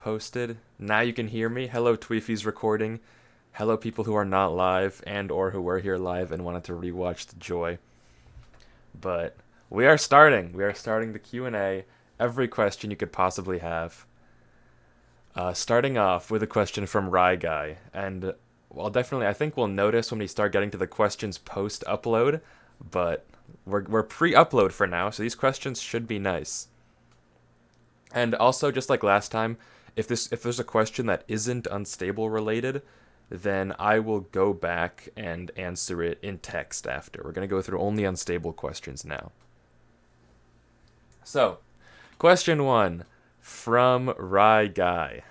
posted. Now you can hear me. Hello, Twifies recording. Hello, people who are not live and or who were here live and wanted to rewatch the joy. But we are starting. We are starting the Q&A. Every question you could possibly have. Starting off with a question from Rye Guy, and well, definitely, I think we'll notice when we start getting to the questions post-upload, but we're pre-upload for now, so these questions should be nice. And also, just like last time, if there's a question that isn't unstable related, then I will go back and answer it in text after. We're gonna go through only unstable questions now. So, question 1 from Rye Guy.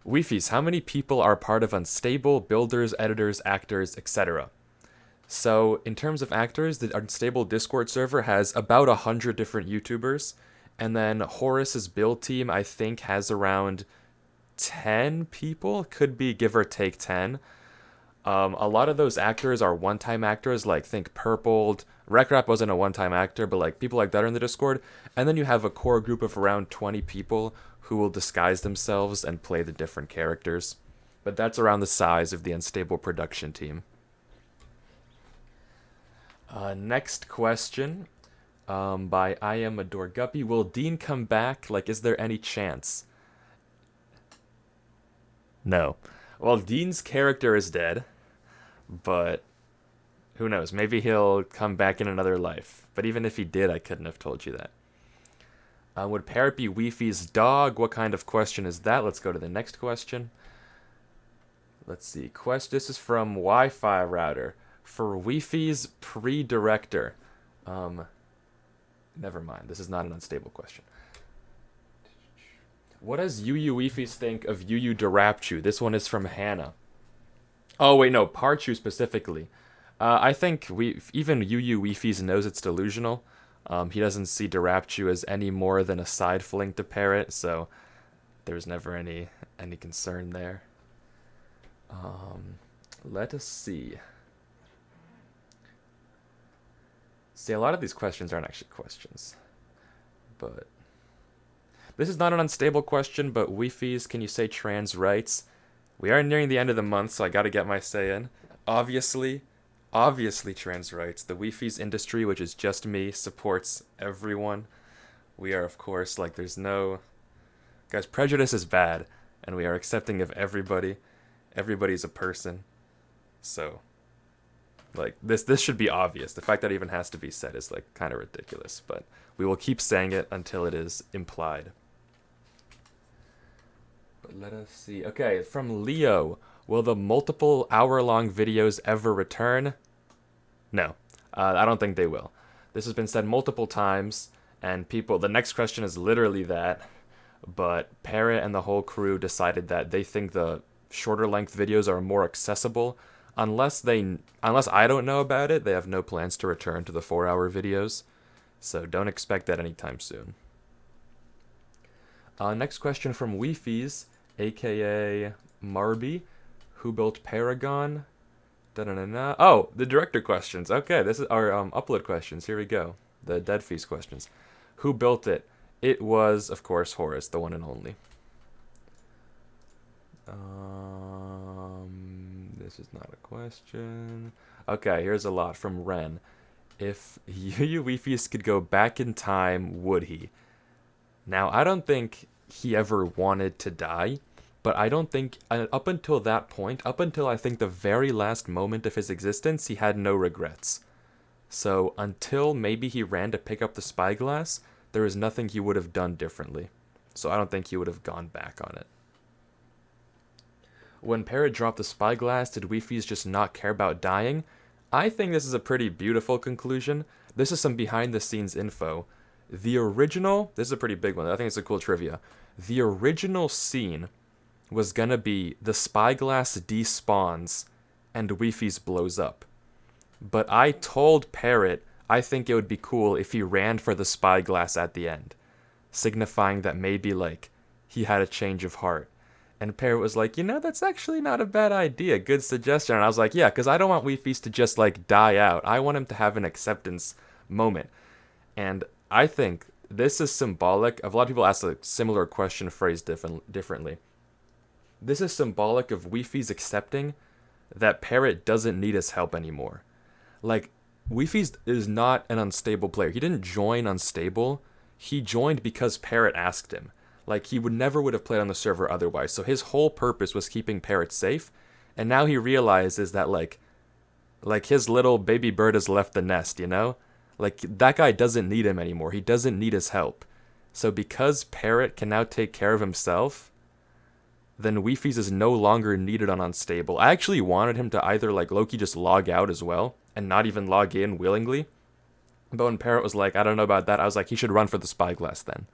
Wifies, how many people are part of Unstable, builders, editors, actors, etc.? So, in terms of actors, the Unstable Discord server has about 100 different YouTubers, and then Horace's build team, I think, has around 10 people, could be give or take 10. A lot of those actors are one-time actors, like think Purpled. Rekrap wasn't a one-time actor, but like people like that are in the Discord. And then you have a core group of around 20 people who will disguise themselves and play the different characters. But that's around the size of the Unstable production team. Next question by I Am Adore Guppy. Will Dean come back? Like, is there any chance? No. Well, Dean's character is dead, but who knows? Maybe he'll come back in another life. But even if he did, I couldn't have told you that. Would Parrot be Wifi's dog? What kind of question is that? Let's go to the next question. Let's see. This is from Wi-Fi router. For Wifi's pre-director. Never mind. This is not an unstable question. What does Yu Wifi's think of Yu Darapchu? This one is from Hannah. Oh, wait, no. Parchu specifically. I think even Yu Wifi's knows it's delusional. He doesn't see Darapchu as any more than a side fling to Parrot, so there's never any concern there. Let us see. See, a lot of these questions aren't actually questions. But this is not an unstable question, but Wifies, can you say trans rights? We are nearing the end of the month, so I gotta get my say in. Obviously trans rights. The Wifies industry, which is just me, supports everyone. We are, of course, like, there's no... Guys, prejudice is bad, and we are accepting of everybody. Everybody's a person. So... like, this should be obvious. The fact that it even has to be said is, like, kind of ridiculous. But we will keep saying it until it is implied. But let us see. Okay, from Leo. Will the multiple hour-long videos ever return? No. I don't think they will. This has been said multiple times, and people... The next question is literally that. But Parrot and the whole crew decided that they think the shorter-length videos are more accessible. Unless I don't know about it, they have no plans to return to the 4-hour videos. So don't expect that anytime soon. Next question from Wifies, aka Marby. Who built Paragon? Da-da-da-da. Oh, the director questions. Okay, this is our upload questions. Here we go. The Deadfies questions. Who built it? It was, of course, Horace, the one and only. This is not a question. Okay, here's a lot from Ren. If Yu Wifies could go back in time, would he? Now, I don't think he ever wanted to die, but I don't think, up until that point, up until I think the very last moment of his existence, he had no regrets. So, until maybe he ran to pick up the spyglass, there is nothing he would have done differently. So I don't think he would have gone back on it. When Parrot dropped the spyglass, did Wifies just not care about dying? I think this is a pretty beautiful conclusion. This is some behind-the-scenes info. The original... This is a pretty big one. I think it's a cool trivia. The original scene was gonna be the spyglass despawns and Wifies blows up. But I told Parrot I think it would be cool if he ran for the spyglass at the end, signifying that maybe, like, he had a change of heart. And Parrot was like, that's actually not a bad idea. Good suggestion. And I was like, yeah, because I don't want Wifies to just, like, die out. I want him to have an acceptance moment. And I think this is symbolic of a lot of people ask a similar question phrased differently. This is symbolic of Wifies accepting that Parrot doesn't need his help anymore. Like, Wifies is not an unstable player. He didn't join unstable. He joined because Parrot asked him. Like, he would have played on the server otherwise. So his whole purpose was keeping Parrot safe. And now he realizes that, like his little baby bird has left the nest, you know? Like, that guy doesn't need him anymore. He doesn't need his help. So because Parrot can now take care of himself, then Wifies is no longer needed on Unstable. I actually wanted him to either, like, Loki just log out as well, and not even log in willingly. But when Parrot was like, I don't know about that, I was like, he should run for the Spyglass then.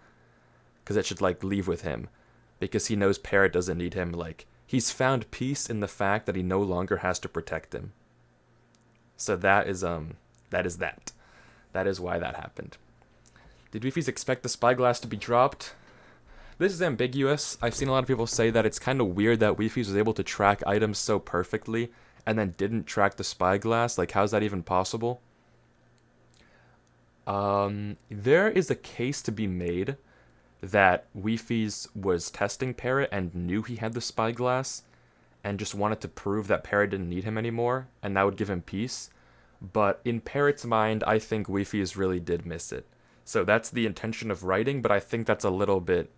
Because it should, like, leave with him. Because he knows Parrot doesn't need him. Like, he's found peace in the fact that he no longer has to protect him. So that is that. That is why that happened. Did Wifies expect the Spyglass to be dropped? This is ambiguous. I've seen a lot of people say that it's kind of weird that Wifies was able to track items so perfectly and then didn't track the Spyglass. Like, how's that even possible? There is a case to be made that Wifies was testing Parrot and knew he had the Spyglass and just wanted to prove that Parrot didn't need him anymore, and that would give him peace. But in Parrot's mind, I think Wifies really did miss it. So that's the intention of writing, but I think that's a little bit,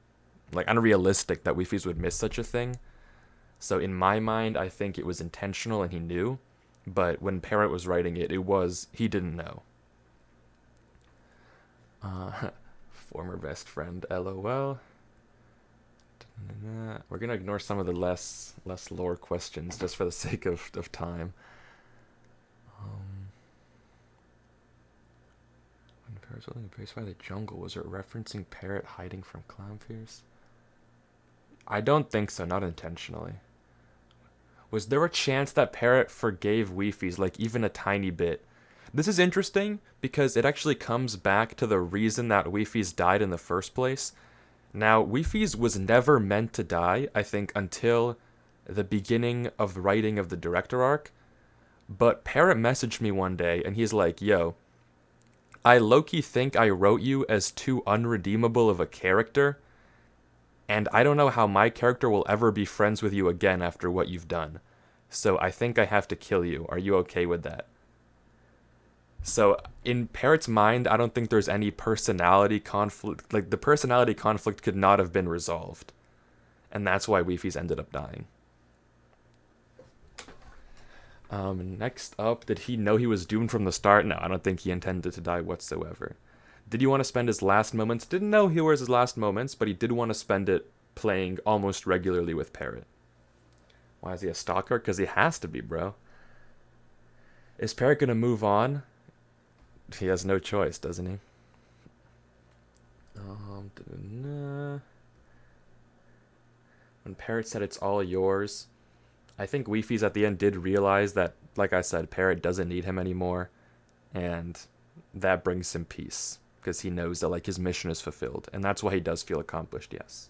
like, unrealistic that Wifies would miss such a thing. So in my mind, I think it was intentional and he knew. But when Parrot was writing it, he didn't know. Former best friend, LOL. We're going to ignore some of the less lore questions just for the sake of time. When Parrot's holding a base by the jungle, was it referencing Parrot hiding from Clownfierce? I don't think so, not intentionally. Was there a chance that Parrot forgave Wifies, like even a tiny bit? This is interesting because it actually comes back to the reason that Wifies died in the first place. Now, Wifies was never meant to die, I think, until the beginning of the writing of the director arc. But Parrot messaged me one day and he's like, yo, I low-key think I wrote you as too unredeemable of a character, and I don't know how my character will ever be friends with you again after what you've done. So I think I have to kill you. Are you okay with that? So in Parrot's mind, I don't think there's any personality conflict. Like, the personality conflict could not have been resolved. And that's why Wifies ended up dying. Next up, did he know he was doomed from the start? No, I don't think he intended to die whatsoever. Did he want to spend his last moments? Didn't know he was his last moments, but he did want to spend it playing almost regularly with Parrot. Why is he a stalker? Because he has to be, bro. Is Parrot going to move on? He has no choice, doesn't he? When Parrot said it's all yours, I think Wifies at the end did realize that, like I said, Parrot doesn't need him anymore, and that brings him peace, because he knows that, like, his mission is fulfilled, and that's why he does feel accomplished, yes.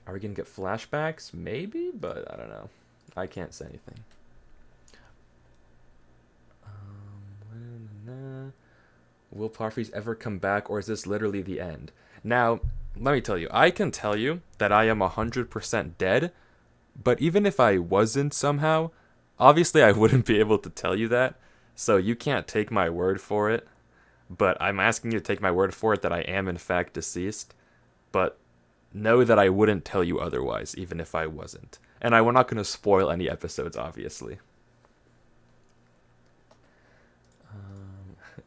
Are we going to get flashbacks? Maybe, but I don't know. I can't say anything. Will Parfies ever come back, or is this literally the end? Now, let me tell you, I can tell you that I am 100% dead, but even if I wasn't somehow, obviously I wouldn't be able to tell you that, so you can't take my word for it, but I'm asking you to take my word for it that I am in fact deceased, but know that I wouldn't tell you otherwise, even if I wasn't. And we're not going to spoil any episodes, obviously.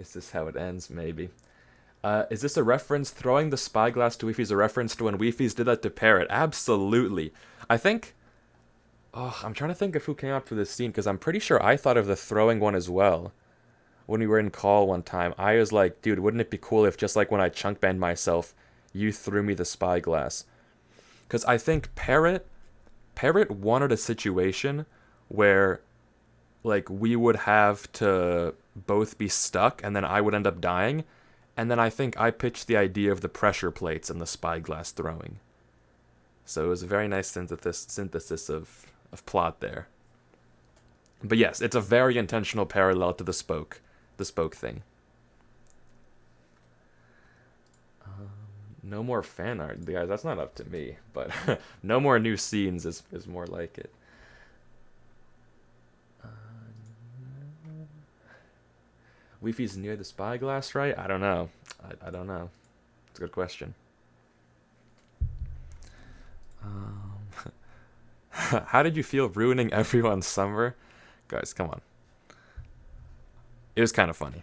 Is this how it ends? Maybe. Is this a reference? Throwing the spyglass to Wifies a reference to when Wifies did that to Parrot? Absolutely. I think... Oh, I'm trying to think of who came up with this scene, because I'm pretty sure I thought of the throwing one as well. When we were in call one time, I was like, dude, wouldn't it be cool if just like when I chunk banged myself, you threw me the spyglass? Because I think Parrot wanted a situation where, like, we would have to both be stuck, and then I would end up dying, and then I think I pitched the idea of the pressure plates and the spyglass throwing. So it was a very nice synthesis of plot there. But yes, it's a very intentional parallel to the spoke thing. No more fan art, guys. That's not up to me, but no more new scenes is more like it. Wifi's near the spyglass, right? I don't know. I don't know. It's a good question. Um, how did you feel ruining everyone's summer? Guys, come on. It was kind of funny.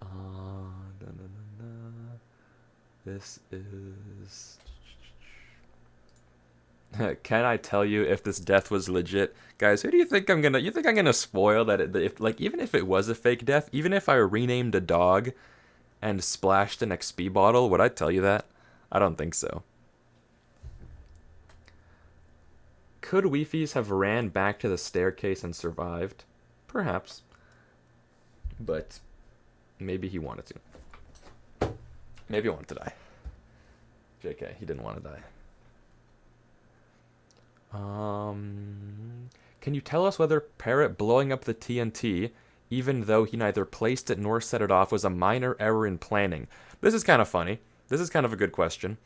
Da, da, da, da. This is. Can I tell you if this death was legit, guys? Who do you think I'm gonna? You think I'm gonna spoil that? If like even if it was a fake death, even if I renamed a dog and splashed an XP bottle, would I tell you that? I don't think so. Could Wifies have ran back to the staircase and survived? Perhaps, but maybe he wanted to. Maybe he wanted to die. JK, he didn't want to die. Can you tell us whether Parrot blowing up the TNT, even though he neither placed it nor set it off, was a minor error in planning? This is kind of funny. This is kind of a good question.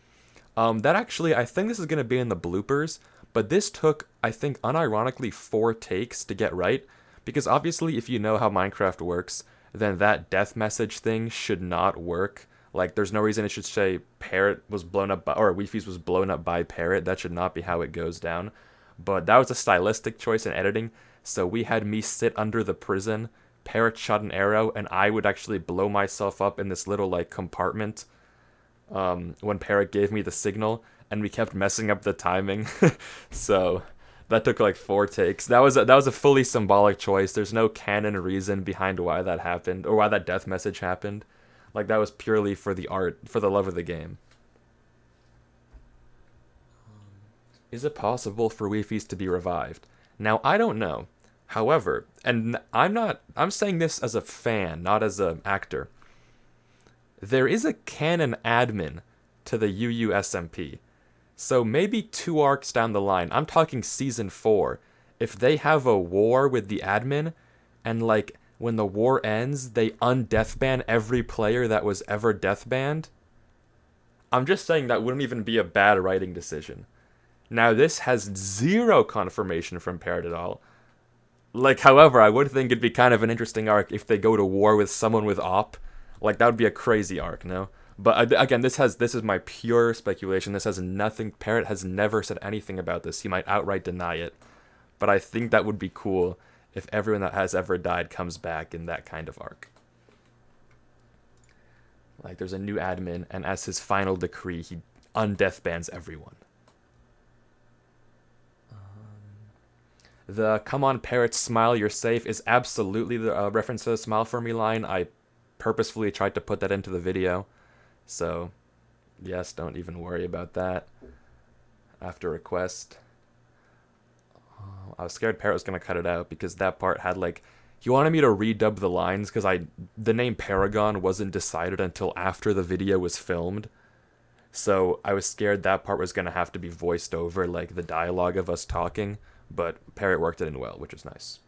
That actually, I think this is going to be in the bloopers, but this took, I think, unironically 4 takes to get right, because obviously if you know how Minecraft works, then that death message thing should not work. Like, there's no reason it should say Parrot was blown up by, or Wifies was blown up by Parrot. That should not be how it goes down. But that was a stylistic choice in editing, so we had me sit under the prison, Parrot shot an arrow, and I would actually blow myself up in this little, like, compartment when Parrot gave me the signal, and we kept messing up the timing. So that took like 4 takes. That was a fully symbolic choice. There's no canon reason behind why that happened or why that death message happened. Like, that was purely for the art, for the love of the game. Is it possible for Wifies to be revived? Now, I don't know. However, and I'm saying this as a fan, not as an actor. There is a canon admin to the UUSMP. So maybe 2 arcs down the line, I'm talking season 4, if they have a war with the admin, and like, when the war ends, they undeathban every player that was ever deathbanned, I'm just saying that wouldn't even be a bad writing decision. Now, this has 0 confirmation from Parrot at all. Like, however, I would think it'd be kind of an interesting arc if they go to war with someone with op. Like, that would be a crazy arc, no? But again, this is my pure speculation. This has nothing. Parrot has never said anything about this. He might outright deny it. But I think that would be cool if everyone that has ever died comes back in that kind of arc. Like, there's a new admin, and as his final decree, he undeathbans everyone. The "Come on, Parrot, smile, you're safe" is absolutely the reference to the "Smile for Me" line. I purposefully tried to put that into the video. So, yes, don't even worry about that. After request. I was scared Parrot was going to cut it out because that part had, like, he wanted me to redub the lines because the name Paragon wasn't decided until after the video was filmed. So I was scared that part was going to have to be voiced over, like the dialogue of us talking, but Parrot worked it in well, which is nice.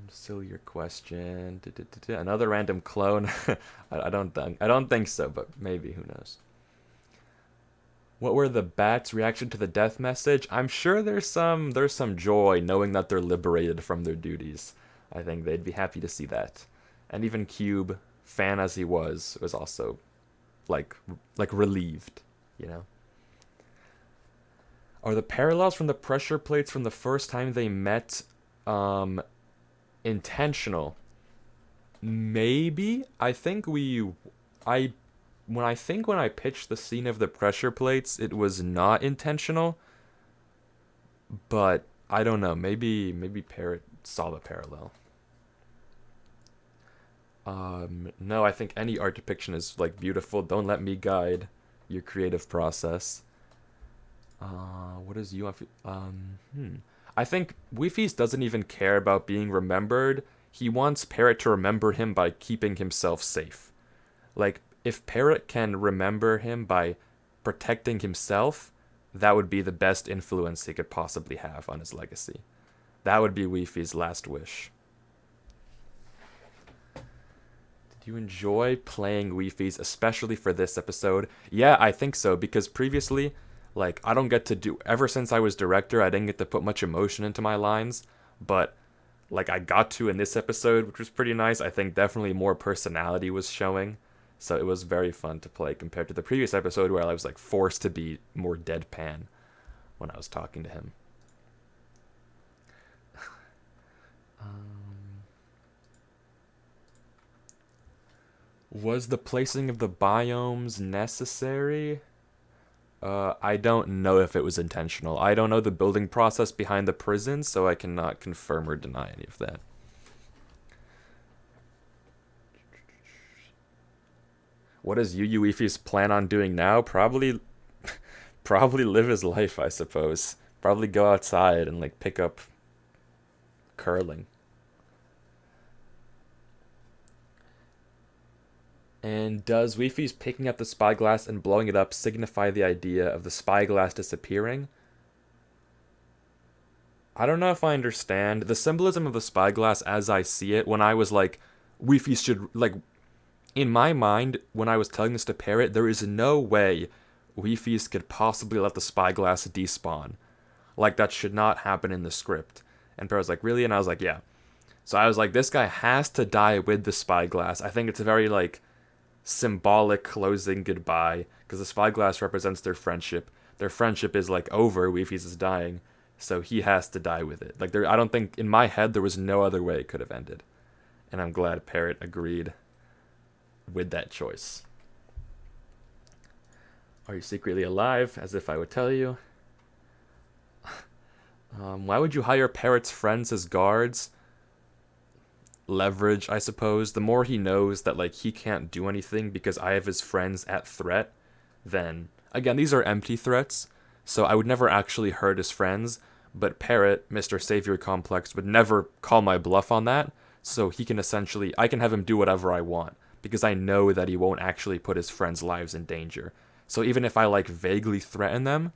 Sillier question. Another random clone. I don't think so, but maybe, who knows. What were the bats' reaction to the death message? I'm sure there's some joy knowing that they're liberated from their duties. I think they'd be happy to see that. And even Cube, fan as he was also like relieved, you know. Are the parallels from the pressure plates from the first time they met intentional? Maybe. When I pitched the scene of the pressure plates, it was not intentional. But I don't know. Maybe Parrot saw the parallel. No, I think any art depiction is like beautiful. Don't let me guide your creative process. What is you? I think Wifies doesn't even care about being remembered. He wants Parrot to remember him by keeping himself safe. Like, if Parrot can remember him by protecting himself, that would be the best influence he could possibly have on his legacy. That would be Wifies' last wish. Do you enjoy playing Wifies, especially for this episode? Yeah, I think so, because previously, like, I don't get to do, ever since I was director, I didn't get to put much emotion into my lines, but, like, I got to in this episode, which was pretty nice. I think definitely more personality was showing, so it was very fun to play compared to the previous episode where I was, like, forced to be more deadpan when I was talking to him. Was the placing of the biomes necessary? I don't know if it was intentional. I don't know the building process behind the prison, so I cannot confirm or deny any of that. What does Wifies plan on doing now? Probably live his life, I suppose. Probably go outside and like pick up curling. And does Wifies picking up the spyglass and blowing it up signify the idea of the spyglass disappearing? I don't know if I understand. The symbolism of the spyglass as I see it, when I was like, Wifies should, like, in my mind, when I was telling this to Parrot, there is no way Wifies could possibly let the spyglass despawn. Like, that should not happen in the script. And Parrot was like, really? And I was like, yeah. So I was like, this guy has to die with the spyglass. I think it's a very, like, symbolic closing goodbye, because the spyglass represents their friendship. Their friendship is like over. Wifies is dying, so he has to die with it. Like I don't think in my head there was no other way it could have ended, and I'm glad Parrot agreed with that choice. Are you secretly alive? As if I would tell you. Why would you hire Parrot's friends as guards? Leverage, I suppose. The more he knows that like he can't do anything because I have his friends at threat, then again, these are empty threats, so I would never actually hurt his friends, but Parrot, Mr. Savior Complex, would never call my bluff on that, so he can essentially, I can have him do whatever I want, because I know that he won't actually put his friends' lives in danger. So even if I like vaguely threaten them,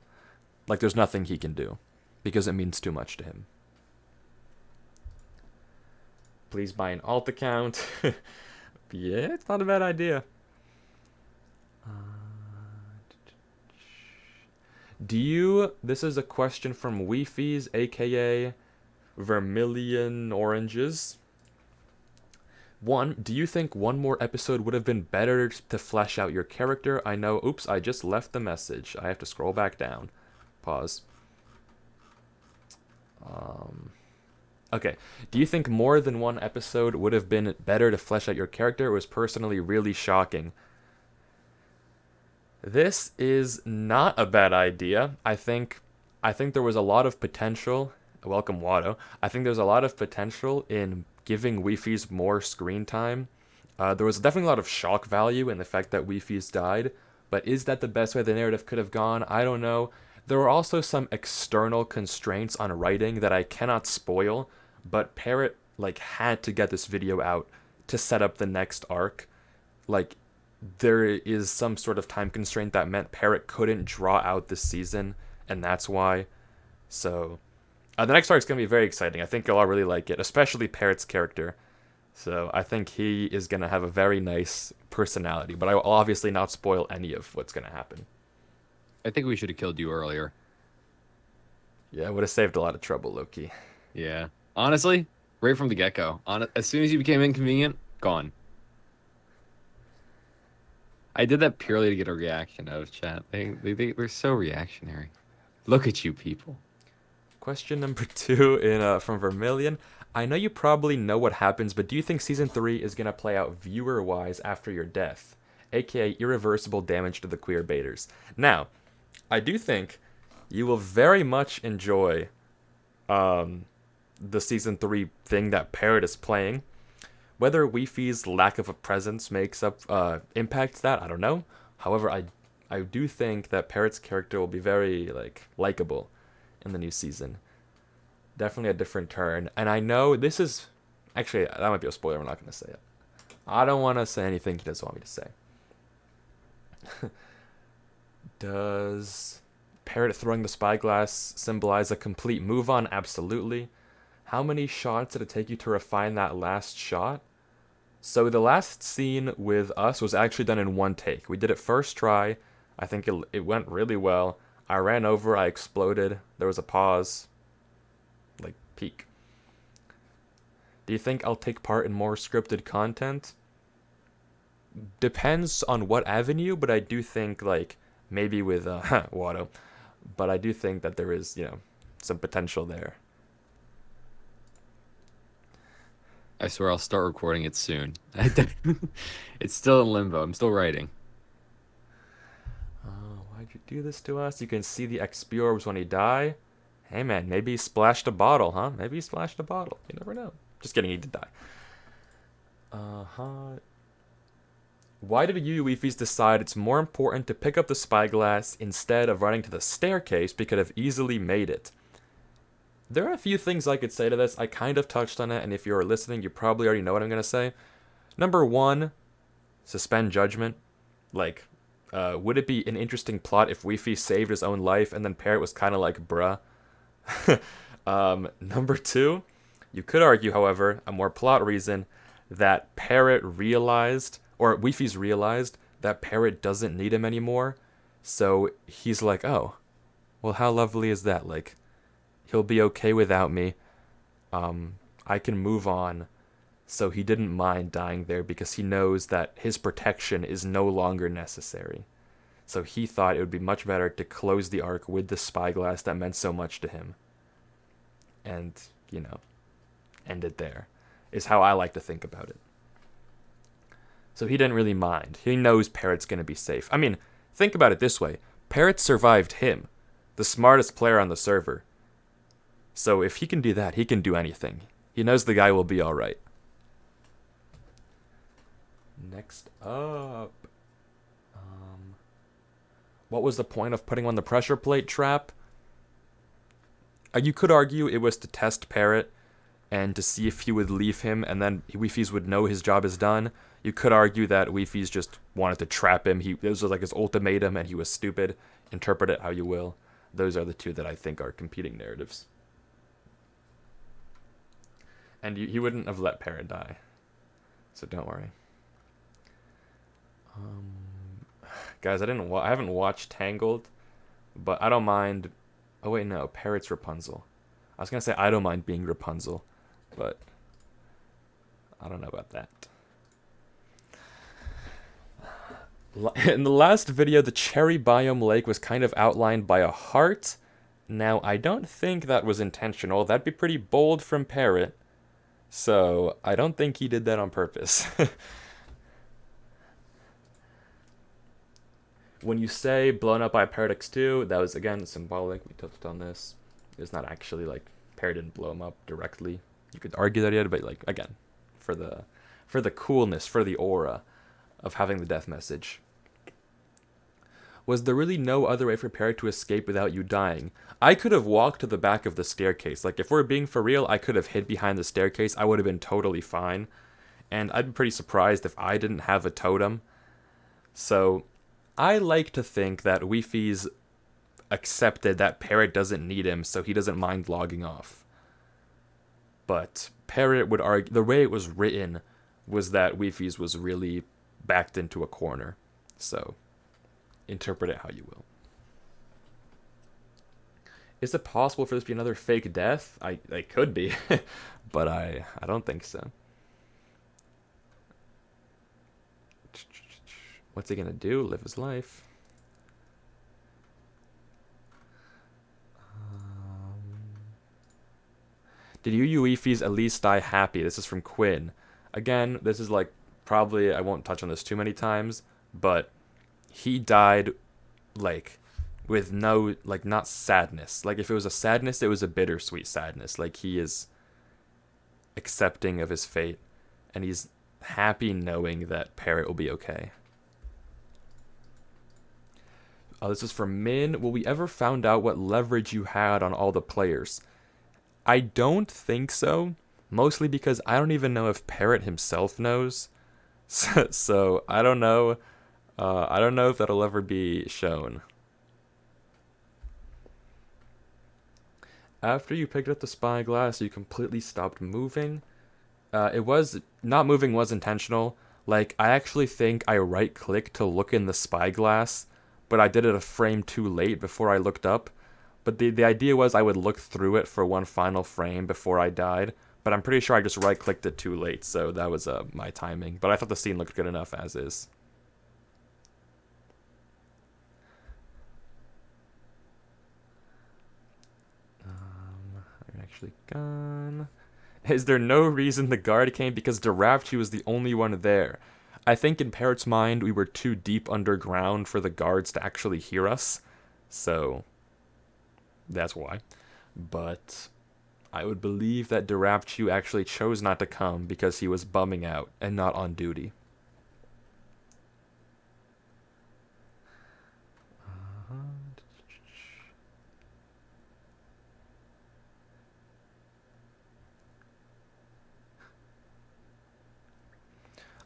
like there's nothing he can do, because it means too much to him. Please buy an alt account. Yeah, it's not a bad idea. This is a question from Wifies, aka Vermilion Oranges. Do you think one more episode would have been better to flesh out your character? I know, oops, I just left the message. I have to scroll back down. Pause. Okay. Do you think more than one episode would have been better to flesh out your character? It was personally really shocking. This is not a bad idea. I think there was a lot of potential. Welcome, Watto. I think there's a lot of potential in giving Wifies more screen time. There was definitely a lot of shock value in the fact that Wifies died, but is that the best way the narrative could have gone? I don't know. There were also some external constraints on writing that I cannot spoil, but Parrot like had to get this video out to set up the next arc. Like there is some sort of time constraint that meant Parrot couldn't draw out this season, and that's why. So the next arc is going to be very exciting. I think you'll all really like it, especially Parrot's character. So I think he is going to have a very nice personality, but I will obviously not spoil any of what's going to happen. I think we should have killed you earlier. Yeah, it would have saved a lot of trouble, Loki. Yeah. Honestly, right from the get-go. As soon as you became inconvenient, gone. I did that purely to get a reaction out of chat. They're so reactionary. Look at you people. Question number 2 from Vermilion. I know you probably know what happens, but do you think Season 3 is going to play out viewer-wise after your death? AKA irreversible damage to the queer baiters. Now, I do think you will very much enjoy the Season 3 thing that Parrot is playing. Whether Wifi's lack of a presence impacts that, I don't know. However, I do think that Parrot's character will be very likable in the new season. Definitely a different turn. And I know this is actually, that might be a spoiler. I'm not going to say it. I don't want to say anything he doesn't want me to say. Does Parrot throwing the spyglass symbolize a complete move on? Absolutely. How many shots did it take you to refine that last shot? So the last scene with us was actually done in one take. We did it first try. I think it went really well. I ran over, I exploded. There was a pause, like peak. Do you think I'll take part in more scripted content? Depends on what avenue, but I do think like maybe with Watto, but I do think that there is, some potential there. I swear I'll start recording it soon. It's still in limbo. I'm still writing. Oh, why'd you do this to us? You can see the XP orbs when he die. Hey man, maybe he splashed a bottle, huh? Maybe he splashed a bottle. You never know. Just kidding, he did die. Uh-huh. Why did you Wifies decide it's more important to pick up the spyglass instead of running to the staircase because have easily made it? There are a few things I could say to this. I kind of touched on it, and if you're listening, you probably already know what I'm going to say. Number one, suspend judgment. Like, would it be an interesting plot if Wi-Fi saved his own life and then Parrot was kind of like, bruh? Number two, you could argue, however, a more plot reason that Parrot realized, or Wi-Fi's realized, that Parrot doesn't need him anymore. So he's like, oh, well, how lovely is that? Like, he'll be okay without me. I can move on. So he didn't mind dying there because he knows that his protection is no longer necessary. So he thought it would be much better to close the arc with the spyglass that meant so much to him. And, end it there, is how I like to think about it. So he didn't really mind. He knows Parrot's going to be safe. I mean, think about it this way. Parrot survived him, the smartest player on the server. So if he can do that, he can do anything. He knows the guy will be alright. Next up. What was the point of putting on the pressure plate trap? You could argue it was to test Parrot and to see if he would leave him and then Wifies would know his job is done. You could argue that Wifies just wanted to trap him. This was like his ultimatum and he was stupid. Interpret it how you will. Those are the two that I think are competing narratives. And he wouldn't have let Parrot die. So don't worry. Guys, I haven't watched Tangled, but I don't mind. Oh wait, no, Parrot's Rapunzel. I was gonna say I don't mind being Rapunzel, but I don't know about that. In the last video, the cherry biome lake was kind of outlined by a heart. Now, I don't think that was intentional. That'd be pretty bold from Parrot. So, I don't think he did that on purpose. When you say blown up by Paradox 2, that was again symbolic. We touched on this. It's not actually like Parrot didn't blow him up directly. You could argue that he did, but like again, for the coolness, for the aura of having the death message. Was there really no other way for Parrot to escape without you dying? I could have walked to the back of the staircase. Like if we're being for real, I could have hid behind the staircase. I would have been totally fine. And I'd be pretty surprised if I didn't have a totem. So I like to think that Wifies accepted that Parrot doesn't need him, so he doesn't mind logging off. But Parrot would argue, the way it was written was that Wifies was really backed into a corner. So, interpret it how you will. Is it possible for this to be another fake death? I could be, but I don't think so. What's he gonna do? Live his life. Did you Wifies at least die happy? This is from Quinn. Again, this is like, probably, I won't touch on this too many times, but he died, like, with no, like, not sadness. Like, if it was a sadness, it was a bittersweet sadness. Like, he is accepting of his fate, and he's happy knowing that Parrot will be okay. This is from Min. Will we ever find out what leverage you had on all the players? I don't think so. Mostly because I don't even know if Parrot himself knows. So I don't know. I don't know if that'll ever be shown. After you picked up the spyglass, you completely stopped moving. It was not moving was intentional. Like I actually think I right clicked to look in the spyglass, but I did it a frame too late before I looked up. But the idea was I would look through it for one final frame before I died. But I'm pretty sure I just right clicked it too late, so that was my timing. But I thought the scene looked good enough as is. I'm actually gone. Is there no reason the guard came because Darabchi was the only one there? I think in Parrot's mind we were too deep underground for the guards to actually hear us, so that's why. But I would believe that Darabchu actually chose not to come because he was bumming out and not on duty.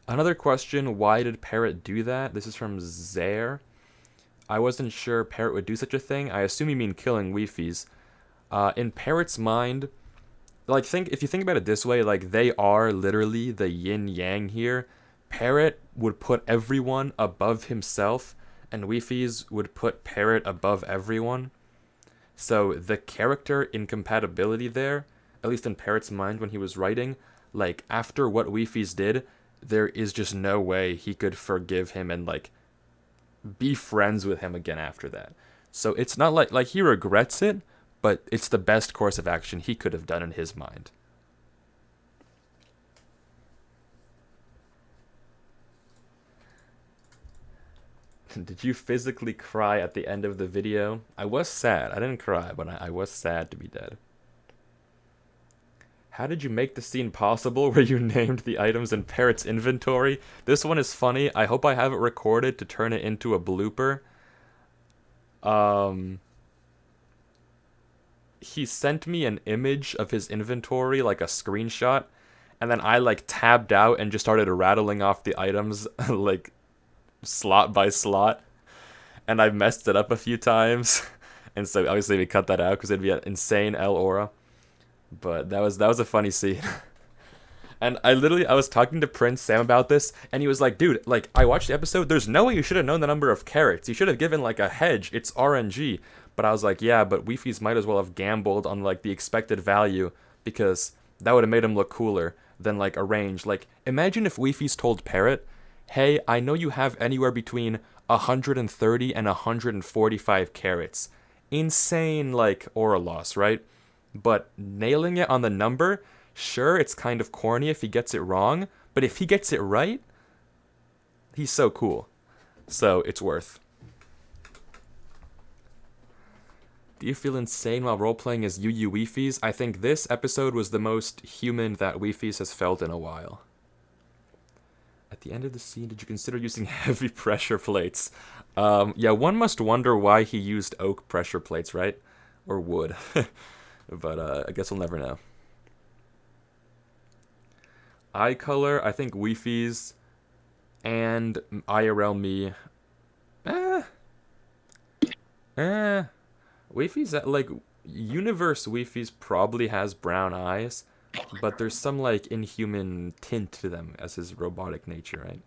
Another question, why did Parrot do that? This is from Zaire. I wasn't sure Parrot would do such a thing. I assume you mean killing Wifies. In Parrot's mind, like think if you think about it this way, like they are literally the yin yang here. Parrot would put everyone above himself, and Wifies would put Parrot above everyone. So the character incompatibility there, at least in Parrot's mind when he was writing, like after what Wifies did, there is just no way he could forgive him and like be friends with him again after that. So it's not like he regrets it, but it's the best course of action he could have done in his mind. Did you physically cry at the end of the video? I was sad. I didn't cry, but I was sad to be dead. How did you make the scene possible where you named the items in Parrot's inventory? This one is funny. I hope I have it recorded to turn it into a blooper. He sent me an image of his inventory, like a screenshot, and then I like tabbed out and just started rattling off the items like slot by slot, and I messed it up a few times. And so obviously we cut that out because it'd be an insane L aura. But that was a funny scene. And I was talking to Prince Sam about this, and he was like, dude, like, I watched the episode, there's no way you should have known the number of carrots. You should have given, like, a hedge. It's RNG. But I was like, yeah, but Wifies might as well have gambled on, like, the expected value, because that would have made him look cooler than, like, a range. Like, imagine if Wifies told Parrot, hey, I know you have anywhere between 130 and 145 carrots. Insane, like, aura loss, right? But nailing it on the number, sure, it's kind of corny if he gets it wrong, but if he gets it right, he's so cool. So it's worth. Do you feel insane while roleplaying as Yu Wifies? I think this episode was the most human that Wifies has felt in a while. At the end of the scene, did you consider using heavy pressure plates? Yeah, one must wonder why he used oak pressure plates, right? Or wood. But I guess we'll never know. Eye color, I think Wifies and IRL me. Eh. Wifies, like, Universe Wifies probably has brown eyes, but there's some, like, inhuman tint to them as his robotic nature, right?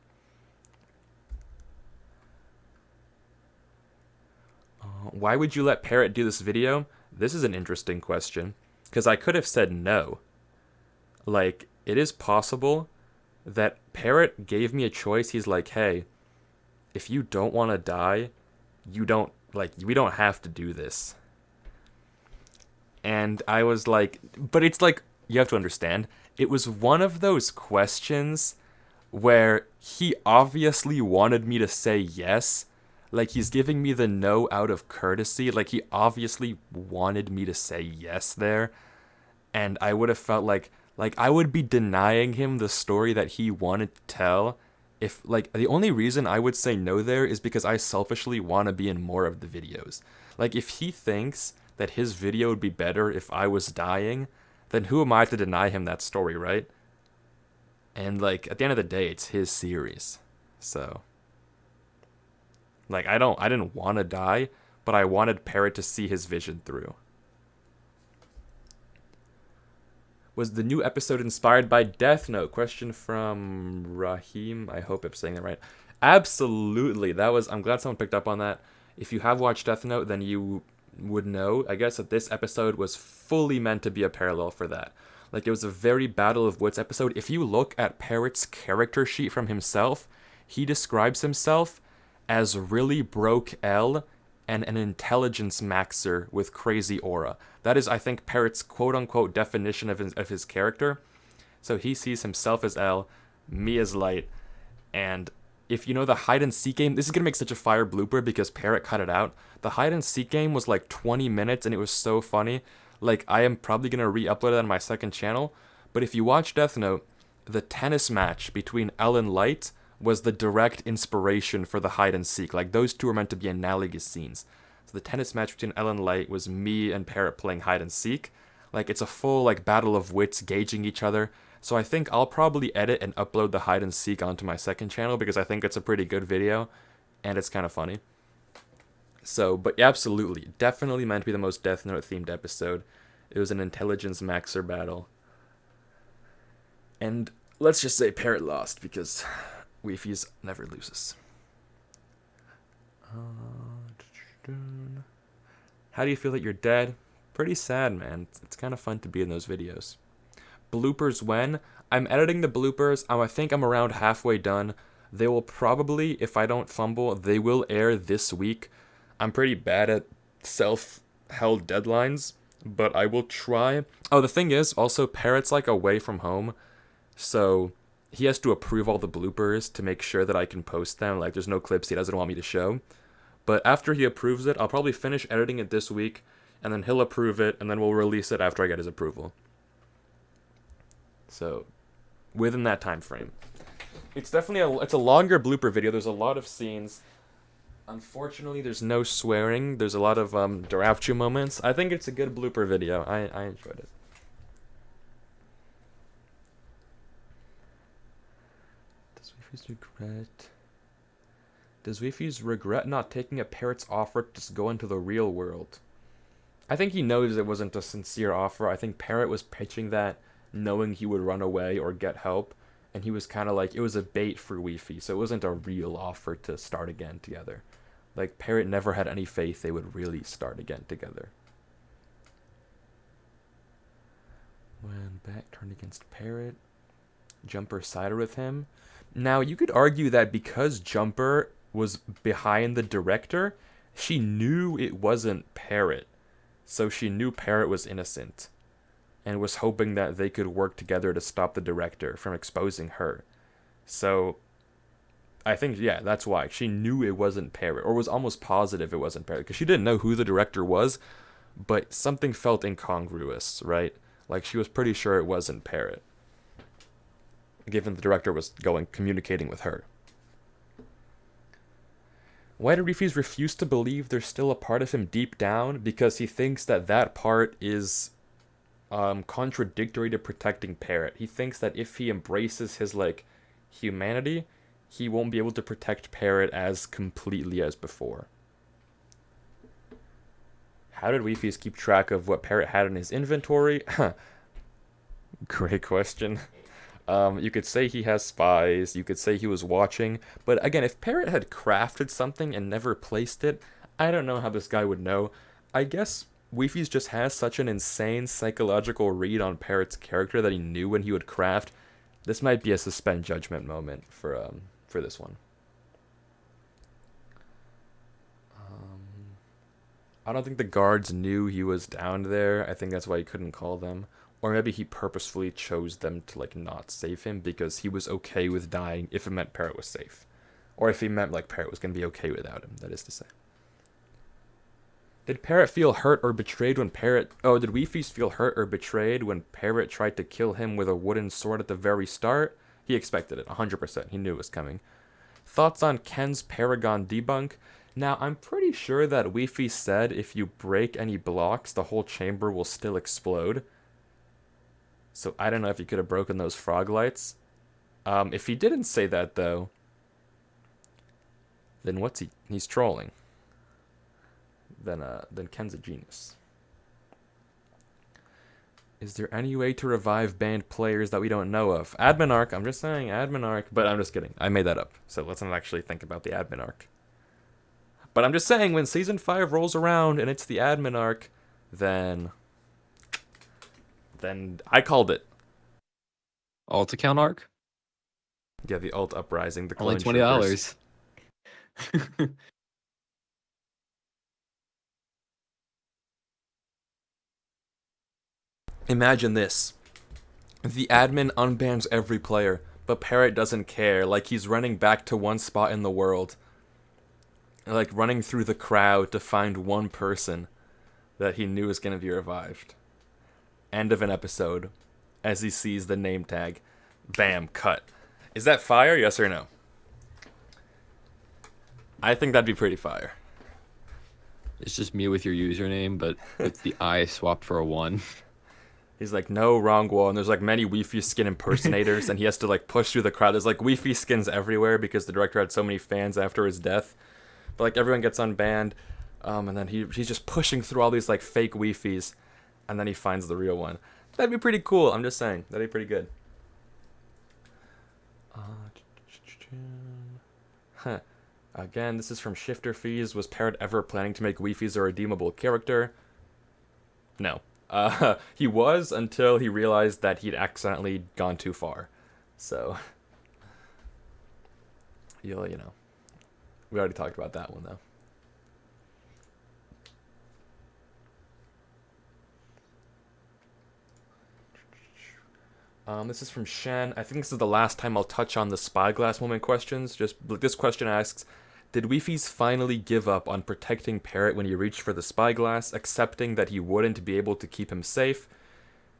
Why would you let Parrot do this video? This is an interesting question, because I could have said no. Like, it is possible that Parrot gave me a choice. He's like, hey, if you don't want to die, we don't have to do this. And I was like, but it's like, you have to understand, it was one of those questions where he obviously wanted me to say yes. Like, he's giving me the no out of courtesy. Like, he obviously wanted me to say yes there. And I would have felt like I would be denying him the story that he wanted to tell. If, like, the only reason I would say no there is because I selfishly want to be in more of the videos. Like, if he thinks that his video would be better if I was dying, then who am I to deny him that story, right? And, like, at the end of the day, it's his series. So, like, I didn't want to die, but I wanted Parrot to see his vision through. Was the new episode inspired by Death Note? Question from Rahim. I hope I'm saying that right. Absolutely. That was. I'm glad someone picked up on that. If you have watched Death Note, then you would know, I guess, that this episode was fully meant to be a parallel for that. Like, it was a very Battle of Wits episode. If you look at Parrot's character sheet from himself, he describes himself as really broke L and an intelligence maxer with crazy aura. That is, I think, Parrot's quote-unquote definition of his character. So he sees himself as L, me as Light, and if you know the hide and seek game, this is gonna make such a fire blooper because Parrot cut it out. The hide and seek game was like 20 minutes and it was so funny. Like, I am probably gonna re-upload it on my second channel. But if you watch Death Note, the tennis match between L and Light was the direct inspiration for the hide and seek. Like, those two are meant to be analogous scenes. So the tennis match between L and Light was me and Parrot playing hide and seek. Like, it's a full like battle of wits gauging each other. So I think I'll probably edit and upload the hide and seek onto my second channel because I think it's a pretty good video and it's kind of funny. So, but absolutely, definitely meant to be the most Death Note themed episode. It was an intelligence maxer battle. And let's just say Parrot lost because Wifies never loses. How do you feel that you're dead? Pretty sad, man. It's kind of fun to be in those videos. Bloopers when? I'm editing the bloopers. I think I'm around halfway done. They will probably, if I don't fumble, they will air this week. I'm pretty bad at self-held deadlines, but I will try. Oh, the thing is, also, Parrot's like away from home, so he has to approve all the bloopers to make sure that I can post them. Like, there's no clips he doesn't want me to show. But after he approves it, I'll probably finish editing it this week, and then he'll approve it, and then we'll release it after I get his approval. So, within that time frame. It's definitely it's a longer blooper video. There's a lot of scenes. Unfortunately, there's no swearing. There's a lot of Dorapchu moments. I think it's a good blooper video. I enjoyed it. Does Wifies regret not taking a Parrot's offer to just go into the real world? I think he knows it wasn't a sincere offer. I think Parrot was pitching that knowing he would run away or get help, and he was kind of like, it was a bait for Wifi, so it wasn't a real offer to start again together. Like, Parrot never had any faith they would really start again together. When back turned against Parrot, Jumper sided with him. Now, you could argue that because Jumper was behind the director, she knew it wasn't Parrot, so she knew Parrot was innocent, and was hoping that they could work together to stop the director from exposing her. So, I think, yeah, that's why. She knew it wasn't Parrot, or was almost positive it wasn't Parrot, because she didn't know who the director was, but something felt incongruous, right? Like, she was pretty sure it wasn't Parrot, given the director was communicating with her. Why do Wifies refuse to believe there's still a part of him deep down? Because he thinks that that part is contradictory to protecting Parrot. He thinks that if he embraces his like humanity, he won't be able to protect Parrot as completely as before. How did Wifies keep track of what Parrot had in his inventory? Great question. You could say he has spies, you could say he was watching, but again, if Parrot had crafted something and never placed it, I don't know how this guy would know. I guess Wifies just has such an insane psychological read on Parrot's character that he knew when he would craft. This might be a suspend judgment moment for this one. I don't think the guards knew he was down there. I think that's why he couldn't call them. Or maybe he purposefully chose them to like not save him because he was okay with dying if it meant Parrot was safe. Or if he meant like Parrot was going to be okay without him, that is to say. Did Parrot feel hurt or betrayed when Parrot... Oh, did Wifies feel hurt or betrayed when Parrot tried to kill him with a wooden sword at the very start? He expected it, 100%. He knew it was coming. Thoughts on Ken's Paragon debunk? Now, I'm pretty sure that Wifi said if you break any blocks, the whole chamber will still explode. So I don't know if he could have broken those frog lights. If he didn't say that, though, then what's he... He's trolling. Then Ken's a genius. Is there any way to revive banned players that we don't know of? Admin arc. I'm just saying admin arc, but I'm just kidding. I made that up. So let's not actually think about the admin arc. But I'm just saying, when season 5 rolls around and it's the admin arc, then I called it. Alt account arc? Yeah, the alt uprising, the Only clone troopers. $20. Imagine this. The admin unbans every player, but Parrot doesn't care, like he's running back to one spot in the world. Like running through the crowd to find one person that he knew was going to be revived. End of an episode. As he sees the name tag. Bam, cut. Is that fire, yes or no? I think that'd be pretty fire. It's just me with your username, but it's the I swapped for a 1. He's like, no, wrong wall. And there's like many Wi-Fi skin impersonators, and he has to like push through the crowd. There's like Wi-Fi skins everywhere because the director had so many fans after his death. But like everyone gets unbanned, and then he's just pushing through all these like fake Wi-Fis, and then he finds the real one. That'd be pretty cool. I'm just saying, that'd be pretty good. Huh. Again, this is from Shifter Fees. Was Parrot ever planning to make Wi-Fis a redeemable character? No. He was until he realized that he'd accidentally gone too far. So, you know. We already talked about that one, though. This is from Shen. I think this is the last time I'll touch on the Spyglass Woman questions. Just this question asks, did Wi-Fi's finally give up on protecting Parrot when he reached for the spyglass, accepting that he wouldn't be able to keep him safe?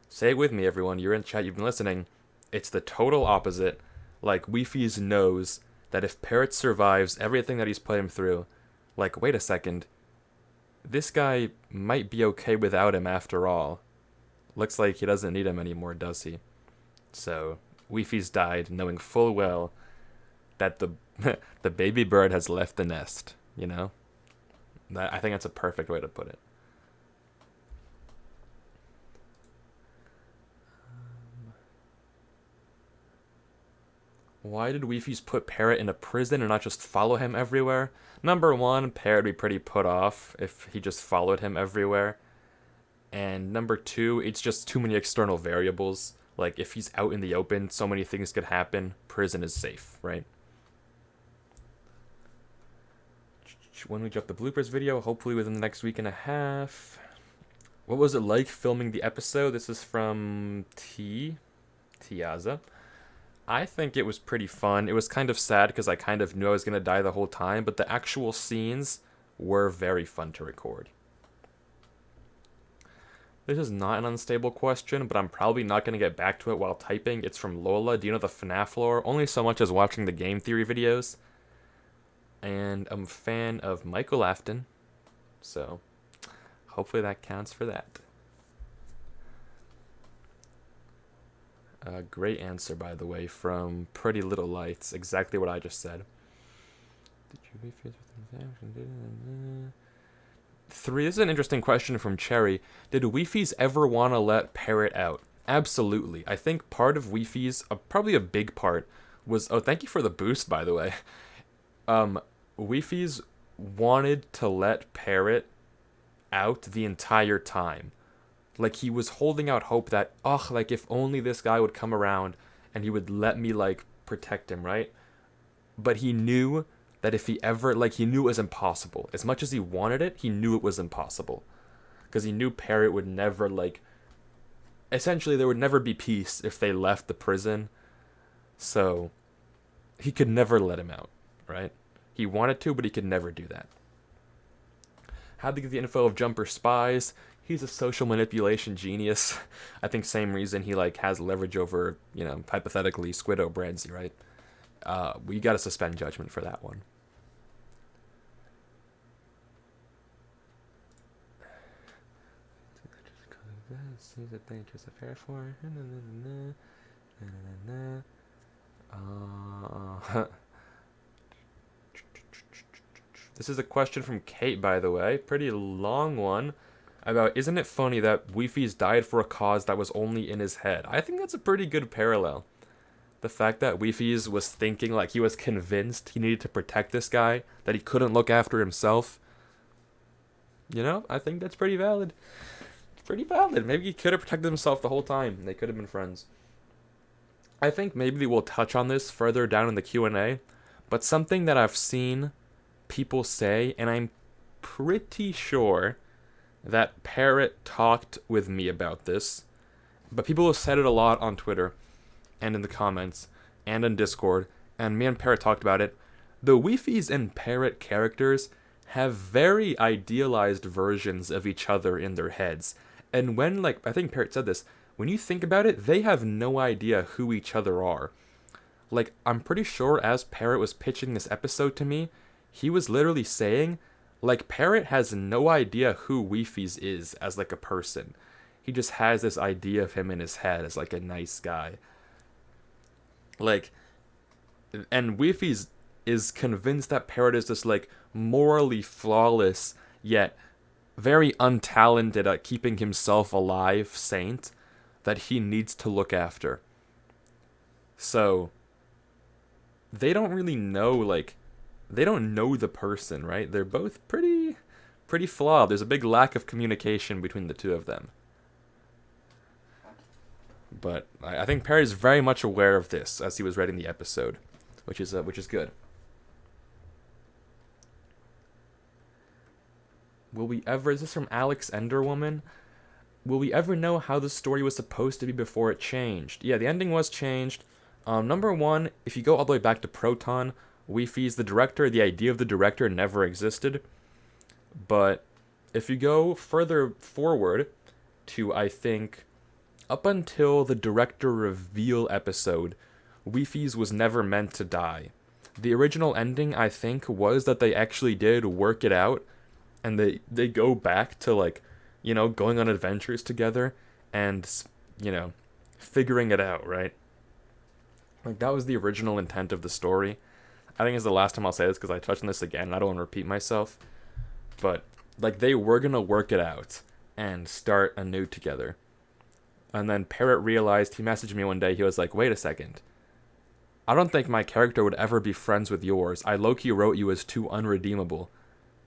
Say it with me, everyone. You're in chat, you've been listening. It's the total opposite. Like, Wi-Fi's knows that if Parrot survives everything that he's put him through, like, wait a second, this guy might be okay without him after all. Looks like he doesn't need him anymore, does he? So, Wi-Fi's died knowing full well that the the baby bird has left the nest, you know? I think that's a perfect way to put it. Why did Wi-Fi's put Parrot in a prison and not just follow him everywhere? Number one, Parrot would be pretty put off if he just followed him everywhere. And number two, it's just too many external variables. Like, if he's out in the open, so many things could happen. Prison is safe, right? When we drop the bloopers video, hopefully within the next week and a half. What was it like filming the episode? This is from Tiaza. I think it was pretty fun. It was kind of sad because I kind of knew I was going to die the whole time, but the actual scenes were very fun to record. This is not an unstable question, but I'm probably not going to get back to it while typing. It's from Lola. Do you know the FNAF lore? Only so much as watching the game theory videos. And I'm a fan of Michael Afton, so hopefully that counts for that. Great answer, by the way, from Pretty Little Lights. Exactly what I just said. Did you refuse with 3 this is an interesting question from Cherry. Did Wi-Fi's ever want to let Parrot out? Absolutely. I think part of Wi-Fi's, probably a big part, was... Oh, thank you for the boost, by the way. Wi-Fi's wanted to let Parrot out the entire time. Like, he was holding out hope that, like, if only this guy would come around and he would let me, like, protect him, right? But he knew that if he ever, like, he knew it was impossible. As much as he wanted it, he knew it was impossible. Because he knew Parrot would never, like... Essentially, there would never be peace if they left the prison. So, he could never let him out, right? He wanted to, but he could never do that. How'd they get the info of Jumper spies? He's a social manipulation genius. I think same reason he, like, has leverage over, you know, hypothetically, Squiddo Bransy, right? We gotta suspend judgment for that one. Seems that they just affair for. This is a question from Kate, by the way. Pretty long one. about, isn't it funny that Wifies died for a cause that was only in his head? I think that's a pretty good parallel. The fact that Wifies was thinking, like, he was convinced he needed to protect this guy, that he couldn't look after himself. You know, I think that's pretty valid. It's pretty valid. Maybe he could have protected himself the whole time. They could have been friends. I think maybe we'll touch on this further down in the Q&A, but something that I've seen people say, and I'm pretty sure that Parrot talked with me about this, but people have said it a lot on Twitter and in the comments and in Discord, and me and Parrot talked about it. The Wifies and Parrot characters have very idealized versions of each other in their heads. And when, like, I think Parrot said this, when you think about it, they have no idea who each other are. Like, I'm pretty sure as Parrot was pitching this episode to me, he was literally saying, like, Parrot has no idea who Wifies is as, like, a person. He just has this idea of him in his head as, like, a nice guy. Like, and Wifies is convinced that Parrot is this, like, morally flawless, yet very untalented at keeping himself alive saint that he needs to look after. So, they don't really know, like, they don't know the person, right? They're both pretty flawed. There's a big lack of communication between the two of them. But I think Perry is very much aware of this as he was writing the episode, which is good. Will we ever? Is this from Alex Enderwoman? Will we ever know how the story was supposed to be before it changed? Yeah, the ending was changed. Number one, if you go all the way back to Proton, Wifies, the director, the idea of the director never existed. But if you go further forward to, I think, up until the director reveal episode, Wifies was never meant to die. The original ending, I think, was that they actually did work it out, and they go back to, like, you know, going on adventures together and, you know, figuring it out, right? Like, that was the original intent of the story. I think it's the last time I'll say this because I touched on this again and I don't want to repeat myself. But, like, they were going to work it out and start anew together. And then Parrot realized, he messaged me one day, he was like, wait a second. I don't think my character would ever be friends with yours. I low-key wrote you as too unredeemable.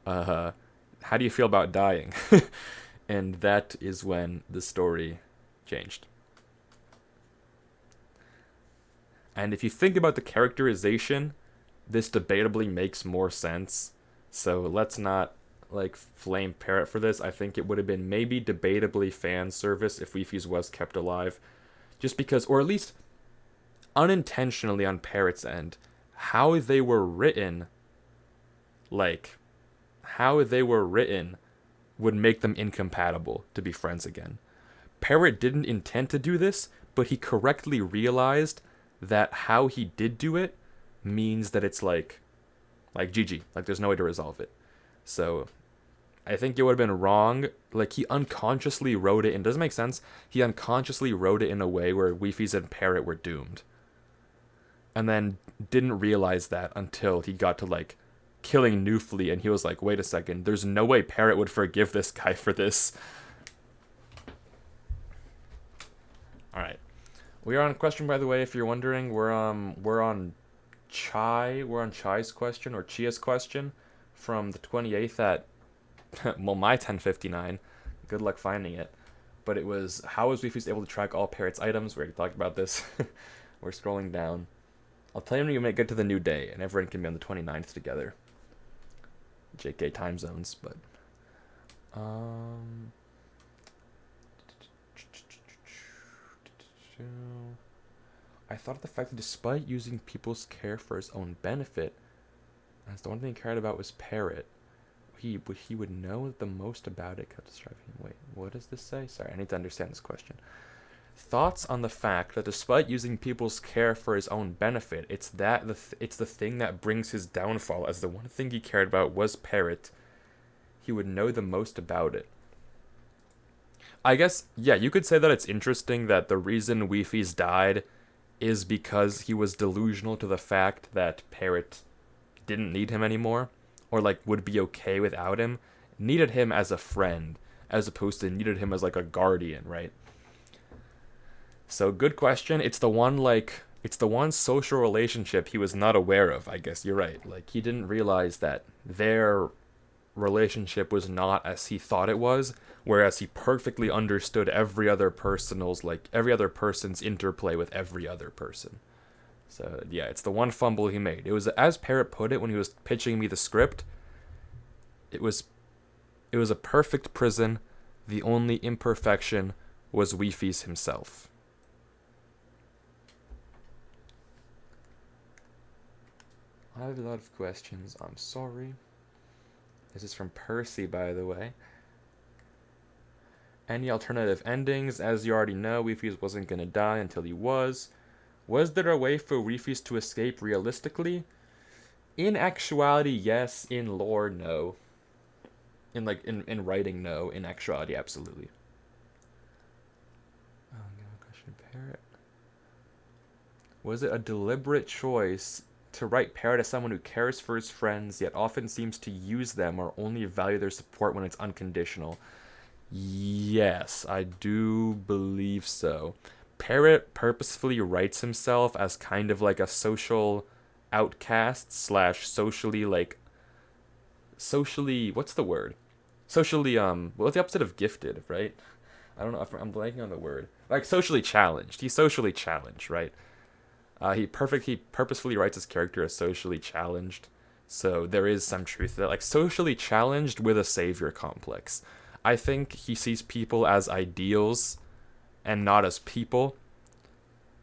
How do you feel about dying? And that is when the story changed. And if you think about the characterization, this debatably makes more sense. So let's not, like, flame Parrot for this. I think it would have been maybe debatably fan service if Wifies was kept alive. Just because, or at least unintentionally on Parrot's end, how they were written, like, how they were written would make them incompatible to be friends again. Parrot didn't intend to do this, but he correctly realized that how he did do it means that it's like GG. Like, there's no way to resolve it. So, I think it would have been wrong. Like, he unconsciously wrote it, and it doesn't make sense. He unconsciously wrote it in a way where Wifies and Parrot were doomed. And then didn't realize that until he got to, like, killing Newfleet, and he was like, wait a second, there's no way Parrot would forgive this guy for this. Alright. We are on a question, by the way, if you're wondering. We're on Chai's question, or Chia's question, from the 28th at, well, my 10:59. Good luck finding it. But it was, how was Wifies able to track all Parrot's items? We already talked about this. We're scrolling down. I'll tell you when you get to the new day, and everyone can be on the 29th together. JK time zones, but... I thought of the fact that despite using people's care for his own benefit, as the one thing he cared about was Parrot, he would know the most about it. Wait, what does this say? Sorry, I need to understand this question. Thoughts on the fact that despite using people's care for his own benefit, it's the thing that brings his downfall, as the one thing he cared about was Parrot. He would know the most about it. I guess, yeah, you could say that it's interesting that the reason Wifies died is because he was delusional to the fact that Parrot didn't need him anymore, or, like, would be okay without him, needed him as a friend, as opposed to needed him as like a guardian, right? So good question. It's the one social relationship he was not aware of, I guess you're right. Like he didn't realize that their relationship was not as he thought it was, whereas he perfectly understood every other person's interplay with every other person. So yeah, it's the one fumble he made. It was, as Parrot put it when he was pitching me the script, it was it was a perfect prison. The only imperfection was Wifies himself. I have a lot of questions. I'm sorry. This is from Percy, by the way. Any alternative endings? As you already know, Wifies wasn't gonna die until he was. Was there a way for Wifies to escape realistically? In actuality, yes. In lore, no. In writing, no. In actuality, absolutely. Oh, question, Parrot. Was it a deliberate choice to write Parrot as someone who cares for his friends, yet often seems to use them or only value their support when it's unconditional? Yes, I do believe so. Parrot purposefully writes himself as kind of like a social outcast slash socially, what's the word? Socially, what's the opposite of gifted, right? I don't know if I'm blanking on the word. Like socially challenged. He's socially challenged, right? He purposefully writes his character as socially challenged. So there is some truth to that. Like socially challenged with a savior complex. I think he sees people as ideals and not as people.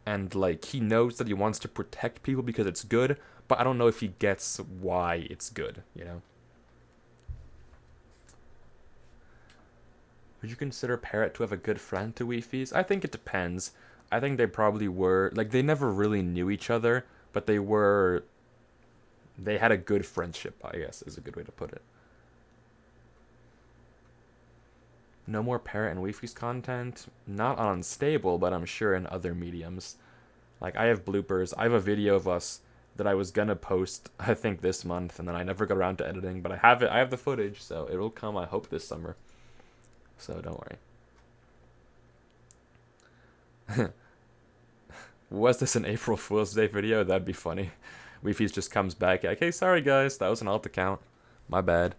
And like he knows that he wants to protect people because it's good, but I don't know if he gets why it's good, you know? Would you consider Parrot to have a good friend to Wifies? I think it depends. I think they probably were, like, they never really knew each other, but they had a good friendship, I guess, is a good way to put it. No more Parrot and Wifies content. Not on Unstable, but I'm sure in other mediums. Like, I have bloopers. I have a video of us that I was gonna post, I think, this month, and then I never got around to editing, but I have it. I have the footage, so it'll come, I hope, this summer. So don't worry. Was this an April Fool's Day video? That'd be funny. Wifies just comes back like, hey, sorry guys, that was an alt account. My bad.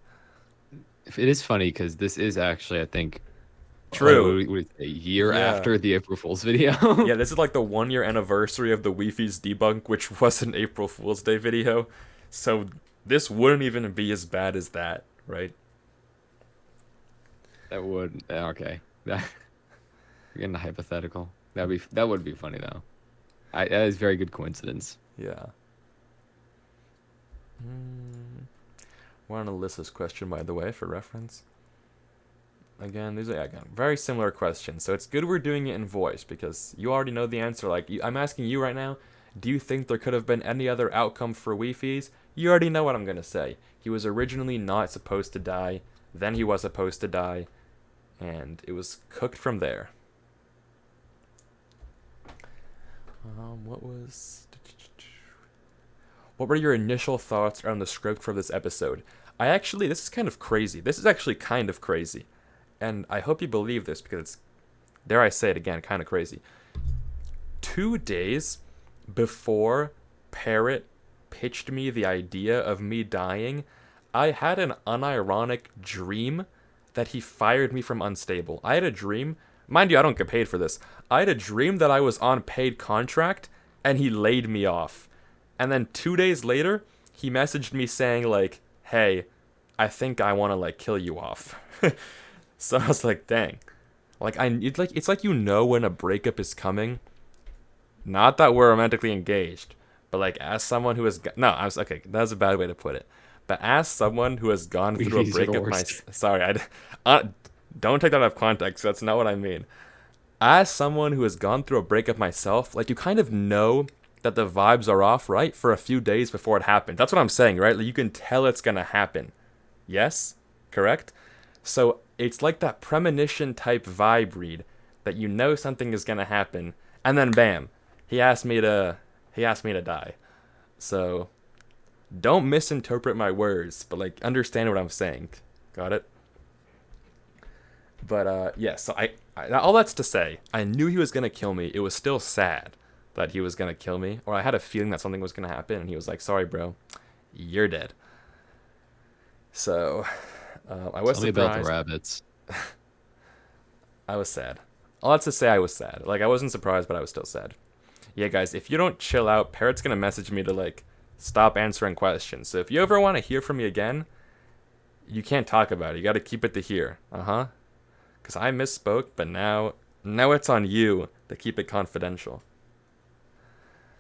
It is funny because this is actually, I think, True. a year Yeah. after the April Fool's video. Yeah, this is like the 1 year anniversary of the Wifies debunk, which was an April Fool's Day video. So this wouldn't even be as bad as that, right? That would okay. That You're getting a hypothetical. That would be funny though. That is very good coincidence. Yeah. Want to list this question, by the way, for reference. Again, these are very similar questions, so it's good we're doing it in voice because you already know the answer. Like, I'm asking you right now, do you think there could have been any other outcome for Wifies? You already know what I'm gonna say. He was originally not supposed to die, then he was supposed to die, and it was cooked from there. What were your initial thoughts around the script for this episode? This is kind of crazy. This is actually kind of crazy. And I hope you believe this because it's, dare I say it again, kind of crazy. 2 days before Parrot pitched me the idea of me dying, I had an unironic dream that he fired me from Unstable. I had a dream, mind you, I don't get paid for this. I had a dream that I was on paid contract and he laid me off. And then 2 days later, he messaged me saying like, hey, I think I want to like kill you off. So I was like, dang. It's like you know when a breakup is coming. Not that we're romantically engaged, but like as someone who has okay, that was a bad way to put it. But as someone who has gone through a breakup don't take that out of context. That's not what I mean. As someone who has gone through a breakup myself, like you kind of know that the vibes are off, right? For a few days before it happens. That's what I'm saying, right? Like you can tell it's gonna happen. Yes? Correct? So it's like that premonition type vibe read that you know something is gonna happen, and then bam, he asked me to die. So don't misinterpret my words, but like understand what I'm saying. Got it? But yeah, so all that's to say, I knew he was gonna kill me. It was still sad that he was gonna kill me, or I had a feeling that something was gonna happen, and he was like, "Sorry, bro, you're dead." So I was Tell me about the surprised. rabbits. I was sad. All that's to say, I was sad. Like I wasn't surprised, but I was still sad. Yeah, guys, if you don't chill out, Parrot's gonna message me to like stop answering questions. So if you ever want to hear from me again, you can't talk about it. You got to keep it to here. Uh-huh. Because I misspoke, but now it's on you to keep it confidential.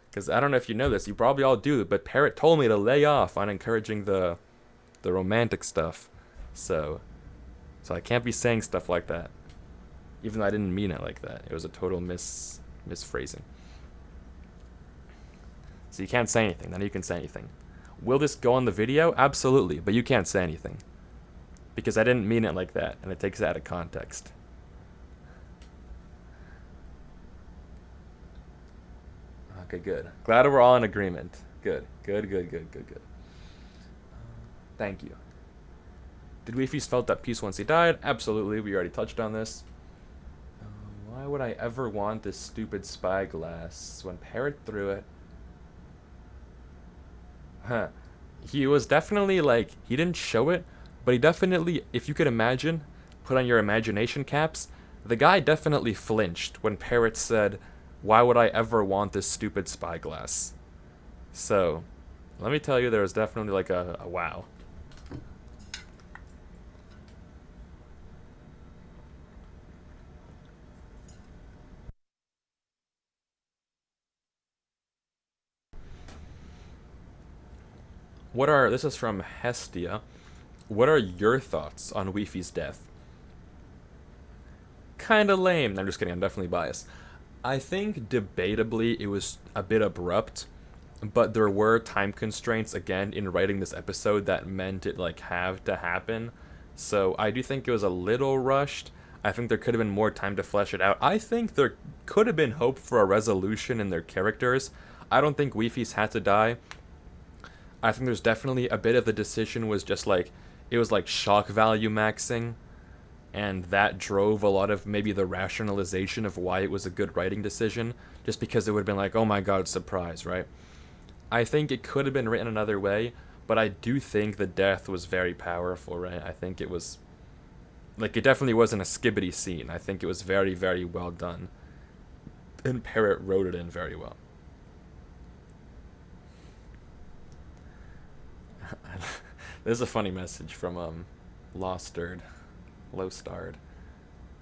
Because I don't know if you know this, you probably all do, but Parrot told me to lay off on encouraging the romantic stuff. So I can't be saying stuff like that, even though I didn't mean it like that. It was a total misphrasing. So you can't say anything. None of you can say anything. Will this go on the video? Absolutely, but you can't say anything because I didn't mean it like that, and it takes it out of context. Okay, good. Glad we're all in agreement. Good. Thank you. Did Wifies felt that peace once he died? Absolutely. We already touched on this. Why would I ever want this stupid spyglass? When Parrot threw it. Huh. He was definitely like, he didn't show it, but he definitely, if you could imagine, put on your imagination caps, the guy definitely flinched when Parrot said, "Why would I ever want this stupid spyglass?" So, let me tell you, there was definitely like a wow. This is from Hestia. What are your thoughts on Wifi's death? Kinda lame. I'm just kidding, I'm definitely biased. I think debatably it was a bit abrupt, but there were time constraints again in writing this episode that meant it like have to happen. So I do think it was a little rushed. I think there could have been more time to flesh it out. I think there could have been hope for a resolution in their characters. I don't think Wifi's had to die. I think there's definitely a bit of the decision was just like it was like shock value maxing, and that drove a lot of maybe the rationalization of why it was a good writing decision, just because it would have been like, oh my god, surprise, right? I think it could have been written another way, but I do think the death was very powerful, right? I think it was like it definitely wasn't a skibbity scene. I think it was very, very well done, and Parrot wrote it in very well. This is a funny message from Low Starred.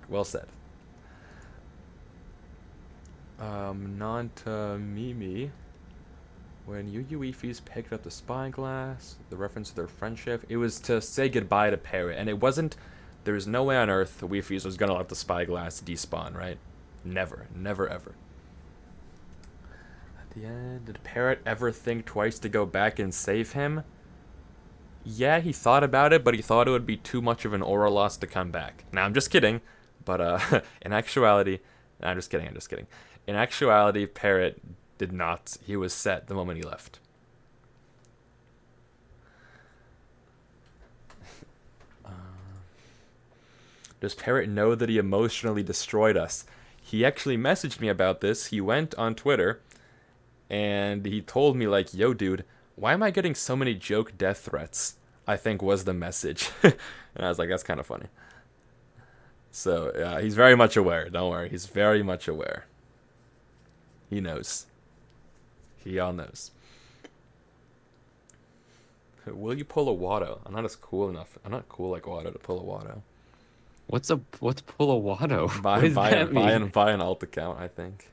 Well said. Nanta Mimi. When you Wifies picked up the spyglass, the reference to their friendship, it was to say goodbye to Parrot, and it wasn't. There was no way on earth the Wifies was gonna let the spyglass despawn, right? Never, never, ever. At the end, did Parrot ever think twice to go back and save him? Yeah, he thought about it, but he thought it would be too much of an aura loss to come back. Now, I'm just kidding, but in actuality, I'm just kidding, I'm just kidding. In actuality, Parrot did not. He was set the moment he left. Does Parrot know that he emotionally destroyed us? He actually messaged me about this. He went on Twitter, and he told me, like, yo, dude, why am I getting so many joke death threats? I think was the message. And I was like, that's kind of funny. So, yeah, he's very much aware. Don't worry. He's very much aware. He knows. He all knows. Will you pull a Watto? I'm not as cool enough. I'm not cool like Watto to pull a Watto. What's pull a Watto? What Buy, does buy, that an, buy, mean? an, buy an alt account, I think.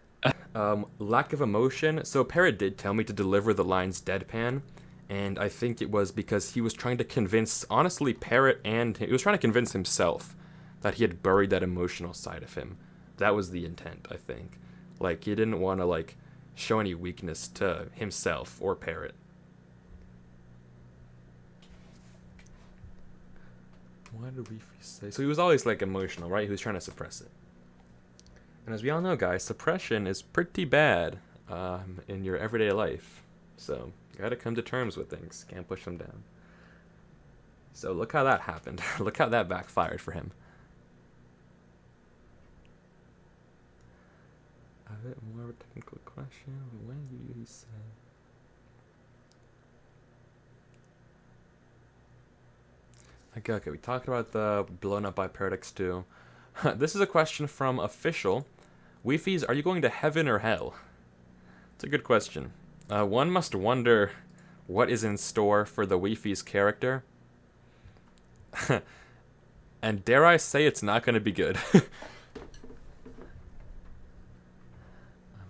Lack of emotion. So Parrot did tell me to deliver the lines deadpan, and I think it was because he was trying to convince, honestly, Parrot, and he was trying to convince himself that he had buried that emotional side of him. That was the intent, I think. Like, he didn't want to, like, show any weakness to himself or Parrot. What did we say? So he was always, like, emotional, right? He was trying to suppress it. And as we all know, guys, suppression is pretty bad in your everyday life. So, you gotta come to terms with things. Can't push them down. So look how that happened. Look how that backfired for him. A bit more of a technical question. When do you say? Okay, we talked about the blown up by Paradox 2. This is a question from Official. Wifies, are you going to heaven or hell? It's a good question. One must wonder what is in store for the Wifies character. And dare I say it's not going to be good.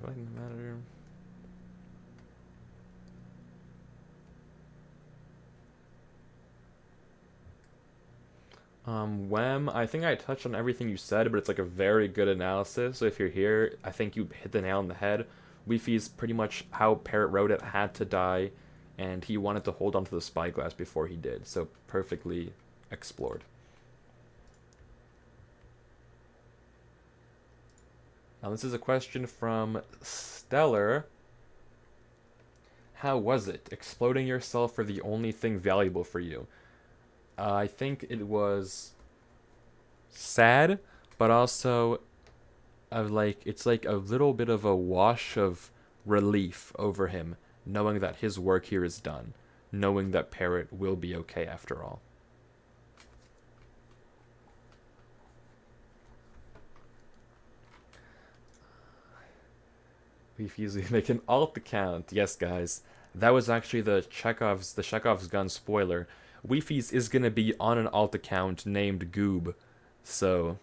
Matter. Wem, I think I touched on everything you said, but it's like a very good analysis. So if you're here, I think you hit the nail on the head. Wifi's pretty much how Parrot wrote it, had to die, and he wanted to hold onto the spyglass before he did. So perfectly explored. Now this is a question from Stellar. How was it, exploding yourself for the only thing valuable for you? I think it was sad, but also it's like a little bit of a wash of relief over him, knowing that his work here is done, knowing that Parrot will be okay after all. We usually make an alt account. Yes, guys, that was actually the Chekhov's gun spoiler. Wifies is gonna be on an alt account named Goob, so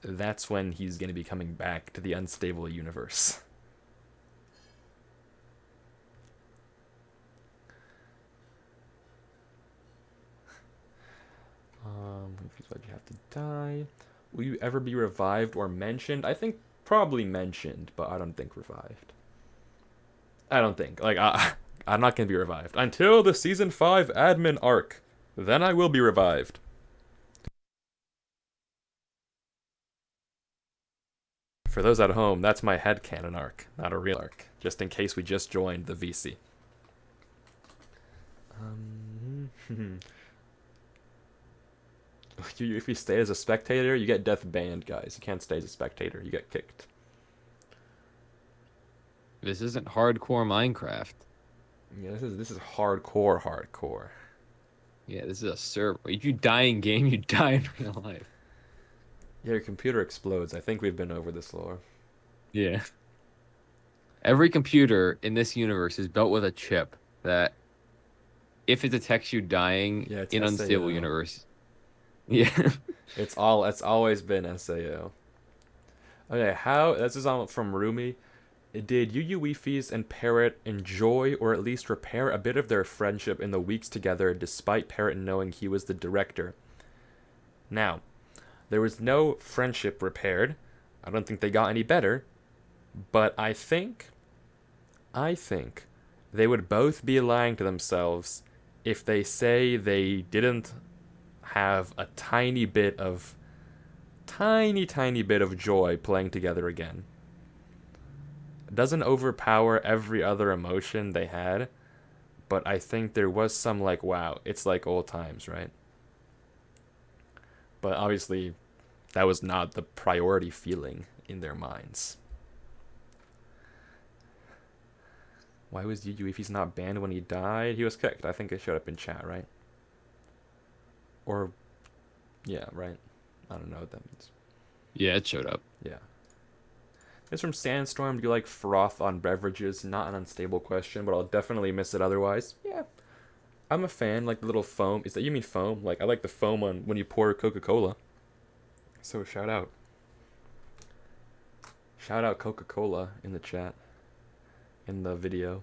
that's when he's gonna be coming back to the unstable universe. Why'd you have to die? Will you ever be revived or mentioned? I think probably mentioned, but I don't think revived. I don't think. I'm not gonna be revived until the season 5 admin arc. Then I will be revived. For those at home, that's my headcanon arc, not a real arc. Just in case we just joined the VC. If you stay as a spectator, you get death banned, guys. You can't stay as a spectator. You get kicked. This isn't hardcore Minecraft. Yeah, this is hardcore. Yeah, this is a server. If you die in game, you die in real life. Yeah, your computer explodes. I think we've been over this lore. Yeah. Every computer in this universe is built with a chip that, if it detects you dying Yeah, it's in unstable SAO. universe, yeah. It's always been SAO. Okay, this is all from Rumi. Did Yu Wifies and Parrot enjoy or at least repair a bit of their friendship in the weeks together despite Parrot knowing he was the director? Now, there was no friendship repaired. I don't think they got any better, but I think they would both be lying to themselves if they say they didn't have a tiny bit of joy playing together again. It doesn't overpower every other emotion they had, but I think there was some like, wow, it's like old times, right? But obviously that was not the priority feeling in their minds. Why was Yuyu if he's not banned when he died? He was kicked. I think it showed up in chat, right? Or, yeah, right? I don't know what that means. Yeah, it showed up. Yeah. This from Sandstorm. Do you like froth on beverages? Not an unstable question, but I'll definitely miss it otherwise. Yeah. I'm a fan, like the little foam. Is that, you mean foam? Like, I like the foam on when you pour Coca-Cola. So, shout out. Shout out Coca-Cola in the chat. In the video.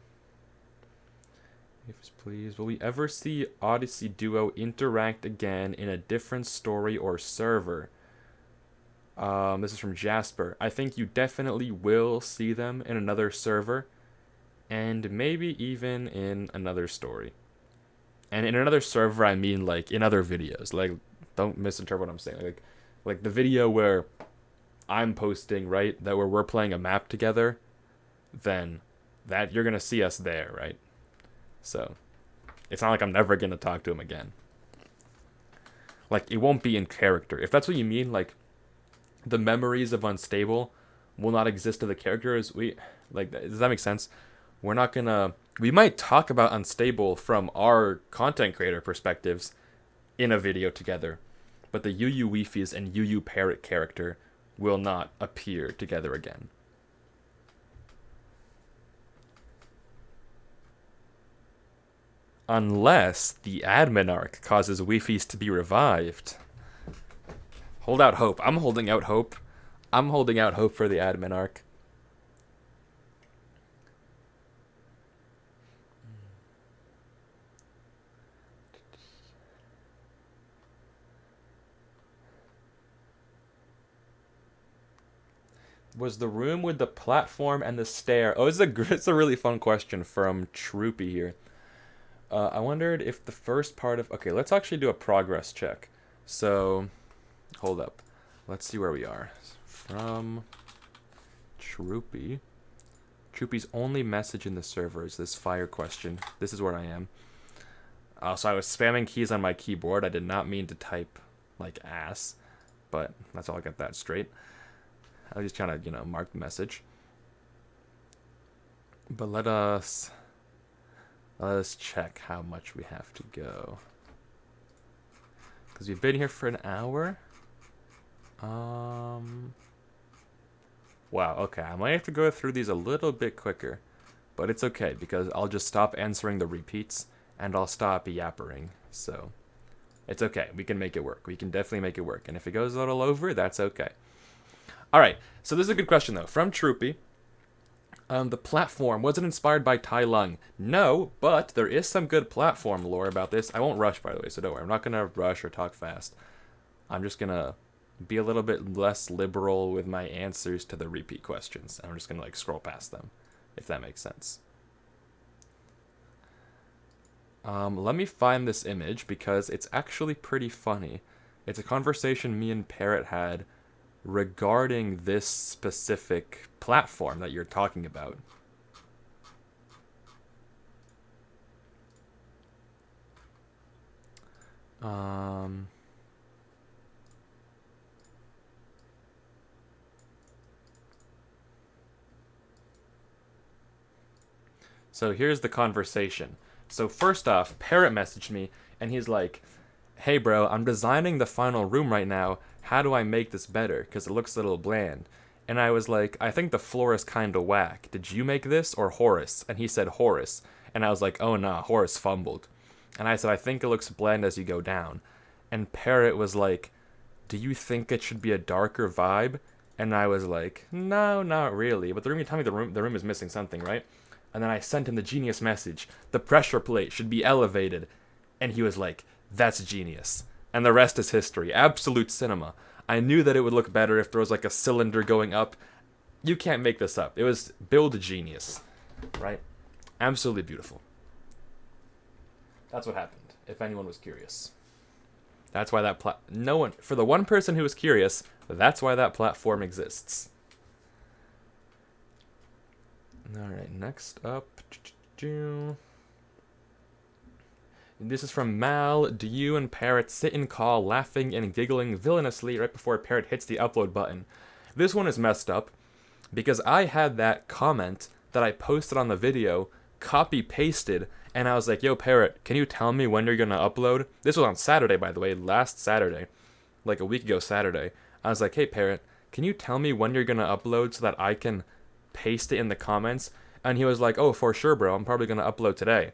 If please, will we ever see Odyssey Duo interact again in a different story or server? This is from Jasper. I think you definitely will see them in another server, and maybe even in another story. And in another server, I mean like in other videos. Like, don't misinterpret what I'm saying. Like the video where I'm posting, right? That where we're playing a map together, then that you're gonna see us there, right? So it's not like I'm never gonna talk to him again. Like, it won't be in character. If that's what you mean, like the memories of Unstable will not exist to the characters. Does that make sense? We're not gonna. We might talk about unstable from our content creator perspectives in a video together, but the UU Wifies and UU Parrot character will not appear together again. Unless the admin arc causes Wifies to be revived. Hold out hope. I'm holding out hope. I'm holding out hope for the admin arc. Was the room with the platform and the stair? Oh, it's a really fun question from Troopy here. I wondered if the first part of... Okay, let's actually do a progress check. So, hold up. Let's see where we are. From Troopy. Troopy's only message in the server is this fire question. This is where I am. So I was spamming keys on my keyboard. I did not mean to type like ass, but that's all. I got that straight. I was just trying to, mark the message. But let us check how much we have to go. Because we've been here for an hour. Wow, okay. I might have to go through these a little bit quicker. But it's okay, because I'll just stop answering the repeats, and I'll stop yappering. So, it's okay. We can make it work. We can definitely make it work. And if it goes a little over, that's okay. Alright, so this is a good question, though. From Troopy. The platform, was it inspired by Tai Lung? No, but there is some good platform lore about this. I won't rush, by the way, so don't worry. I'm not going to rush or talk fast. I'm just going to be a little bit less liberal with my answers to the repeat questions. I'm just going to, scroll past them, if that makes sense. Let me find this image, because it's actually pretty funny. It's a conversation me and Parrot had regarding this specific platform that you're talking about. So here's the conversation. So first off, Parrot messaged me, and he's like, "Hey bro, I'm designing the final room right now. How do I make this better? Because it looks a little bland." And I was like, "I think the floor is kind of whack. Did you make this or Horace?" And he said Horace. And I was like, "Oh nah, Horace fumbled." And I said, "I think it looks bland as you go down." And Parrot was like, "Do you think it should be a darker vibe?" And I was like, "No, not really. But you tell me the room is missing something, right?" And then I sent him the genius message. "The pressure plate should be elevated." And he was like, "That's genius." And the rest is history. Absolute cinema. I knew that it would look better if there was a cylinder going up. You can't make this up. It was build genius, right? Absolutely beautiful. That's what happened, if anyone was curious. That's why for the one person who was curious, that's why that platform exists. Alright, next up. This is from Mal. "Do you and Parrot sit in call laughing and giggling villainously right before Parrot hits the upload button?" This one is messed up because I had that comment that I posted on the video copy-pasted, and I was like, "Yo, Parrot, can you tell me when you're going to upload?" This was on Saturday, by the way, last Saturday, like a week ago Saturday. I was like, "Hey, Parrot, can you tell me when you're going to upload so that I can paste it in the comments?" And he was like, "Oh, for sure, bro. I'm probably going to upload today."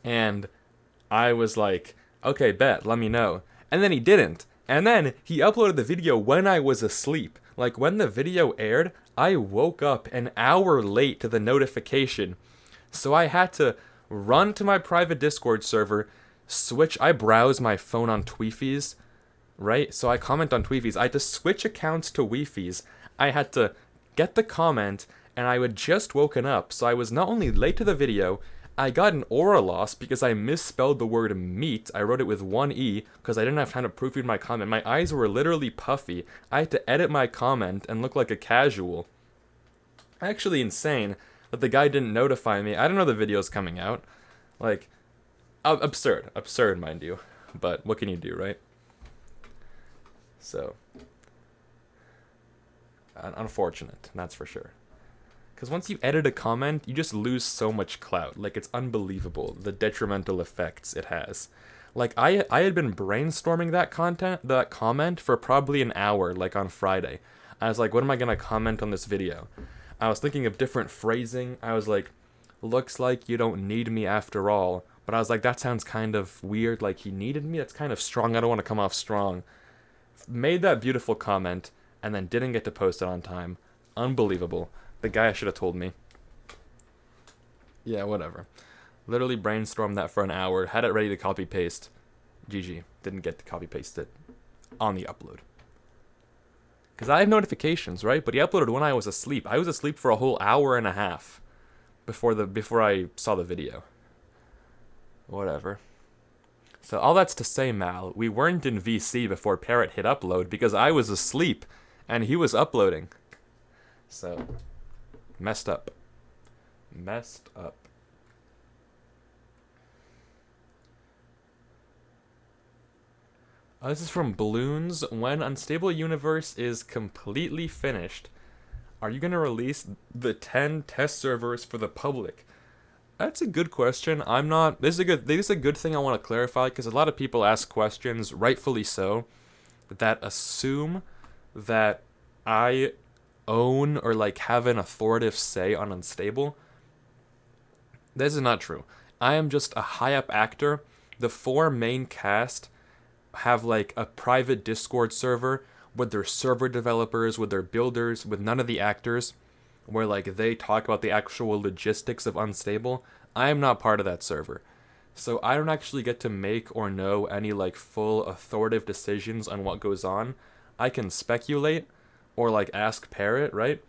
And I was like, "Okay, bet, let me know." And then he didn't. And then he uploaded the video when I was asleep. Like, when the video aired, I woke up an hour late to the notification. So I had to run to my private Discord server, I browse my phone on Twifies, right? So I comment on Twifies. I had to switch accounts to Wifies. I had to get the comment, and I had just woken up. So I was not only late to the video, I got an aura loss because I misspelled the word meat. I wrote it with one E because I didn't have time to proofread my comment. My eyes were literally puffy. I had to edit my comment and look like a casual. Actually insane that the guy didn't notify me. I didn't know the video's coming out. Absurd. Absurd, mind you. But what can you do, right? So. Unfortunate, that's for sure. Because once you edit a comment, you just lose so much clout. Like, it's unbelievable, the detrimental effects it has. Like, I had been brainstorming that comment for probably an hour, like on Friday. I was like, what am I gonna comment on this video? I was thinking of different phrasing. I was like, looks like you don't need me after all. But I was like, that sounds kind of weird, like he needed me. That's kind of strong. I don't want to come off strong. Made that beautiful comment, and then didn't get to post it on time. Unbelievable. The guy should have told me. Yeah, whatever. Literally brainstormed that for an hour, had it ready to copy paste. GG. Didn't get to copy paste it on the upload. Because I have notifications, right? But he uploaded when I was asleep. I was asleep for a whole hour and a half before I saw the video. Whatever. So all that's to say, Mal, we weren't in VC before Parrot hit upload because I was asleep and he was uploading. So, messed up. Messed up. This is from Balloons. When Unstable Universe is completely finished, are you going to release the 10 test servers for the public? That's a good question. I'm not. This is a good thing I want to clarify because a lot of people ask questions, rightfully so, that assume that I own or like have an authoritative say on Unstable. This is not true. I am just a high up actor. The 4 main cast have like a private Discord server with their server developers, with their builders, with none of the actors, where like they talk about the actual logistics of Unstable. I am not part of that server. So I don't actually get to make or know any like full authoritative decisions on what goes on. I can speculate or like ask Parrot, right?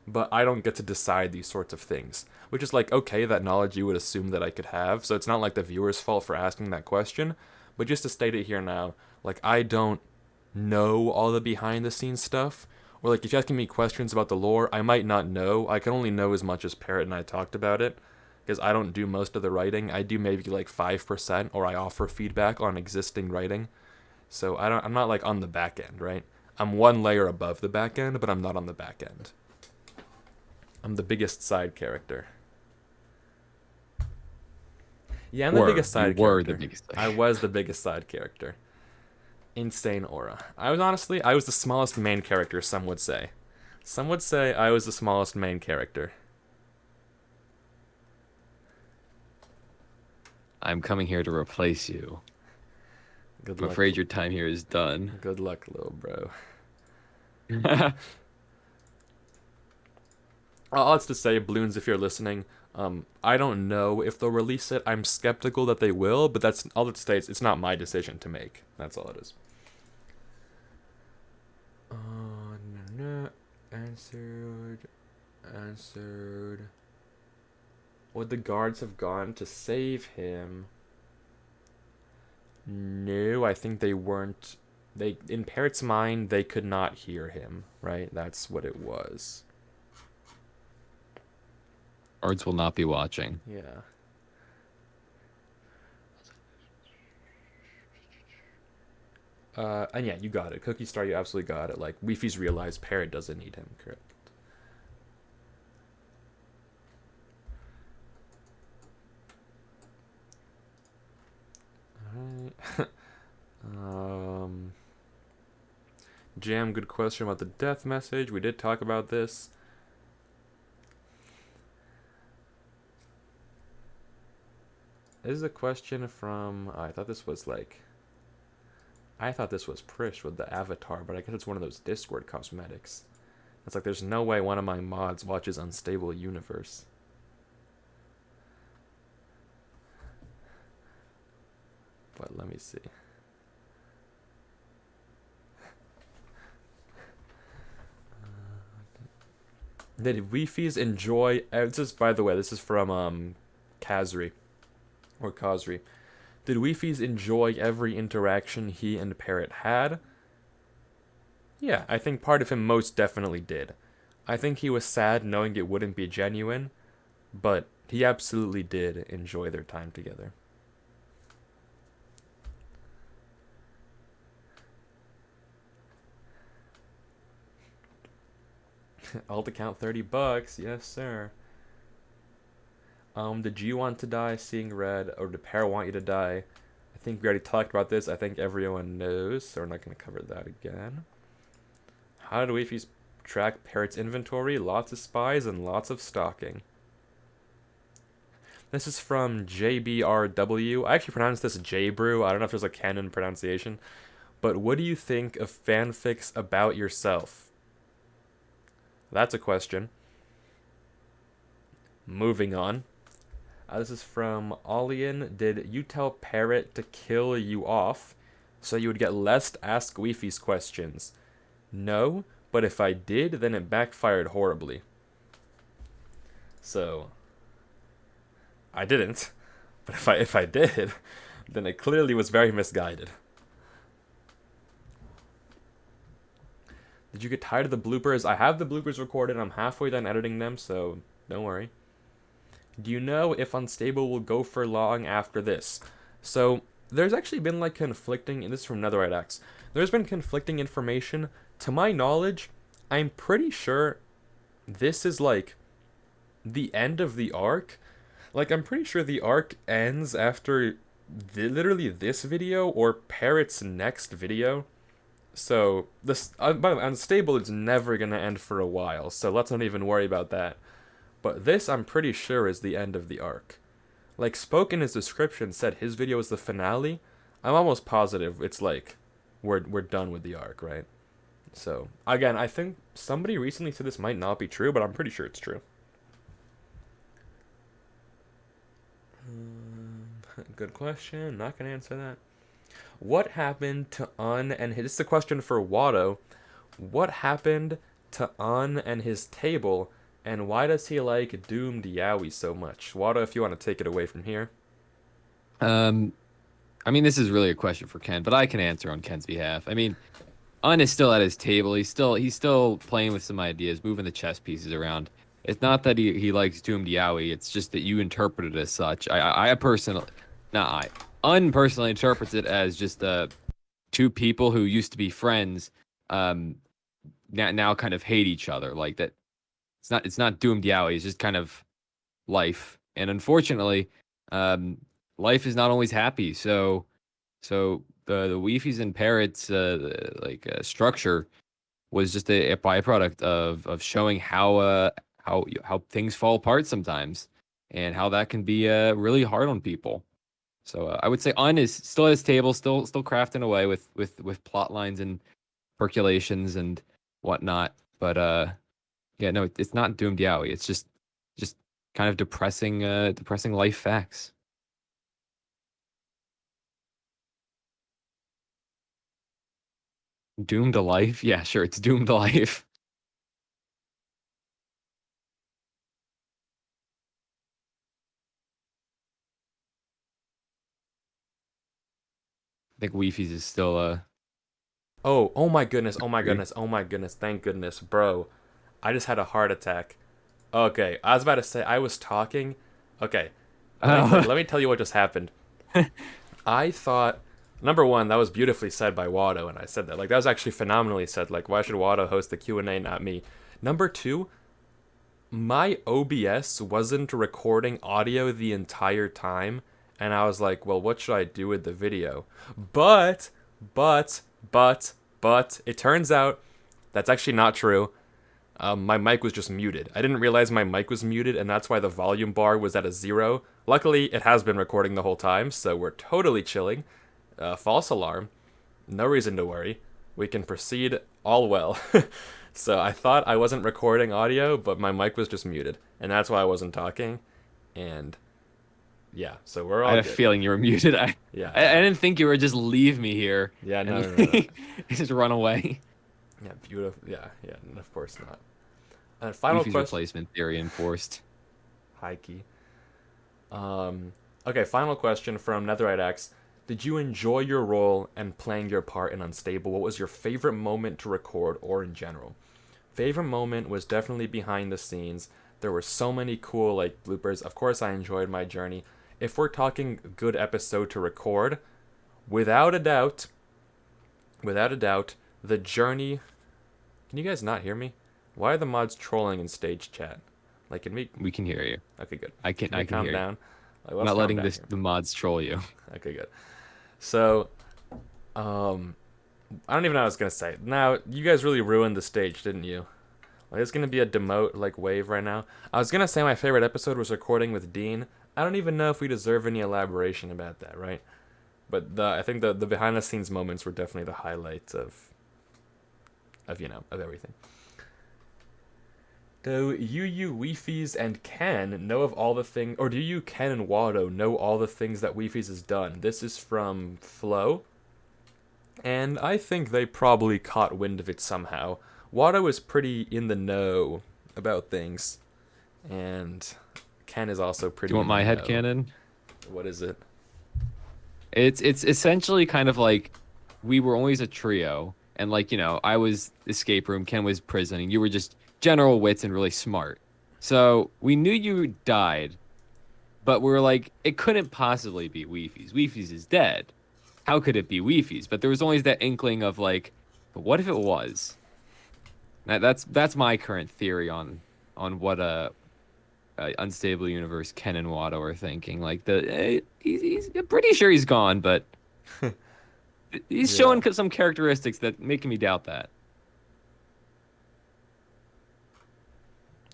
But I don't get to decide these sorts of things. Which is like, okay, that knowledge you would assume that I could have. So it's not like the viewer's fault for asking that question. But just to state it here now, like I don't know all the behind the scenes stuff. Or like if you're asking me questions about the lore, I might not know. I can only know as much as Parrot and I talked about it. Because I don't do most of the writing. I do maybe like 5%, or I offer feedback on existing writing. So I'm not like on the back end, right? I'm one layer above the back end, but I'm not on the back end. I'm the biggest side character. Yeah, I'm the biggest side character. The biggest I was the biggest side character. Insane aura. I was the smallest main character, some would say. Some would say I was the smallest main character. I'm coming here to replace you. Good I'm luck. afraid your time here is done. Good luck, little bro. All that's to say, Bloons, if you're listening, I don't know if they'll release it. I'm skeptical that they will, but that's all it states. It's not my decision to make. That's all it is. No. Answered. Would the guards have gone to save him? No, I think they weren't. They, in Parrot's mind, they could not hear him, right? That's what it was. Guards will not be watching. Yeah. And yeah, you got it. Cookie Star, you absolutely got it. Like, Wifies realized Parrot doesn't need him, correct? Alright. Jam, good question about the death message. We did talk about this. This is a question from... I thought this was like... I thought this was Prish with the avatar, but I guess it's one of those Discord cosmetics. It's like, there's no way one of my mods watches Unstable Universe. But let me see. Did Wifies enjoy... this is, by the way, this is from Kazri. Or Kazri. Did Wifies enjoy every interaction he and Parrot had? Yeah, I think part of him most definitely did. I think he was sad knowing it wouldn't be genuine, but he absolutely did enjoy their time together. Alt account $30. Yes, sir. Did you want to die seeing red, or did Pear want you to die? I think we already talked about this. I think everyone knows, so we're not going to cover that again. How do Wifies track Parrot's inventory? Lots of spies and lots of stalking. This is from JBRW. I actually pronounce this J-Brew. I don't know if there's a canon pronunciation. But what do you think of fanfics about yourself? That's a question. Moving on. This is from Olian. Did you tell Parrot to kill you off so you would get less to ask Wifies questions? No, but if I did, then it backfired horribly. So, I didn't. But if I did, then it clearly was very misguided. Did you get tired of the bloopers? I have the bloopers recorded. I'm halfway done editing them, so don't worry. Do you know if Unstable will go for long after this? So, there's actually been like conflicting, and this is from Netherite X. There's been conflicting information. To my knowledge, I'm pretty sure this is like the end of the arc. Like, I'm pretty sure the arc ends after literally this video or Parrot's next video. So, this, by the way, Unstable is never gonna end for a while, so let's not even worry about that. But this, I'm pretty sure, is the end of the arc. Like, Spoke in his description said his video is the finale. I'm almost positive it's like, we're done with the arc, right? So, again, I think somebody recently said this might not be true, but I'm pretty sure it's true. Good question. Not gonna answer that. What happened to Un and his... This is a question for Watto. What happened to Un and his table, and why does he like Doomed Yowie so much? Watto, if you want to take it away from here. I mean, this is really a question for Ken, but I can answer on Ken's behalf. I mean, Un is still at his table. He's still playing with some ideas, moving the chess pieces around. It's not that he likes Doomed Yowie. It's just that you interpret it as such. I personally, not I, Un personally interprets it as just two people who used to be friends, now kind of hate each other. Like that. It's not Doomed Yowie. It's just kind of life. And unfortunately, life is not always happy. So the Wifies and Parrots structure was just a byproduct of showing how things fall apart sometimes, and how that can be really hard on people. So I would say Un is still at his table, still crafting away with plot lines and percolations and whatnot. But yeah, no, it's not Doomed Yowie. It's just kind of depressing life facts. Doomed to life? Yeah, sure, it's doomed to life. I think Wifies is still Oh my goodness, oh my agree. goodness, oh my goodness, thank goodness, bro. I just had a heart attack. Okay, I was about to say, I was talking. Okay, Oh. let me tell you what just happened. I thought, number one, that was beautifully said by Watto, and I said that. Like, that was actually phenomenally said. Like, why should Watto host the Q&A, not me? Number two, my OBS wasn't recording audio the entire time, and I was like, well, what should I do with the video? But, but, but, it turns out that's actually not true. My mic was just muted. I didn't realize my mic was muted, and that's why the volume bar was at a 0. Luckily, it has been recording the whole time, so we're totally chilling. False alarm. No reason to worry. We can proceed all well. So I thought I wasn't recording audio, but my mic was just muted, and that's why I wasn't talking. And yeah, so we're I all had a good. feeling you were muted. I, Yeah, I, I didn't think you were just leave me here yeah, no, and no, no, no. just run away. Yeah, beautiful. Yeah, yeah, of course not. And final Wifi's question. replacement theory enforced. Heike. Um, okay, final question from Netherite X. Did you enjoy your role and playing your part in Unstable? What was your favorite moment to record or in general? Favorite moment was definitely behind the scenes. There were so many cool like bloopers. Of course I enjoyed my journey. If we're talking good episode to record, without a doubt, without a doubt, the journey. Can you guys not hear me? Why are the mods trolling in stage chat? Like, can we? We can hear you. Okay, good. I can Can we I can calm hear you. down? Like, I'm let's not calm letting down this here. the mods troll you. Okay, good. So, um, I don't even know what I was gonna say. Now, you guys really ruined the stage, didn't you? Like, there's gonna be a demote like wave right now. I was gonna say my favorite episode was recording with Dean. I don't even know if we deserve any elaboration about that, right? But I think the behind the scenes moments were definitely the highlights of everything. Do you, Wifies, and Ken know of all the things, or do you, Ken and Watto, know all the things that Wifies has done? This is from Flo, and I think they probably caught wind of it somehow. Watto is pretty in the know about things, and Ken is also Do you pretty want in the my head know. headcanon? What is it? It's essentially kind of like we were always a trio, and like I was escape room, Ken was prison, and you were just general wits and really smart. So we knew you died, but we were like, it couldn't possibly be Weefies. Weefies is dead. How could it be Weefies? But there was always that inkling of like, but what if it was? That's my current theory on what a unstable universe Ken and Watto are thinking. Like he's I'm pretty sure he's gone, but he's Yeah, showing some characteristics that make me doubt that.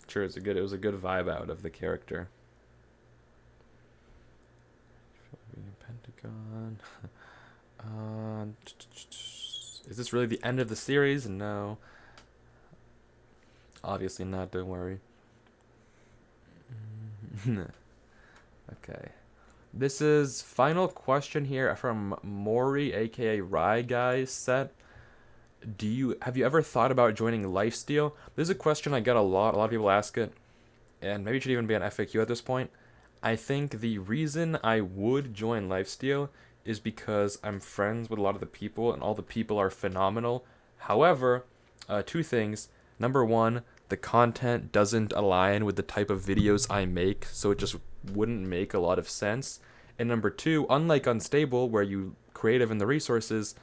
sure. It was a good vibe out of the character. Pentagon. Is this really the end of the series? No, obviously not. Don't worry. Okay. This is final question here from Mori, aka Rye Guys set. Have you ever thought about joining Lifesteal? This is a question I get a lot. A lot of people ask it, and maybe it should even be an FAQ at this point. I think the reason I would join Lifesteal is because I'm friends with a lot of the people, and all the people are phenomenal. However, two things. Number one, the content doesn't align with the type of videos I make, so it just wouldn't make a lot of sense. And number two, unlike Unstable, where you creative in the resources,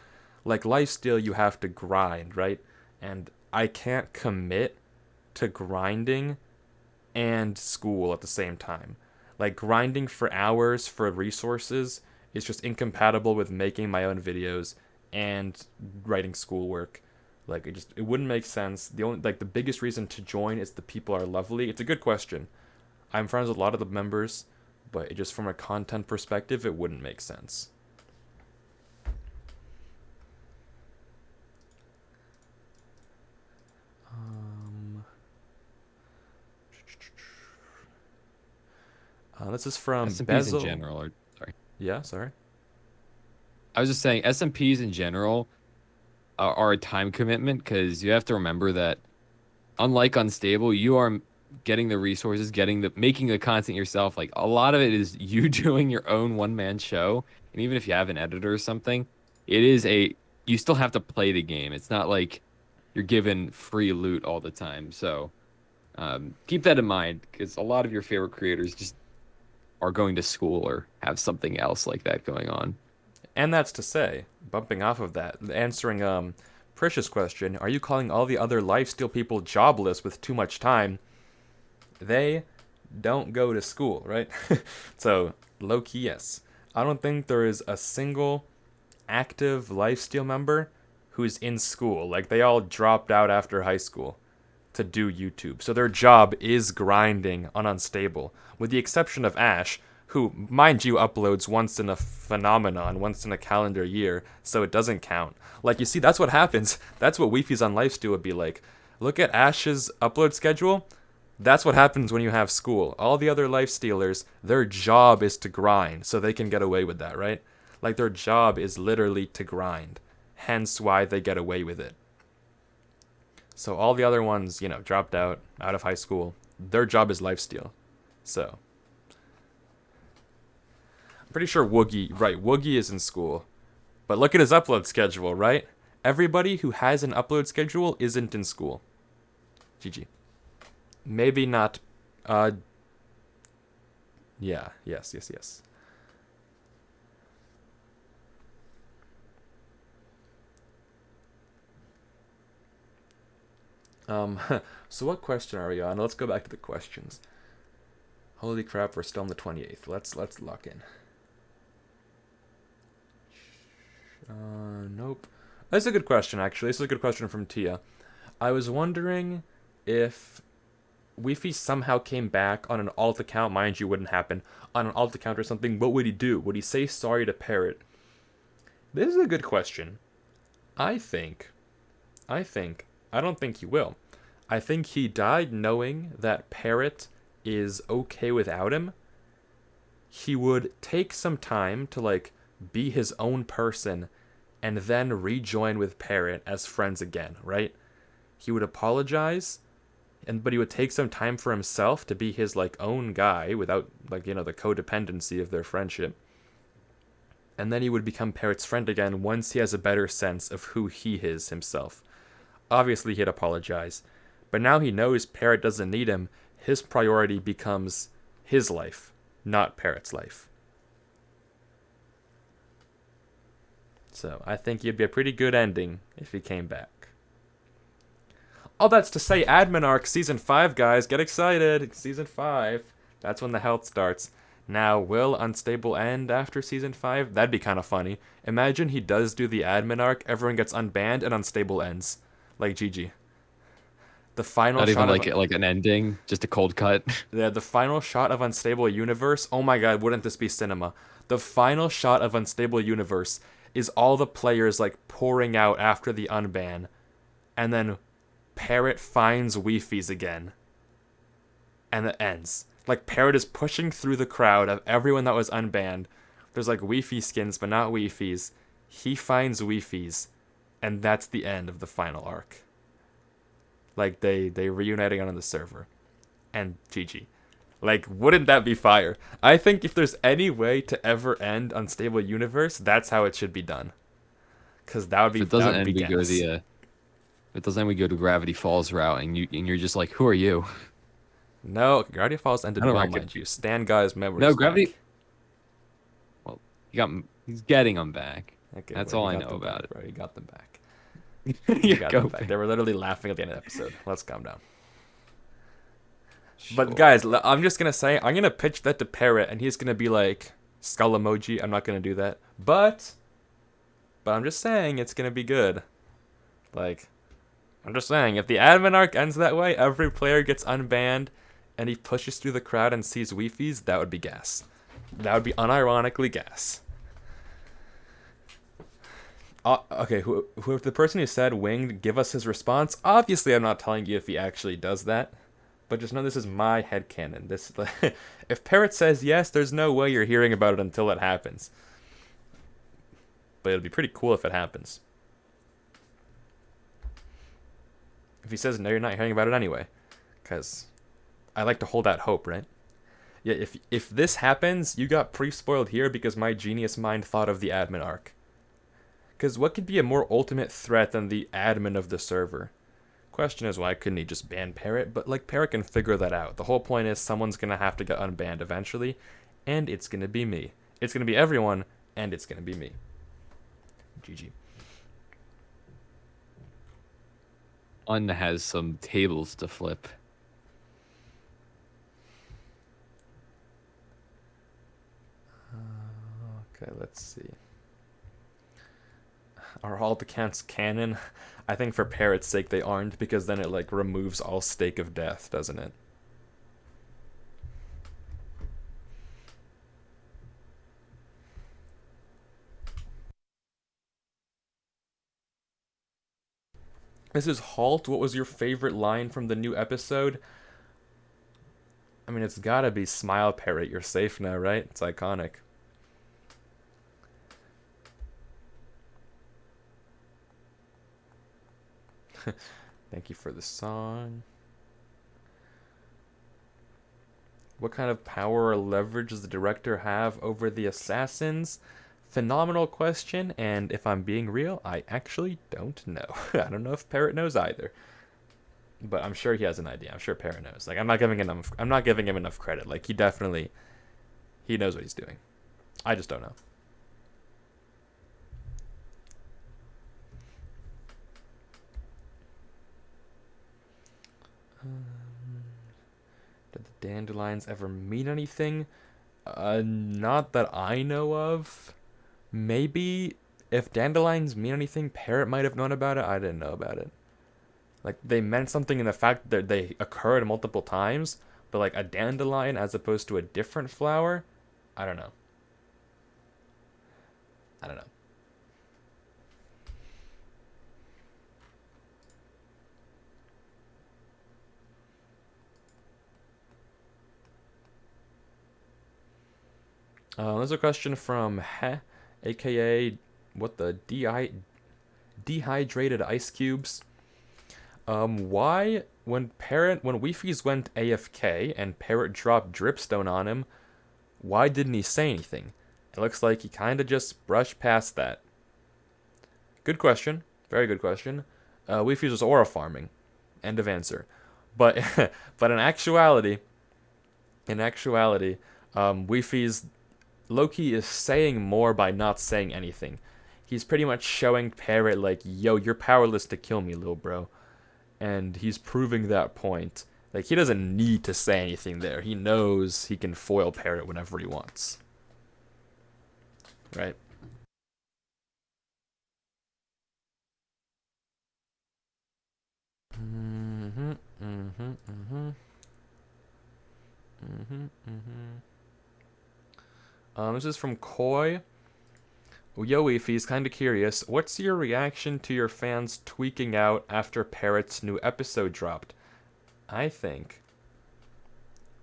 like Lifesteal, you have to grind, right? And I can't commit to grinding and school at the same time. Like grinding for hours for resources is just incompatible with making my own videos and writing schoolwork. Like it wouldn't make sense. The biggest reason to join is the people are lovely. It's a good question. I'm friends with a lot of the members, but just from a content perspective, it wouldn't make sense. Um, this is from SMPs in Bezel. general are sorry. Yeah, sorry. I was just saying SMPs in general are a time commitment because you have to remember that unlike Unstable, you are getting the resources, making the content yourself. Like a lot of it is you doing your own one man show, and even if you have an editor or something, it is you still have to play the game. It's not like you're given free loot all the time. So keep that in mind because a lot of your favorite creators just are going to school or have something else like that going on. And that's to say, bumping off of that, answering Precious question, are you calling all the other lifesteal people jobless with too much time? They don't go to school, right? So, low key, yes. I don't think there is a single active lifesteal member who's in school. Like, they all dropped out after high school to do YouTube. So their job is grinding on Unstable, with the exception of Ash, who, mind you, uploads once in a phenomenon, once in a calendar year, so it doesn't count. Like, you see, that's what happens. That's what Wifies on Lifesteal would be like. Look at Ash's upload schedule. That's what happens when you have school. All the other Lifestealers, their job is to grind, so they can get away with that, right? Like, their job is literally to grind. Hence why they get away with it. So all the other ones, dropped out of high school. Their job is lifesteal. So I'm pretty sure Woogie is in school. But look at his upload schedule, right? Everybody who has an upload schedule isn't in school. GG. Maybe not. Yeah, yes. Um, so what question are we on? Let's go back to the questions. Holy crap, we're still on the 28th. Let's lock in. Nope. That's a good question, actually. This is a good question from Tia. I was wondering if Wi-Fi somehow came back on an alt account, mind you, wouldn't happen, on an alt account or something, what would he do? Would he say sorry to Parrot? This is a good question. I think, I don't think he will. I think he died knowing that Parrot is okay without him. He would take some time to, like, be his own person and then rejoin with Parrot as friends again, right? He would apologize, but he would take some time for himself to be his, like, own guy without, like, the codependency of their friendship. And then he would become Parrot's friend again once he has a better sense of who he is himself. Obviously, he'd apologize, but now he knows Parrot doesn't need him. His priority becomes his life, not Parrot's life. So I think it'd be a pretty good ending if he came back. All that's to say, Admin Arc Season 5, guys. Get excited. Season 5. That's when the health starts. Now, will Unstable end after Season 5? That'd be kind of funny. Imagine he does do the Admin Arc, everyone gets unbanned, and Unstable ends. Like GG. The final Not even shot of... like an ending, just a cold cut. Yeah, the final shot of Unstable Universe. Oh my god, wouldn't this be cinema? The final shot of Unstable Universe is all the players, like, pouring out after the unban. And then Parrot finds Wifies again. And it ends. Like, Parrot is pushing through the crowd of everyone that was unbanned. There's, like, Wi-Fi skins, but not Wi-Fi's. He finds Wi-Fi's. And that's the end of the final arc. Like, they reunite again on the server. And GG. Like, wouldn't that be fire? I think if there's any way to ever end Unstable Universe, that's how it should be done. Because that would be, If it doesn't that would be end, we go gas. the if it doesn't end, we go to Gravity Falls route, and you're just like, who are you? No, Gravity Falls ended I don't well, like it. mind you. Stan Guy's memories No, Gravity. back. Well, he's getting them back. Okay, That's bro, all he I got know them about back, bro. He got them back. it. He Yeah, got go them back. back. They were literally laughing at the end of the episode. Let's calm down. Sure. But guys, I'm just gonna say, I'm gonna pitch that to Parrot, and he's gonna be like, skull emoji. I'm not gonna do that, but I'm just saying it's gonna be good. Like, I'm just saying, if the admin arc ends that way, every player gets unbanned, and he pushes through the crowd and sees Wi-Fi's, that would be gas. That would be unironically gas. Okay, who the person who said winged, give us his response. Obviously, I'm not telling you if he actually does that. But just know this is my headcanon. This, if Parrot says yes, there's no way you're hearing about it until it happens. But it'll be pretty cool if it happens. If he says no, you're not hearing about it anyway. Because I like to hold out hope, right? Yeah, if this happens, you got pre-spoiled here because my genius mind thought of the admin arc. Because what could be a more ultimate threat than the admin of the server? Question is, why couldn't he just ban Parrot? But, like, Parrot can figure that out. The whole point is someone's going to have to get unbanned eventually, and it's going to be me. It's going to be everyone, and it's going to be me. GG. Un has some tables to flip. Okay, let's see. Are all the accounts canon? I think for Parrot's sake they aren't, because then it, like, removes all stake of death, doesn't it? This is Halt. What was your favorite line from the new episode? I mean, it's gotta be Smile Parrot. You're safe now, right? It's iconic. Thank you for the song. What kind of power or leverage does the director have over the assassins? Phenomenal question, and if I'm being real, I actually don't know. I don't know if Parrot knows either. But I'm sure he has an idea. I'm sure Parrot knows. Like, I'm not giving him enough credit. Like, he knows what he's doing. I just don't know. Did the dandelions ever mean anything? Not that I know of. Maybe if dandelions mean anything, Parrot might have known about it. I didn't know about it. Like they meant something in the fact that they occurred multiple times, but like a dandelion as opposed to a different flower, I don't know. I don't know. There's a question from Heh, aka what the dehydrated ice cubes. Why when Wifies went AFK and Parrot dropped dripstone on him, why didn't he say anything? It looks like he kind of just brushed past that. Good question, very good question. Wifies was aura farming. End of answer. But but in actuality, Wifies Loki is saying more by not saying anything. He's pretty much showing Parrot like, yo, you're powerless to kill me, little bro. And he's proving that point. Like, he doesn't need to say anything there. He knows he can foil Parrot whenever he wants. Right? Mm-hmm, mm-hmm, mm-hmm. Mm-hmm, mm-hmm. This is from Koi. Yo, Ify's kind of curious. What's your reaction to your fans tweaking out after Parrot's new episode dropped? I think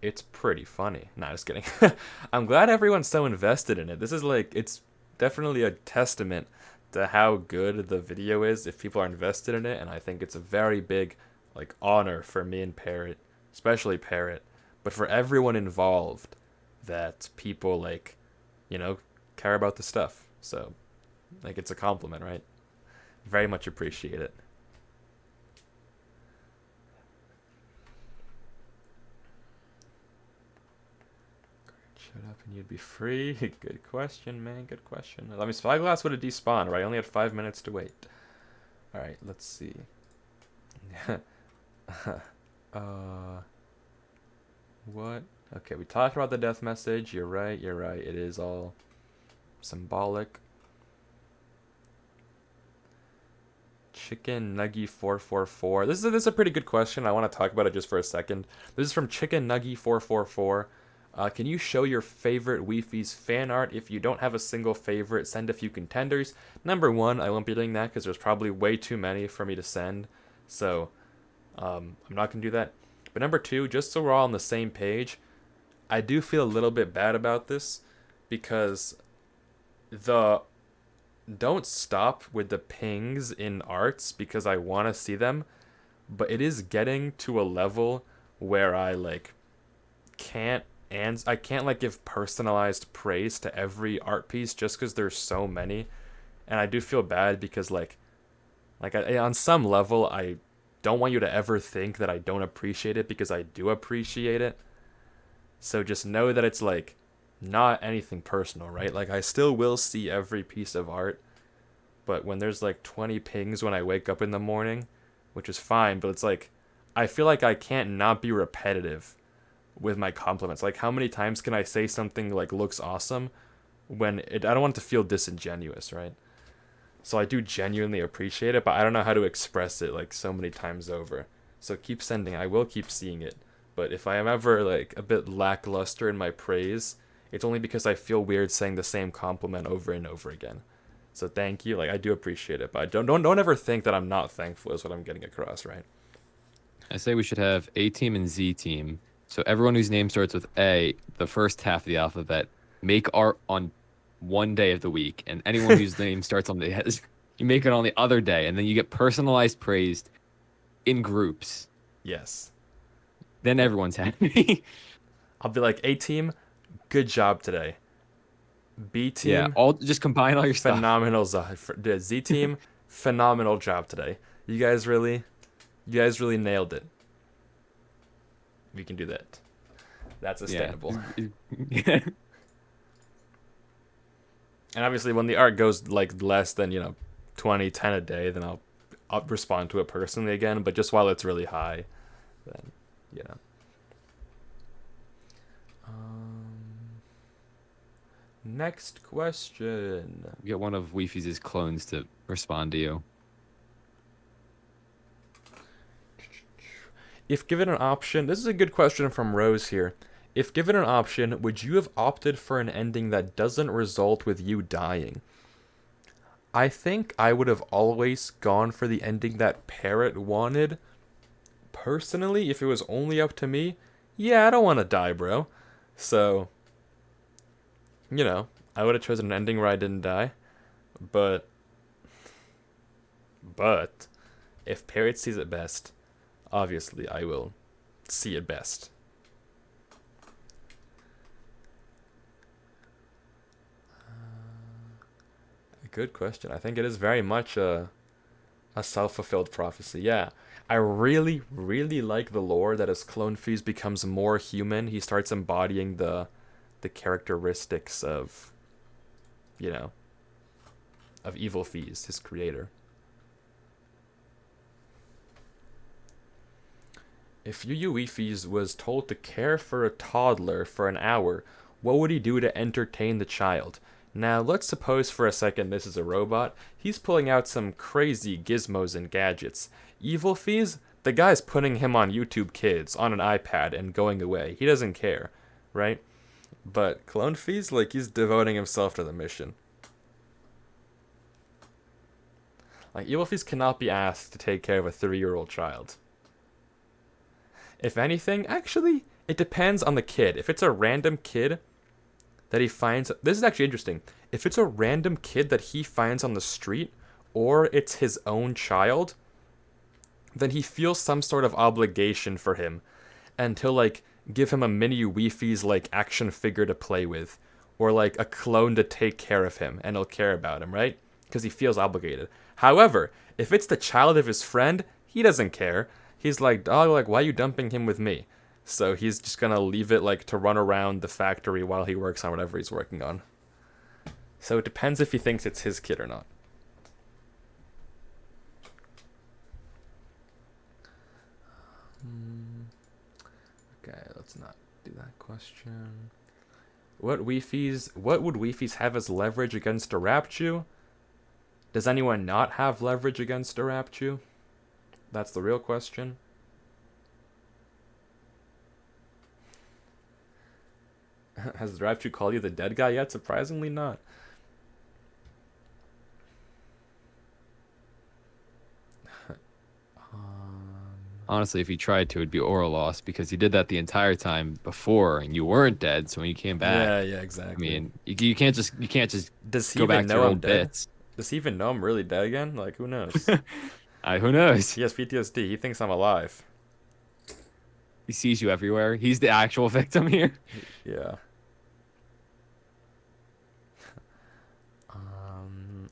it's pretty funny. Nah, just kidding. I'm glad everyone's so invested in it. This is like, it's definitely a testament to how good the video is if people are invested in it, and I think it's a very big, like, honor for me and Parrot, especially Parrot, but for everyone involved that people, like, care about the stuff. So, like, it's a compliment, right? Very much appreciate it. Shut up and you'd be free. Good question, man. Good question. Let me Spyglass would have despawned, right? I only had 5 minutes to wait. Alright, let's see. What? Okay, we talked about the death message. You're right, you're right. It is all symbolic. Chicken Nuggy 444. This is a pretty good question. I want to talk about it just for a second. This is from Chicken Nuggy 444. Can you show your favorite Wifies fan art? If you don't have a single favorite, send a few contenders. Number one, I won't be doing that because there's probably way too many for me to send. So, I'm not going to do that. But number two, just so we're all on the same page, I do feel a little bit bad about this because the don't stop with the pings in arts because I want to see them, but it is getting to a level where I like can't I can't like give personalized praise to every art piece just because there's so many, and I do feel bad because on some level I don't want you to ever think that I don't appreciate it because I do appreciate it. So just know that it's like not anything personal, right? Like I still will see every piece of art, but when there's like 20 pings when I wake up in the morning, which is fine, but it's like I feel like I can't not be repetitive with my compliments. Like how many times can I say something like looks awesome when I don't want it to feel disingenuous, right? So I do genuinely appreciate it, but I don't know how to express it like so many times over. So keep sending. I will keep seeing it. But if I am ever like a bit lackluster in my praise, it's only because I feel weird saying the same compliment over and over again. So thank you. Like I do appreciate it, but don't ever think that I'm not thankful is what I'm getting across, right? I say we should have A team and Z team. So everyone whose name starts with A, the first half of the alphabet, make art on one day of the week, and anyone whose name starts on the you make it on the other day, and then you get personalized praised in groups. Yes. Then everyone's happy. I'll be like, A team, good job today. B Yeah, team, all just combine all your stuff. phenomenal job. The Z team, phenomenal job today. You guys really nailed it. We can do that. That's sustainable. Yeah. And obviously, when the art goes like less than 20, 10 a day, then I'll respond to it personally again. But just while it's really high, then, you know. Next question. Get one of Wifies' clones to respond to you. If given an option, this is a good question from Rose here. If given an option, would you have opted for an ending that doesn't result with you dying? I think I would have always gone for the ending that Parrot wanted. Personally, if it was only up to me, yeah, I don't want to die, bro. So, I would have chosen an ending where I didn't die. But, but, if Parrot sees it best, obviously I will see it best. Good question. I think it is very much a self-fulfilled prophecy. Yeah. I really, really like the lore that as Clone Fuse becomes more human, he starts embodying the characteristics of, you know, of Evil Fuse, his creator. If Yu Wifies was told to care for a toddler for an hour, what would he do to entertain the child? Now, let's suppose for a second this is a robot. He's pulling out some crazy gizmos and gadgets. Evil Fees, the guy's putting him on YouTube Kids on an iPad and going away. He doesn't care, right? But Clone Fees, like, he's devoting himself to the mission. Like, Evil Fees cannot be asked to take care of a 3-year-old child. If anything, actually, it depends on the kid. If it's a random kid that he finds, this is actually interesting. If it's a random kid that he finds on the street, or it's his own child, then he feels some sort of obligation for him, and he'll like give him a mini Wifies like action figure to play with, or like a clone to take care of him, and he'll care about him, right? Because he feels obligated. However, if it's the child of his friend, he doesn't care. He's like, dog, like, why are you dumping him with me? So he's just gonna leave it like to run around the factory while he works on whatever he's working on. So it depends if he thinks it's his kid or not. Okay, let's not do that question. What would Wifies have as leverage against a Rapchu? Does anyone not have leverage against a Rapchu? That's the real question. Has the Rapchu called you the dead guy yet? Surprisingly not. Honestly, if he tried to, it'd be oral loss because he did that the entire time before, and you weren't dead. So when you came back, Yeah, exactly. I mean, you can't just Does he go even back to know your I'm old dead? bits. Does he even know I'm really dead again? Like, who knows? Who knows? He has PTSD. He thinks I'm alive. He sees you everywhere. He's the actual victim here. Yeah.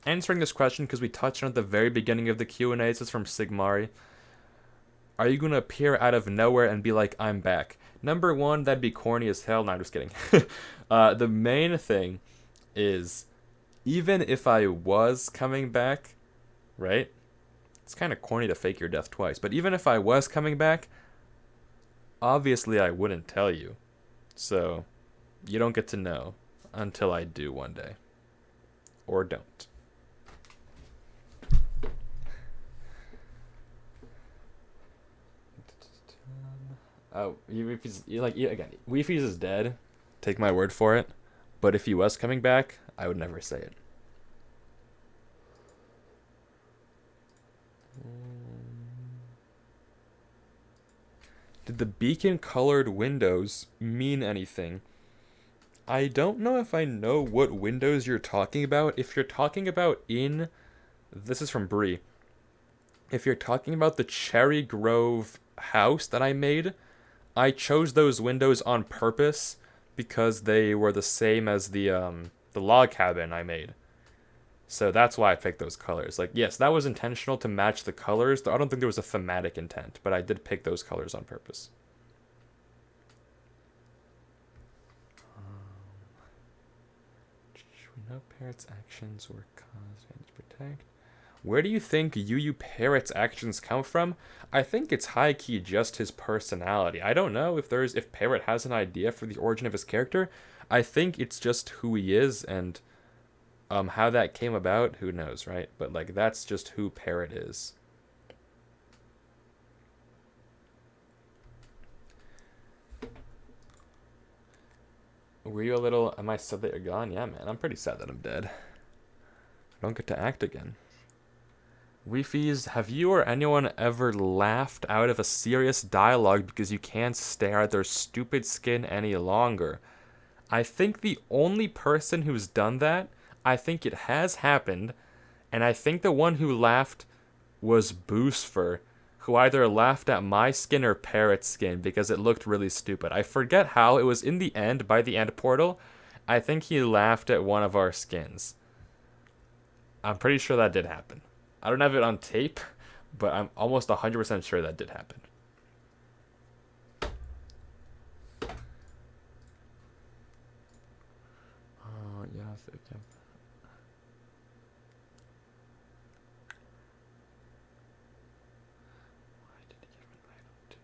Answering this question because we touched on it at the very beginning of the Q&A. This is from Sigmari. Are you going to appear out of nowhere and be like, I'm back? Number one, that'd be corny as hell. No, I'm just kidding. The main thing is, even if I was coming back, right? It's kind of corny to fake your death twice. But even if I was coming back, obviously I wouldn't tell you. So, you don't get to know until I do one day. Or don't. If he's like again, Wifies is dead. Take my word for it. But if he was coming back, I would never say it. Did the beacon-colored windows mean anything? I don't know if I know what windows you're talking about. If you're talking about this is from Bree. If you're talking about the Cherry Grove house that I made, I chose those windows on purpose because they were the same as the log cabin I made. So that's why I picked those colors. Like, yes, that was intentional to match the colors. I don't think there was a thematic intent, but I did pick those colors on purpose. We know Parrot's actions were caused and to protect. Where do you think Yu Parrot's actions come from? I think it's high key just his personality. I don't know if Parrot has an idea for the origin of his character. I think it's just who he is, and how that came about, who knows, right? But like that's just who Parrot is. Were you a little? Am I sad that you're gone? Yeah, man. I'm pretty sad that I'm dead. I don't get to act again. Wifies, have you or anyone ever laughed out of a serious dialogue because you can't stare at their stupid skin any longer? I think the only person who's done that, I think it has happened, and I think the one who laughed was Boosfer, who either laughed at my skin or Parrot's skin because it looked really stupid. I forget how, it was in the end, by the end portal. I think he laughed at one of our skins. I'm pretty sure that did happen. I don't have it on tape, but I'm almost 100% sure that did happen. Oh, yeah. Why did he get an item too?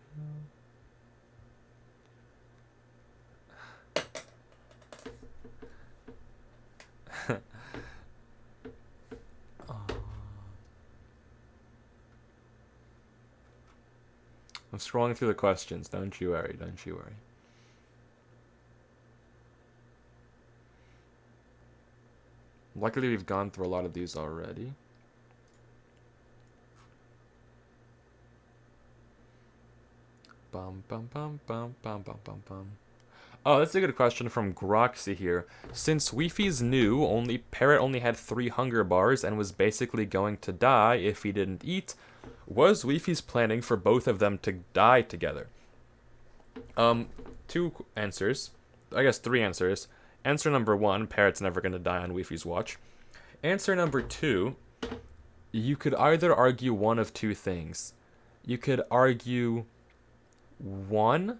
I'm scrolling through the questions. Don't you worry. Don't you worry. Luckily, we've gone through a lot of these already. Bum bum bum bum bum bum bum bum. Oh, that's a good question from Groxy here. Since Wifies knew Parrot only had 3 hunger bars and was basically going to die if he didn't eat, was Wifies planning for both of them to die together? Two answers. I guess 3 answers. Answer number 1, Parrot's never gonna die on Wifies' watch. Answer number 2, you could either argue one of two things. You could argue, one,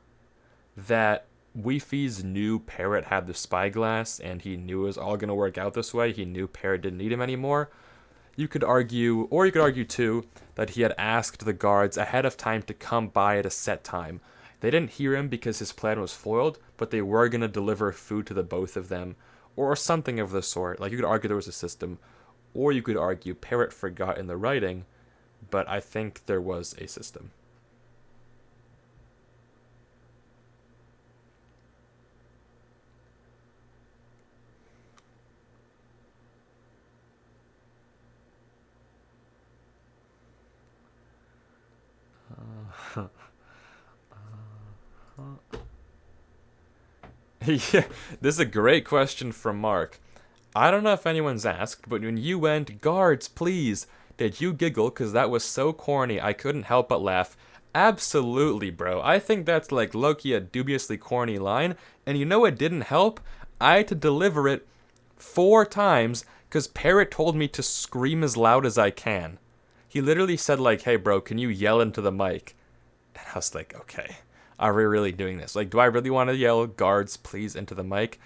that Wifies knew Parrot had the spyglass and he knew it was all going to work out this way. He knew Parrot didn't need him anymore. You could argue, or you could argue too, that he had asked the guards ahead of time to come by at a set time. They didn't hear him because his plan was foiled, but they were going to deliver food to the both of them, or something of the sort. Like, you could argue there was a system, or you could argue Parrot forgot in the writing, but I think there was a system. Yeah, this is a great question from Mark. I don't know if anyone's asked, but when you went, guards, please, did you giggle because that was so corny I couldn't help but laugh? Absolutely, bro. I think that's like Loki a dubiously corny line, and you know what didn't help? I had to deliver it 4 times because Parrot told me to scream as loud as I can. He literally said like, hey bro, can you yell into the mic? And I was like, okay, are we really doing this? Like, do I really want to yell, guards, please, into the mic?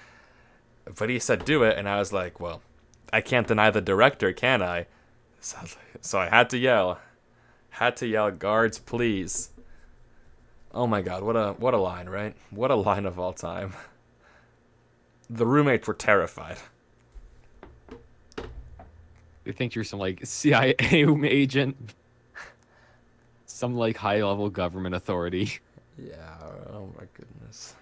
But he said, do it. And I was like, well, I can't deny the director, can I? So I had to yell. Had to yell, guards, please. Oh my god, what a line, right? What a line of all time. The roommates were terrified. They think you're some like CIA agent, some like high level government authority. Yeah, oh my goodness.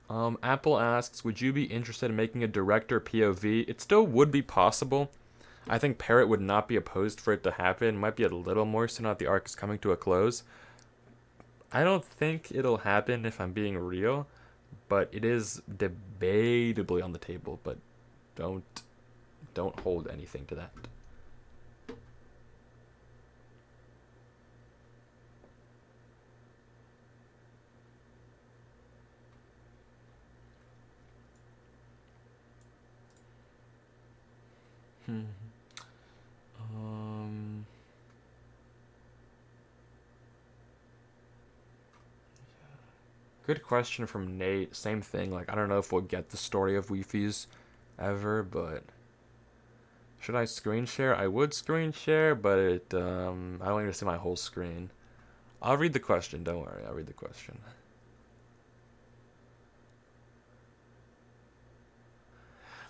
Apple asks, would you be interested in making a director POV? It still would be possible. I think Parrot would not be opposed for it to happen. It might be a little more soon after the arc is coming to a close. I don't think it'll happen if I'm being real, but it is debatably on the table, but don't hold anything to that. Um, Good question from Nate. Same thing. Like, I don't know if we'll get the story of Wifies ever, but Should I screen share? I would screen share, but I don't need to see my whole screen. I'll read the question. Don't worry. I'll read the question.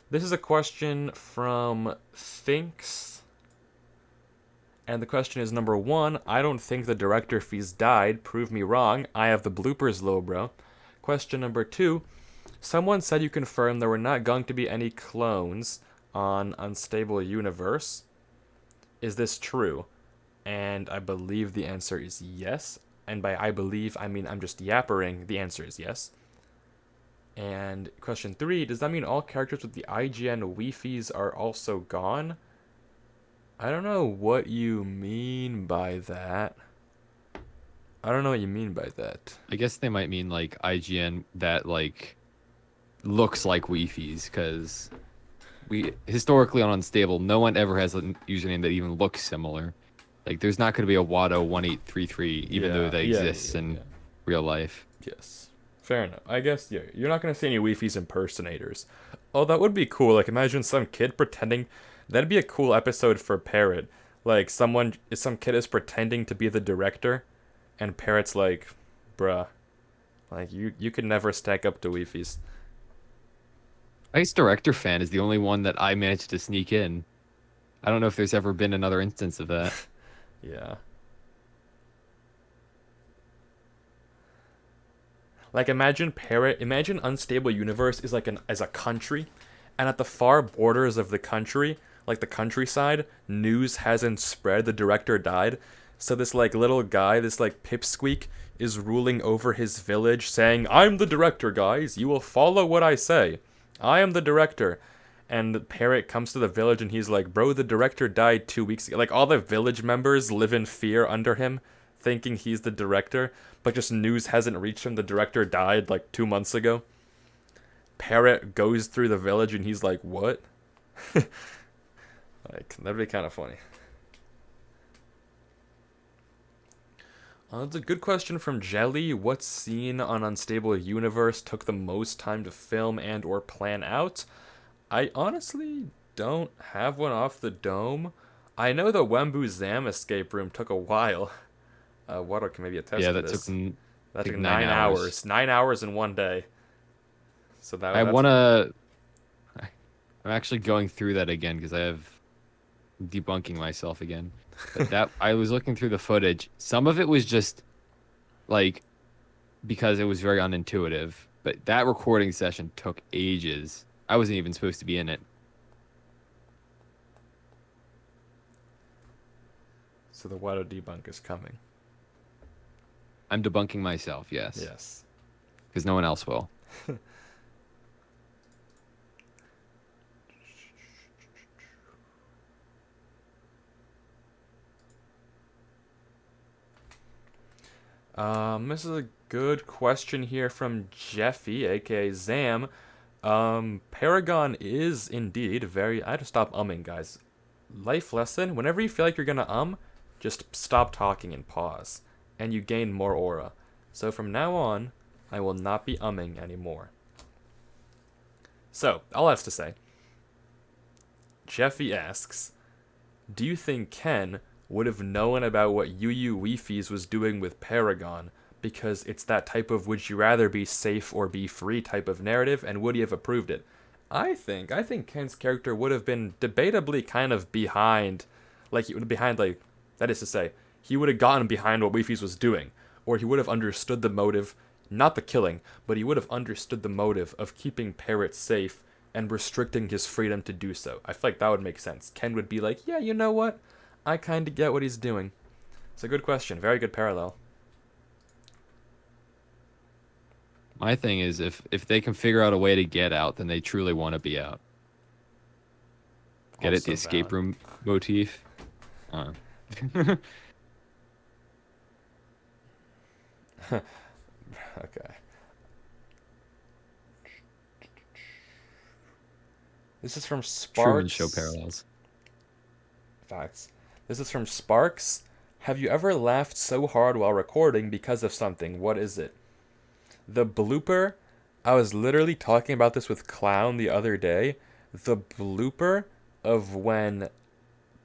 This is a question from Thinks. And the question is number one, I don't think the director fees died. Prove me wrong. I have the bloopers, low bro. Question number two, someone said you confirmed there were not going to be any clones on Unstable Universe. Is this true? And I believe the answer is yes. And by I believe, I mean I'm just yappering. The answer is yes. And question three, does that mean all characters with the IGN Wifies are also gone? I don't know what you mean by that. I don't know what you mean by that. I guess they might mean like IGN that like looks like Wifies, because we historically on Unstable, no one ever has a username that even looks similar. Like there's not going to be a Watto1833, even though that exists in real life. Yes. Fair enough. I guess you're not gonna see any Wifies impersonators. Oh, that would be cool. Like imagine some kid pretending. That'd be a cool episode for Parrot. Like some kid is pretending to be the director, and Parrot's like, bruh, like you could never stack up to Wifies. Ice Director fan is the only one that I managed to sneak in. I don't know if there's ever been another instance of that. Yeah. Like imagine Unstable Universe is like as a country, and at the far borders of the country, like the countryside, news hasn't spread, the director died. So this like little guy, this like pipsqueak, is ruling over his village saying, I'm the director, guys, you will follow what I say. I am the director. And Parrot comes to the village and he's like, bro, the director died 2 weeks ago. Like all the village members live in fear under him, thinking he's the director, but just news hasn't reached him. The director died like 2 months ago. Parrot goes through the village and he's like, what? Like, that'd be kind of funny. That's a good question from Jelly. What scene on Unstable Universe took the most time to film and or plan out? I honestly don't have one off the dome. I know the Wembu Zam escape room took a while. Water can maybe attest Yeah, to that took this. That took 9 hours. 9 hours in one day. So I that's wanna. I'm actually going through that again because I have debunking myself again. But that I was looking through the footage. Some of it was just like because it was very unintuitive. But that recording session took ages. I wasn't even supposed to be in it. so the Water debunk is coming. I'm debunking myself, yes. Yes. Because no one else will. This is a good question here from Jeffy, aka Zam. Paragon is indeed very. I had to stop umming, guys. Life lesson: whenever you feel like you're gonna just stop talking and pause, and you gain more aura. So from now on, I will not be umming anymore. So, all that's to say, Jeffy asks, do you think Ken would have known about what Yu Yu Wifies was doing with Paragon because it's that type of would you rather be safe or be free type of narrative, and would he have approved it? I think Ken's character would have been debatably kind of behind, like he would have behind like that is to say, he would have gotten behind what Wifies was doing, or he would have understood the motive, not the killing, but he would have understood the motive of keeping Parrot safe and restricting his freedom to do so. I feel like that would make sense. Ken would be like, yeah, you know what? I kind of get what he's doing. It's a good question. Very good parallel. My thing is if they can figure out a way to get out, then they truly want to be out. Get it? The Also escape valid. room motif. Okay. This is from Truman Show Sparks. parallels. Facts. This is from Sparks. Have you ever laughed so hard while recording because of something? What is it? The blooper. I was literally talking about this with Clown the other day. The blooper of when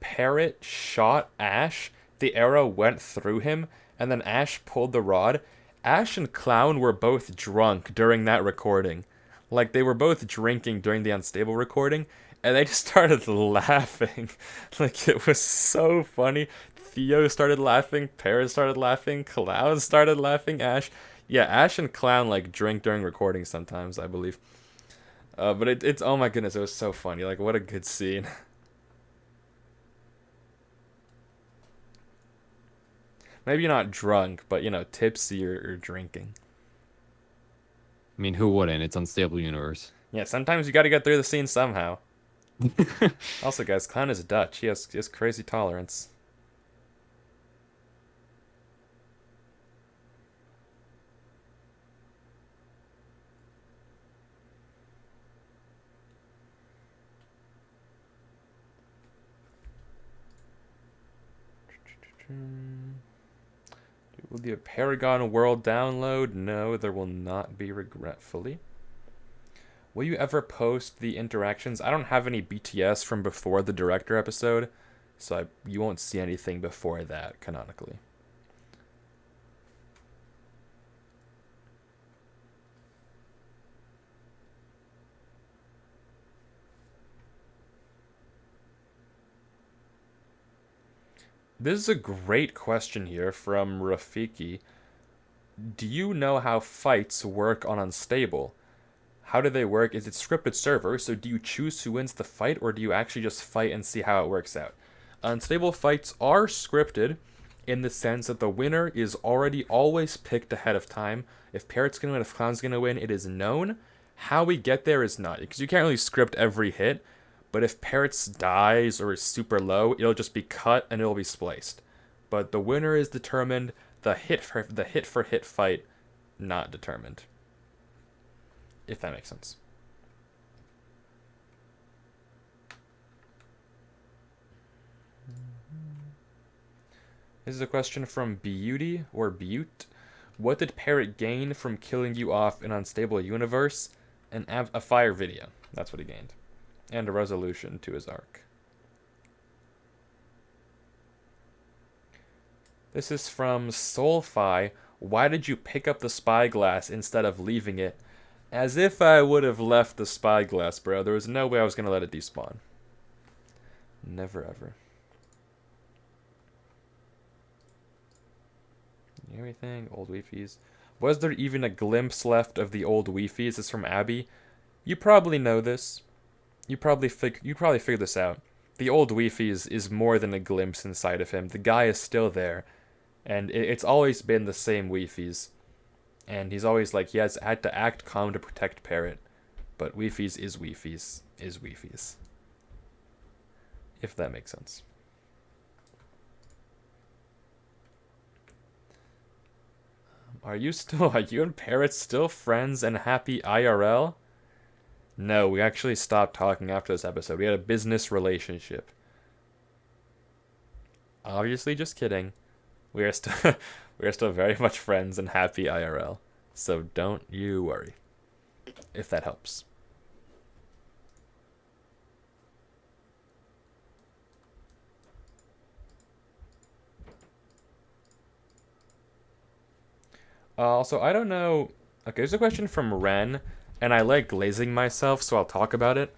Parrot shot Ash, the arrow went through him, and then Ash pulled the rod. Ash and Clown were both drunk during that recording. Like, they were both drinking during the Unstable recording, and they just started laughing. Like, it was so funny. Theo started laughing, Parrot started laughing, Clown started laughing, Ash. Yeah, Ash and Clown, like, drink during recording sometimes, I believe. But it's, oh my goodness, it was so funny. Like, what a good scene. Maybe not drunk, but, tipsy or drinking. I mean, who wouldn't? It's Unstable Universe. Yeah, sometimes you gotta get through the scene somehow. Also, guys, Clown is Dutch. He has crazy tolerance. Will the Paragon World download? No, there will not be, regretfully. Will you ever post the interactions? I don't have any BTS from before the Director episode, so you won't see anything before that, canonically. This is a great question here from Rafiki. Do you know how fights work on Unstable? How do they work? Is it scripted server? So do you choose who wins the fight, or do you actually just fight and see how it works out? Unstable fights are scripted in the sense that the winner is already always picked ahead of time. If Parrot's going to win, if Clown's going to win, it is known. How we get there is not, because you can't really script every hit. But if Parrots dies or is super low, it'll just be cut and it'll be spliced. But the winner is determined. The hit for hit fight, not determined. If that makes sense. This is a question from Beauty or Butte. What did Parrot gain from killing you off in Unstable Universe? A fire video. That's what he gained. And a resolution to his arc. This is from Soulfi. Why did you pick up the spyglass instead of leaving it? As if I would have left the spyglass, bro. There was no way I was going to let it despawn. Never ever. Everything, old Wifies. Was there even a glimpse left of the old Wifies? This is from Abby. You probably know this. You probably figured this out. The old Wifies is more than a glimpse inside of him. The guy is still there. And it's always been the same Wifies. And he's always like, he has had to act calm to protect Parrot. But Wifies is Wifies is Wifies. If that makes sense. Are you and Parrot still friends and happy IRL? No, we actually stopped talking after this episode. We had a business relationship. Obviously, just kidding. We are still very much friends and happy IRL. So don't you worry. If that helps. Also, I don't know. Okay, there's a question from Ren, and I like glazing myself, so I'll talk about it.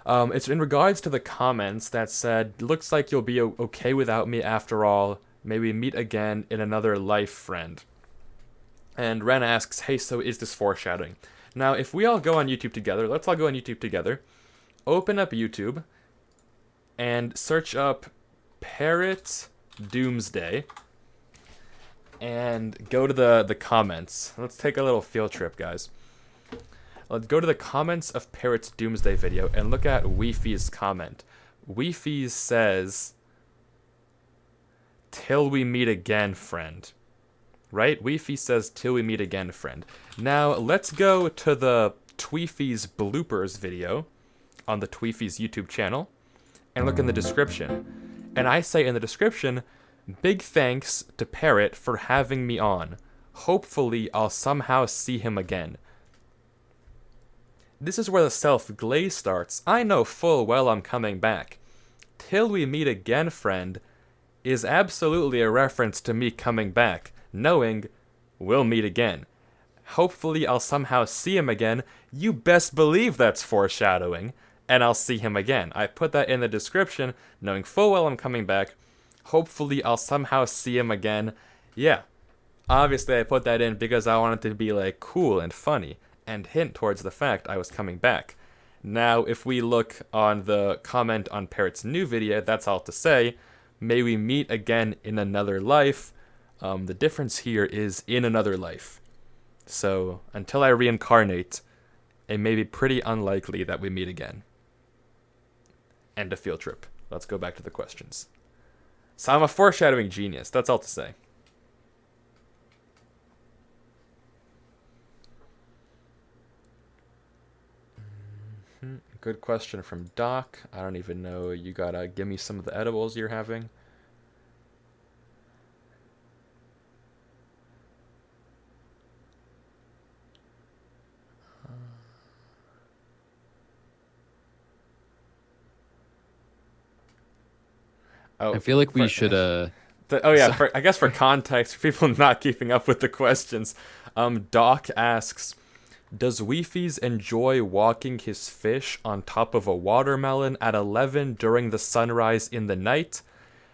It's in regards to the comments that said, looks like you'll be okay without me after all. Maybe meet again in another life, friend. And Ren asks, hey, so is this foreshadowing? Now, if we all go on YouTube together, let's all go on YouTube together. Open up YouTube and search up Parrot Doomsday. And go to the comments. Let's take a little field trip, guys. Let's go to the comments of Parrot's Doomsday video and look at Wifies' comment. Wifies says, till we meet again, friend. Right? Wifi says, till we meet again, friend. Now, let's go to the Twifies bloopers video on the Twifies YouTube channel and look in the description. And I say in the description, big thanks to Parrot for having me on. Hopefully, I'll somehow see him again. This is where the self-glaze starts. I know full well I'm coming back. Till we meet again, friend, is absolutely a reference to me coming back, knowing we'll meet again. Hopefully, I'll somehow see him again. You best believe that's foreshadowing, and I'll see him again. I put that in the description, knowing full well I'm coming back. Hopefully, I'll somehow see him again. Yeah, obviously, I put that in because I wanted to be like cool and funny and hint towards the fact I was coming back. Now, if we look on the comment on Parrot's new video, that's all to say. May we meet again in another life. The difference here is in another life. So, until I reincarnate, it may be pretty unlikely that we meet again. End of field trip. Let's go back to the questions. So I'm a foreshadowing genius, that's all to say. Good question from Doc. I don't even know. You gotta give me some of the edibles you're having. I Oh, feel like we should oh yeah. so, I guess for context, for people not keeping up with the questions, Doc asks, "Does Wifies enjoy walking his fish on top of a watermelon at 11 during the sunrise in the night?"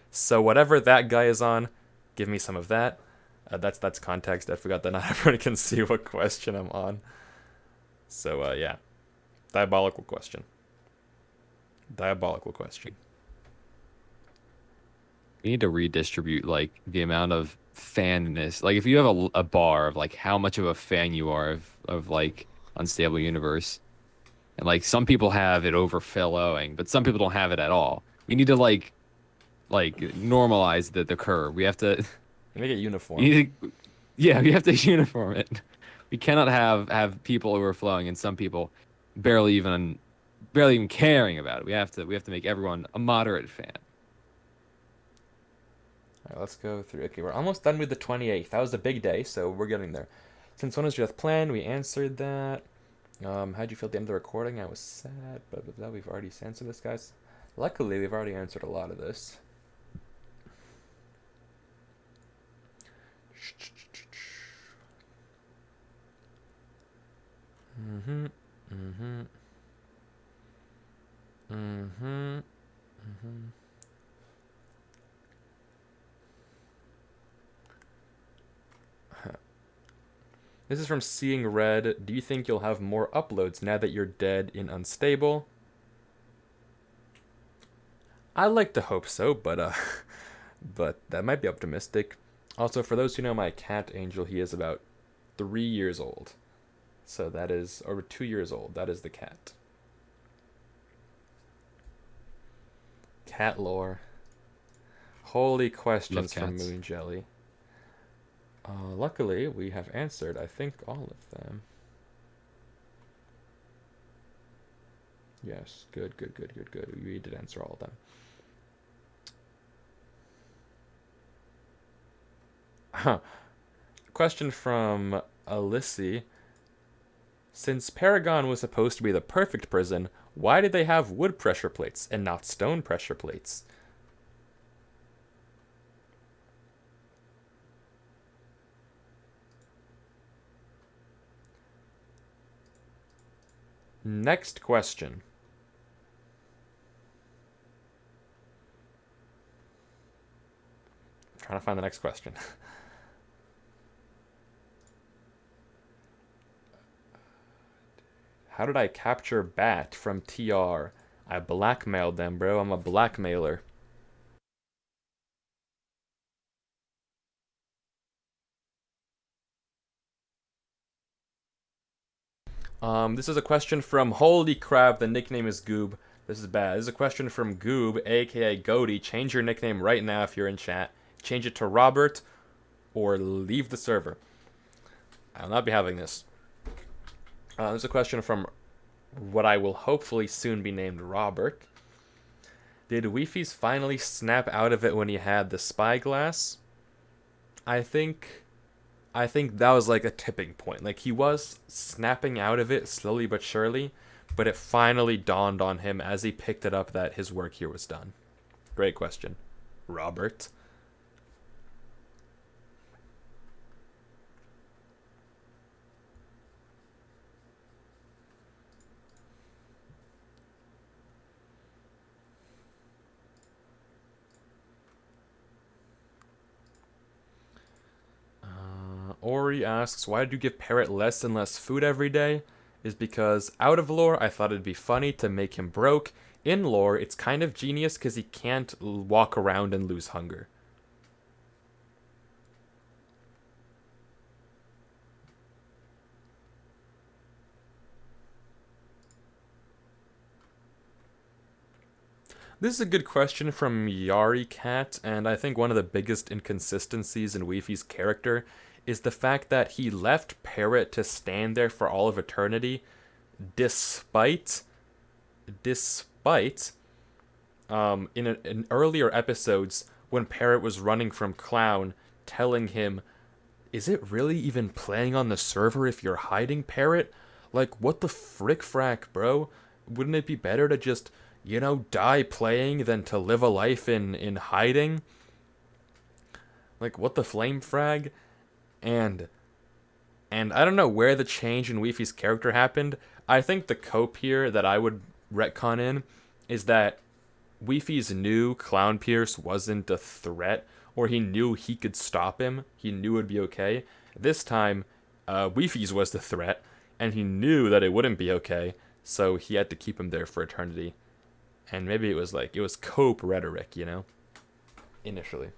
So whatever that guy is on, give me some of that. That's context. I forgot that not everyone can see what question I'm on. So yeah, diabolical question. Diabolical question. we need to redistribute like the amount of fanness. Like if you have a bar of like how much of a fan you are of like Unstable Universe, and like some people have it overflowing, but some people don't have it at all. We need to like normalize the curve. We have to Make it uniform. you need to, yeah, we have to uniform it. We cannot have people overflowing and some people barely even caring about it. We have to make everyone a moderate fan. Alright, let's go through. Okay, we're almost done with the 28th. That was a big day, so we're getting there. Since when was your death planned? We answered that. How'd you feel at the end of the recording? I was sad, but we've already answered this, guys. Luckily, we've already answered a lot of this. Mm-hmm. Mm-hmm. Mm-hmm. Mm-hmm. This is from Seeing Red. Do you think you'll have more uploads now that you're dead in Unstable? I like to hope so, but but that might be optimistic. Also, for those who know my cat Angel, he is about 3 years old. So that is, or 2 years old. That is the cat. Cat lore. Holy questions from Moon Jelly. Luckily, we have answered, I think, all of them. Yes, good, good, good, good, good. We did answer all of them. Huh. Question from Alissi. Since Paragon was supposed to be the perfect prison, why did they have wood pressure plates and not stone pressure plates? Next question. I'm trying to find the next question. How did I capture Bat from TR? I blackmailed them, bro. I'm a blackmailer. This is a question from Holy Crap. The nickname is Goob. This is bad. This is a question from Goob, aka Goaty. Change your nickname right now if you're in chat. Change it to Robert, or leave the server. I'll not be having this. There's a question from what I will hopefully soon be named Robert. Did Wifies finally snap out of it when he had the spyglass? I think I think that was like a tipping point. Like he was snapping out of it slowly but surely, but it finally dawned on him as he picked it up that his work here was done. Great question, Robert. Ori asks, why did you give Parrot less and less food every day? Is because out of lore, I thought it'd be funny to make him broke. In lore, it's kind of genius because he can't walk around and lose hunger. This is a good question from Yari Cat, and I think one of the biggest inconsistencies in Wifi's character is the fact that he left Parrot to stand there for all of eternity, despite despite in earlier episodes when Parrot was running from Clown, telling him, "Is it really even playing on the server if you're hiding, Parrot? Like, what the frick frack, bro? Wouldn't it be better to just, die playing than to live a life in hiding? Like, what the flame frag?" And and I don't know where the change in Wifi's character happened. I think the cope here that I would retcon in is that Wifi's knew Clown Pierce wasn't a threat, or he knew he could stop him. He knew it would be okay. This time, Wifi's was the threat, and he knew that it wouldn't be okay, so he had to keep him there for eternity. And maybe it was cope rhetoric, initially.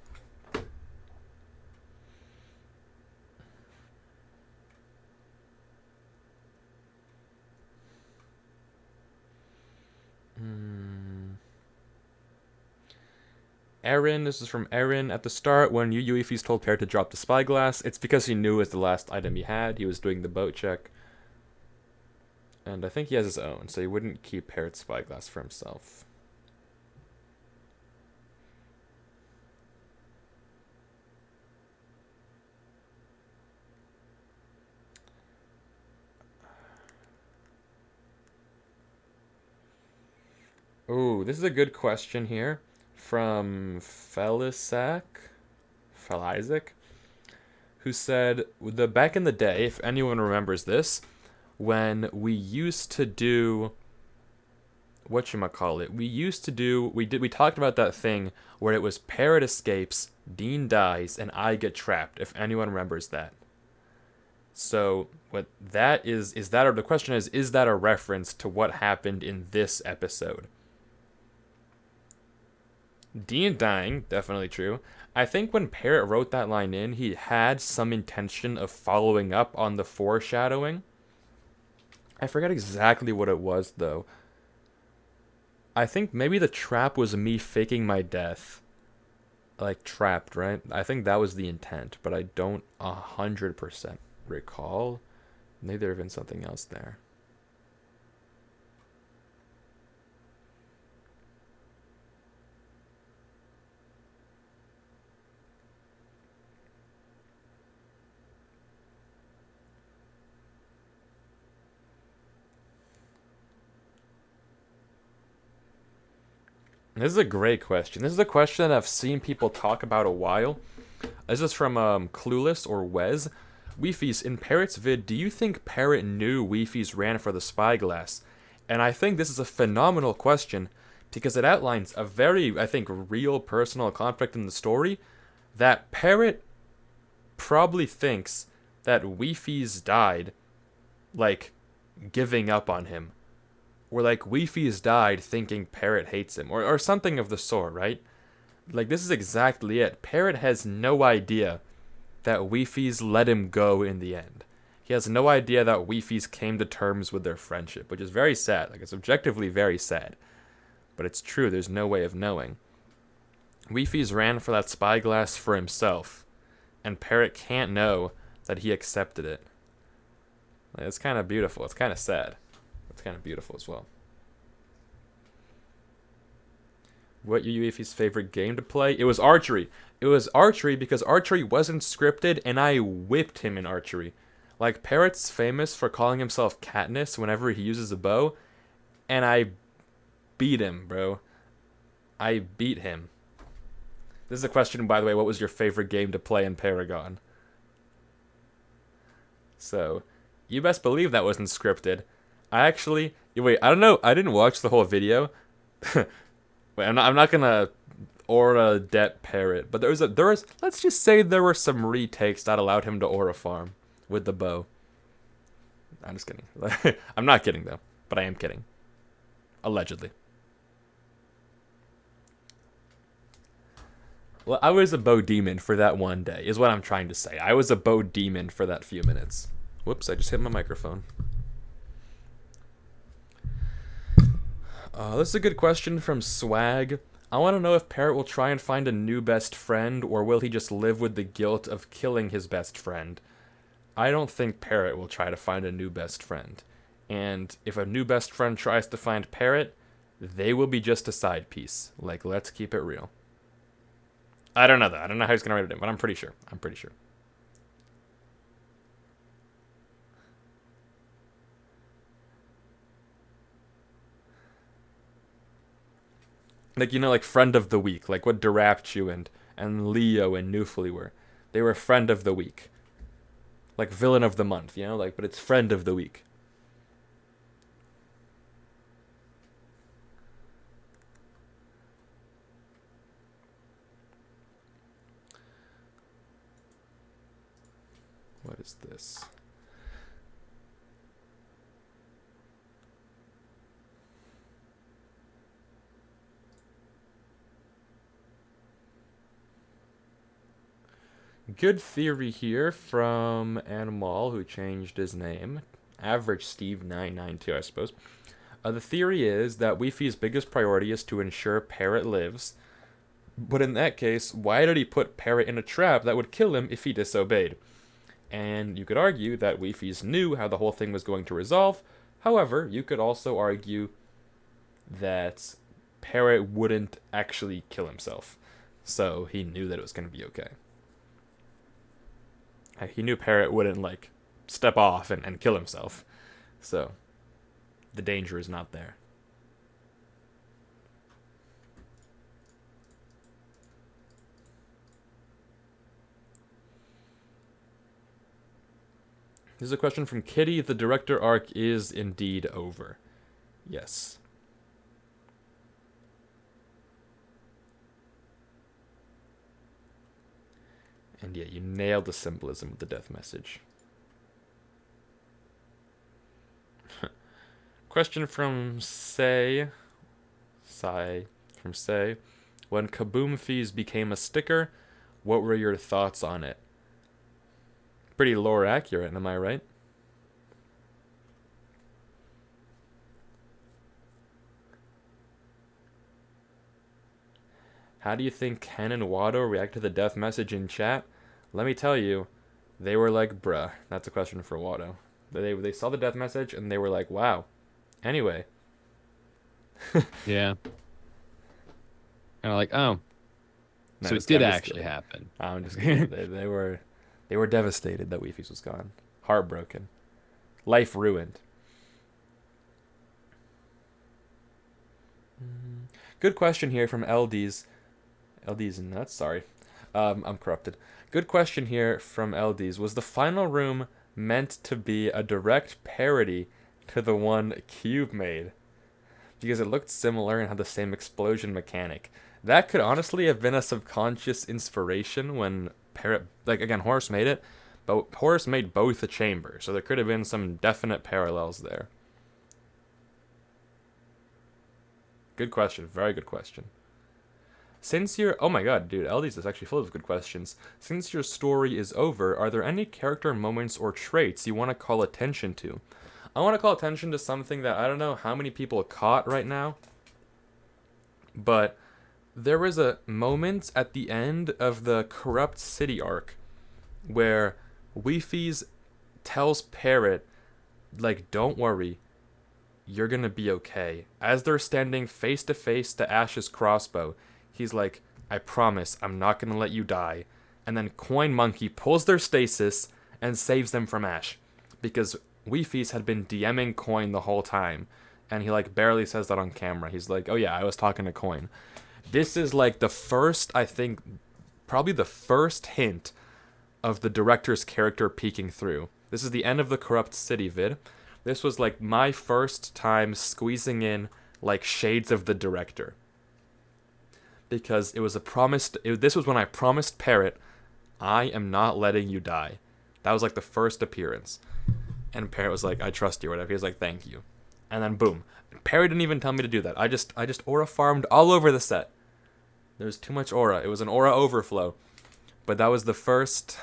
Aaron, this is from Aaron. At the start, when Uefis told Parrot to drop the spyglass, it's because he knew it was the last item he had. He was doing the boat check. And I think he has his own, so he wouldn't keep Parrot's spyglass for himself. Oh, this is a good question here from Isaac, who said the back in the day, if anyone remembers this, when we used to do whatchamacallit, we talked about that thing where it was Parrot escapes, Dean dies, and I get trapped, if anyone remembers that. So what that is that, or the question is that a reference to what happened in this episode? Dean dying, definitely true. I think when Parrot wrote that line in, he had some intention of following up on the foreshadowing. I forget exactly what it was, though. I think maybe the trap was me faking my death. Like, trapped, right? I think that was the intent, but I don't 100% recall. Maybe there have been something else there. This is a great question. This is a question that I've seen people talk about a while. This is from Clueless or Wes. Wifies, in Parrot's vid, do you think Parrot knew Wifies ran for the spyglass? And I think this is a phenomenal question because it outlines a very, I think, real personal conflict in the story that Parrot probably thinks that Wifies died, like, giving up on him. Or like Wifi's died thinking Parrot hates him, or something of the sort, right? Like this is exactly it. Parrot has no idea that Wifi's let him go in the end. He has no idea that Wifi's came to terms with their friendship, which is very sad. Like it's objectively very sad. But it's true, there's no way of knowing. Wifi's ran for that spyglass for himself, and Parrot can't know that he accepted it. Like, it's kind of beautiful. It's kind of sad. It's kind of beautiful as well. What Yuifi's favorite game to play? It was archery. It was archery because archery wasn't scripted, and I whipped him in archery. Like, Parrot's famous for calling himself Katniss whenever he uses a bow, and I beat him, bro. I beat him. This is a question, by the way. What was your favorite game to play in Paragon? So, you best believe that wasn't scripted. Wait, I don't know. I didn't watch the whole video. Wait, I'm not gonna aura det Parrot, but let's just say there were some retakes that allowed him to aura farm with the bow. I'm just kidding. I'm not kidding though, but I am kidding. Allegedly. Well, I was a bow demon for that one day, is what I'm trying to say. I was a bow demon for that few minutes. Whoops, I just hit my microphone. This is a good question from Swag. I want to know if Parrot will try and find a new best friend, or will he just live with the guilt of killing his best friend? I don't think Parrot will try to find a new best friend. And if a new best friend tries to find Parrot, they will be just a side piece. Like, let's keep it real. I don't know though. I don't know how he's gonna write it in, but I'm pretty sure. I'm pretty sure. Like, like friend of the week, like what Darapchu and Leo and Newfully were. They were friend of the week. Like villain of the month, but it's friend of the week. What is this? Good theory here from Animal, who changed his name. Average Steve 992, I suppose. The theory is that Wifi's biggest priority is to ensure Parrot lives. But in that case, why did he put Parrot in a trap that would kill him if he disobeyed? And you could argue that Wifi's knew how the whole thing was going to resolve. However, you could also argue that Parrot wouldn't actually kill himself. So he knew that it was going to be okay. He knew Parrot wouldn't, step off and kill himself. So the danger is not there. This is a question from Kitty. The director arc is indeed over. Yes. And yeah, you nailed the symbolism of the death message. Question from Say. From Say. When Kaboom Fees became a sticker, what were your thoughts on it? Pretty lore accurate, am I right? How do you think Ken and Watto react to the death message in chat? Let me tell you, they were like, bruh. That's a question for Watto. They saw the death message and they were like, wow. Anyway. Yeah. Kind of like, oh. No, so it did actually happen. I'm just kidding. They were devastated that Wifies was gone. Heartbroken. Life ruined. Good question here from LD's nuts, sorry. I'm corrupted. Good question here from LD's. Was the final room meant to be a direct parody to the one Cube made? Because it looked similar and had the same explosion mechanic. That could honestly have been a subconscious inspiration when again, Horus made it, but Horus made both a chamber, so there could have been some definite parallels there. Good question, very good question. Oh my god, dude, LD's is actually full of good questions. Since your story is over, are there any character moments or traits you want to call attention to? I want to call attention to something that I don't know how many people caught right now, but there was a moment at the end of the Corrupt City arc where Wifies tells Parrot, don't worry, you're gonna be okay. As they're standing face to Ash's crossbow, he's like, I promise I'm not gonna let you die. And then Coin Monkey pulls their stasis and saves them from Ash. Because Wifies had been DMing Coin the whole time. And he like barely says that on camera. He's like, oh yeah, I was talking to Coin. This is like the first, I think, probably the first hint of the director's character peeking through. This is the end of the Corrupt City vid. This was like my first time squeezing in like shades of the director. Because it was a promised, this was when I promised Parrot, I am not letting you die. That was like the first appearance. And Parrot was like, I trust you or whatever. He was like, thank you. And then boom. Parrot didn't even tell me to do that. I just aura farmed all over the set. There was too much aura. It was an aura overflow. But that was the first,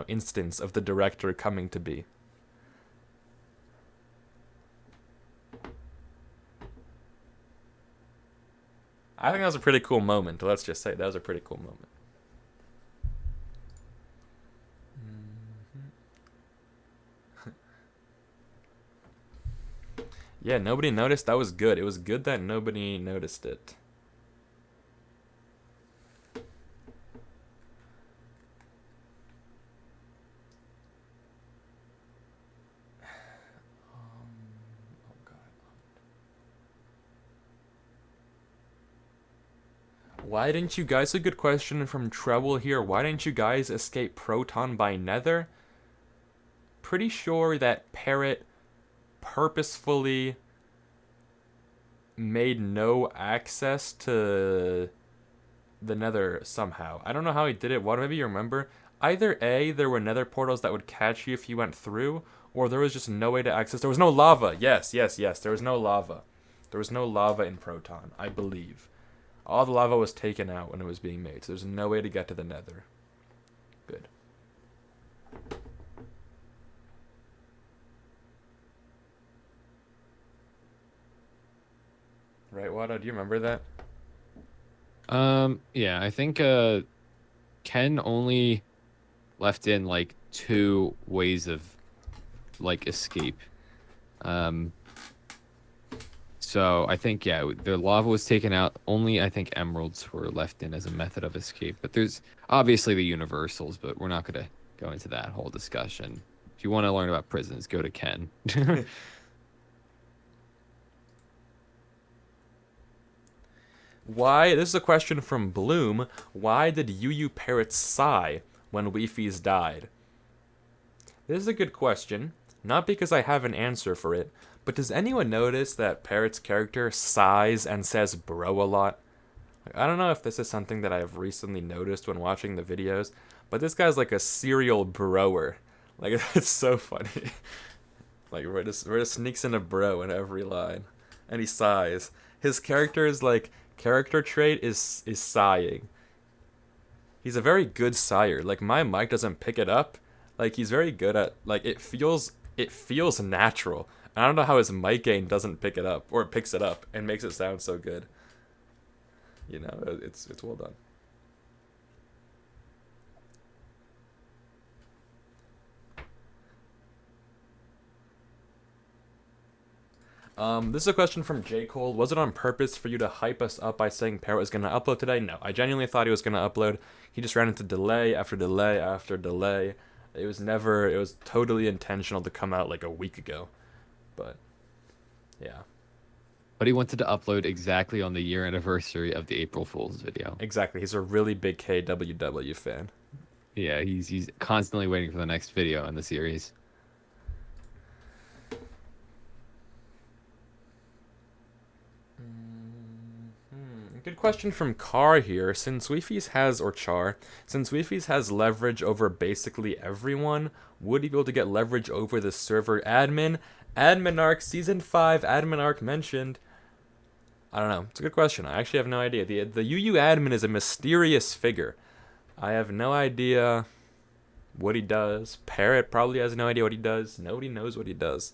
instance of the director coming to be. I think that was a pretty cool moment. Let's just say that was a pretty cool moment. Yeah, nobody noticed. That was good. It was good that nobody noticed it. Why didn't you guys, a good question from Treble here, why didn't you guys escape Proton by Nether? Pretty sure that Parrot purposefully made no access to the Nether somehow. I don't know how he did it. What, maybe you remember? Either A, there were Nether portals that would catch you if you went through, or there was just no way to access. There was no lava. Yes. There was no lava. There was no lava in Proton, I believe. All the lava was taken out when it was being made, so there's no way to get to the Nether. Good. Right, Wada? Do you remember that? Yeah, I think Ken only left in like 2 ways of like escape. So I think, yeah, the lava was taken out. Only I think emeralds were left in as a method of escape. But there's obviously the universals, but we're not going to go into that whole discussion. If you want to learn about prisons, go to Ken. Why, this is a question from Bloom, why did UU Parrot sigh when Wifies died? This is a good question, not because I have an answer for it, but does anyone notice that Parrot's character sighs and says bro a lot? I don't know if this is something that I've recently noticed when watching the videos, but this guy's like a serial broer. Like, it's so funny. Like, where just sneaks in a bro in every line. And he sighs. His character's like, character trait is sighing. He's a very good sigher. Like, my mic doesn't pick it up. Like, he's very good at, like, it feels natural. I don't know how his mic gain doesn't pick it up, or it picks it up and makes it sound so good. You know, it's well done. This is a question from J. Cole. Was it on purpose for you to hype us up by saying Parrot was going to upload today? No, I genuinely thought he was going to upload. He just ran into delay after delay after delay. It was totally intentional to come out like a week ago. But, yeah. But he wanted to upload exactly on the year anniversary of the April Fool's video. Exactly. He's a really big KWW fan. Yeah, he's constantly waiting for the next video in the series. Good question from Car here. Since Wifies has leverage over basically everyone, would he be able to get leverage over the server admin? Admin Arc Season 5, Admin Arc mentioned. I don't know. It's a good question. I actually have no idea. The UU admin is a mysterious figure. I have no idea what he does. Parrot probably has no idea what he does. Nobody knows what he does.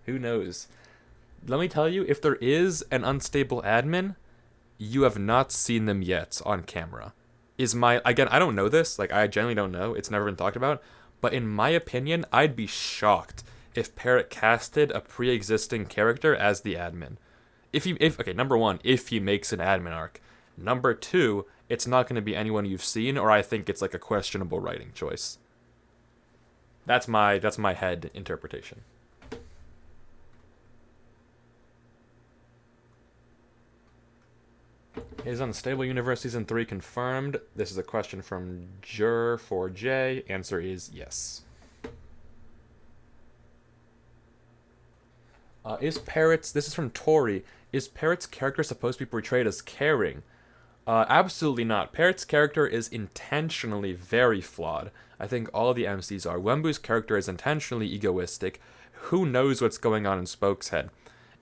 Who knows? Let me tell you, if there is an unstable admin, you have not seen them yet on camera. Again, I don't know this. Like, I genuinely don't know. It's never been talked about. But in my opinion, I'd be shocked if Parrot casted a pre-existing character as the admin. If okay, number one, if he makes an admin arc. Number two, it's not going to be anyone you've seen, or I think it's like a questionable writing choice. That's my head interpretation. Is Unstable Universe Season 3 confirmed? This is a question from Jur4J. Answer is yes. This is from Tori. Is Parrot's character supposed to be portrayed as caring? Absolutely not. Parrot's character is intentionally very flawed. I think all of the MCs are. Wembu's character is intentionally egoistic. Who knows what's going on in Spoke's head?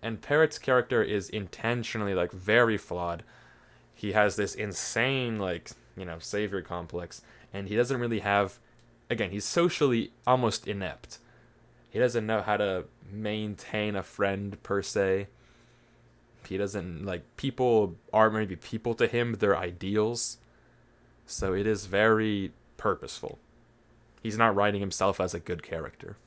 And Parrot's character is intentionally, like, very flawed. He has this insane, like, savior complex. And he doesn't really have... Again, he's socially almost inept. He doesn't know how to maintain a friend, per se. He doesn't, like, people aren't maybe people to him, they're ideals. So it is very purposeful. He's not writing himself as a good character.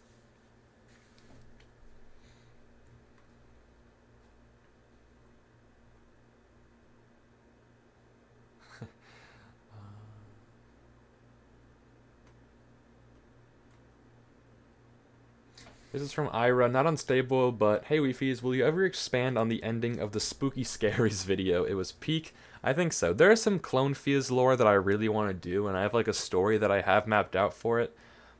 This is from Ira, not unstable, but hey Wifies, will you ever expand on the ending of the Spooky Scaries video? It was peak. I think so. There is some Clone Fizz lore that I really want to do, and I have like a story that I have mapped out for it,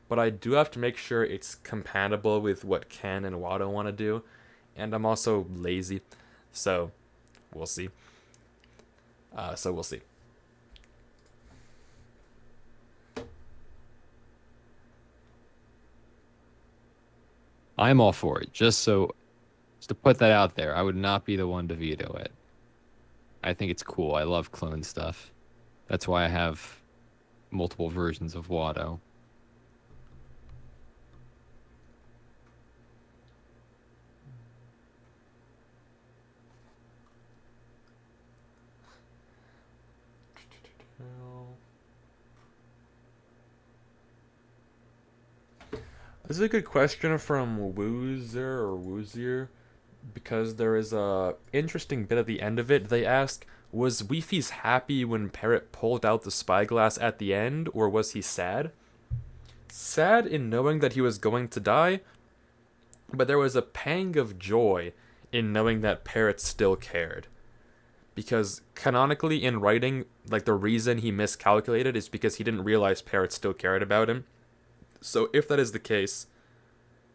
but I do have to make sure it's compatible with what Ken and Watto want to do, and I'm also lazy, so we'll see. So we'll see. I'm all for it. Just to put that out there, I would not be the one to veto it. I think it's cool. I love clone stuff. That's why I have multiple versions of Watto. This is a good question from Woozier, because there is a interesting bit at the end of it. They ask, was Wifies happy when Parrot pulled out the spyglass at the end, or was he sad? Sad in knowing that he was going to die, but there was a pang of joy in knowing that Parrot still cared. Because canonically in writing, like, the reason he miscalculated is because he didn't realize Parrot still cared about him. So if that is the case,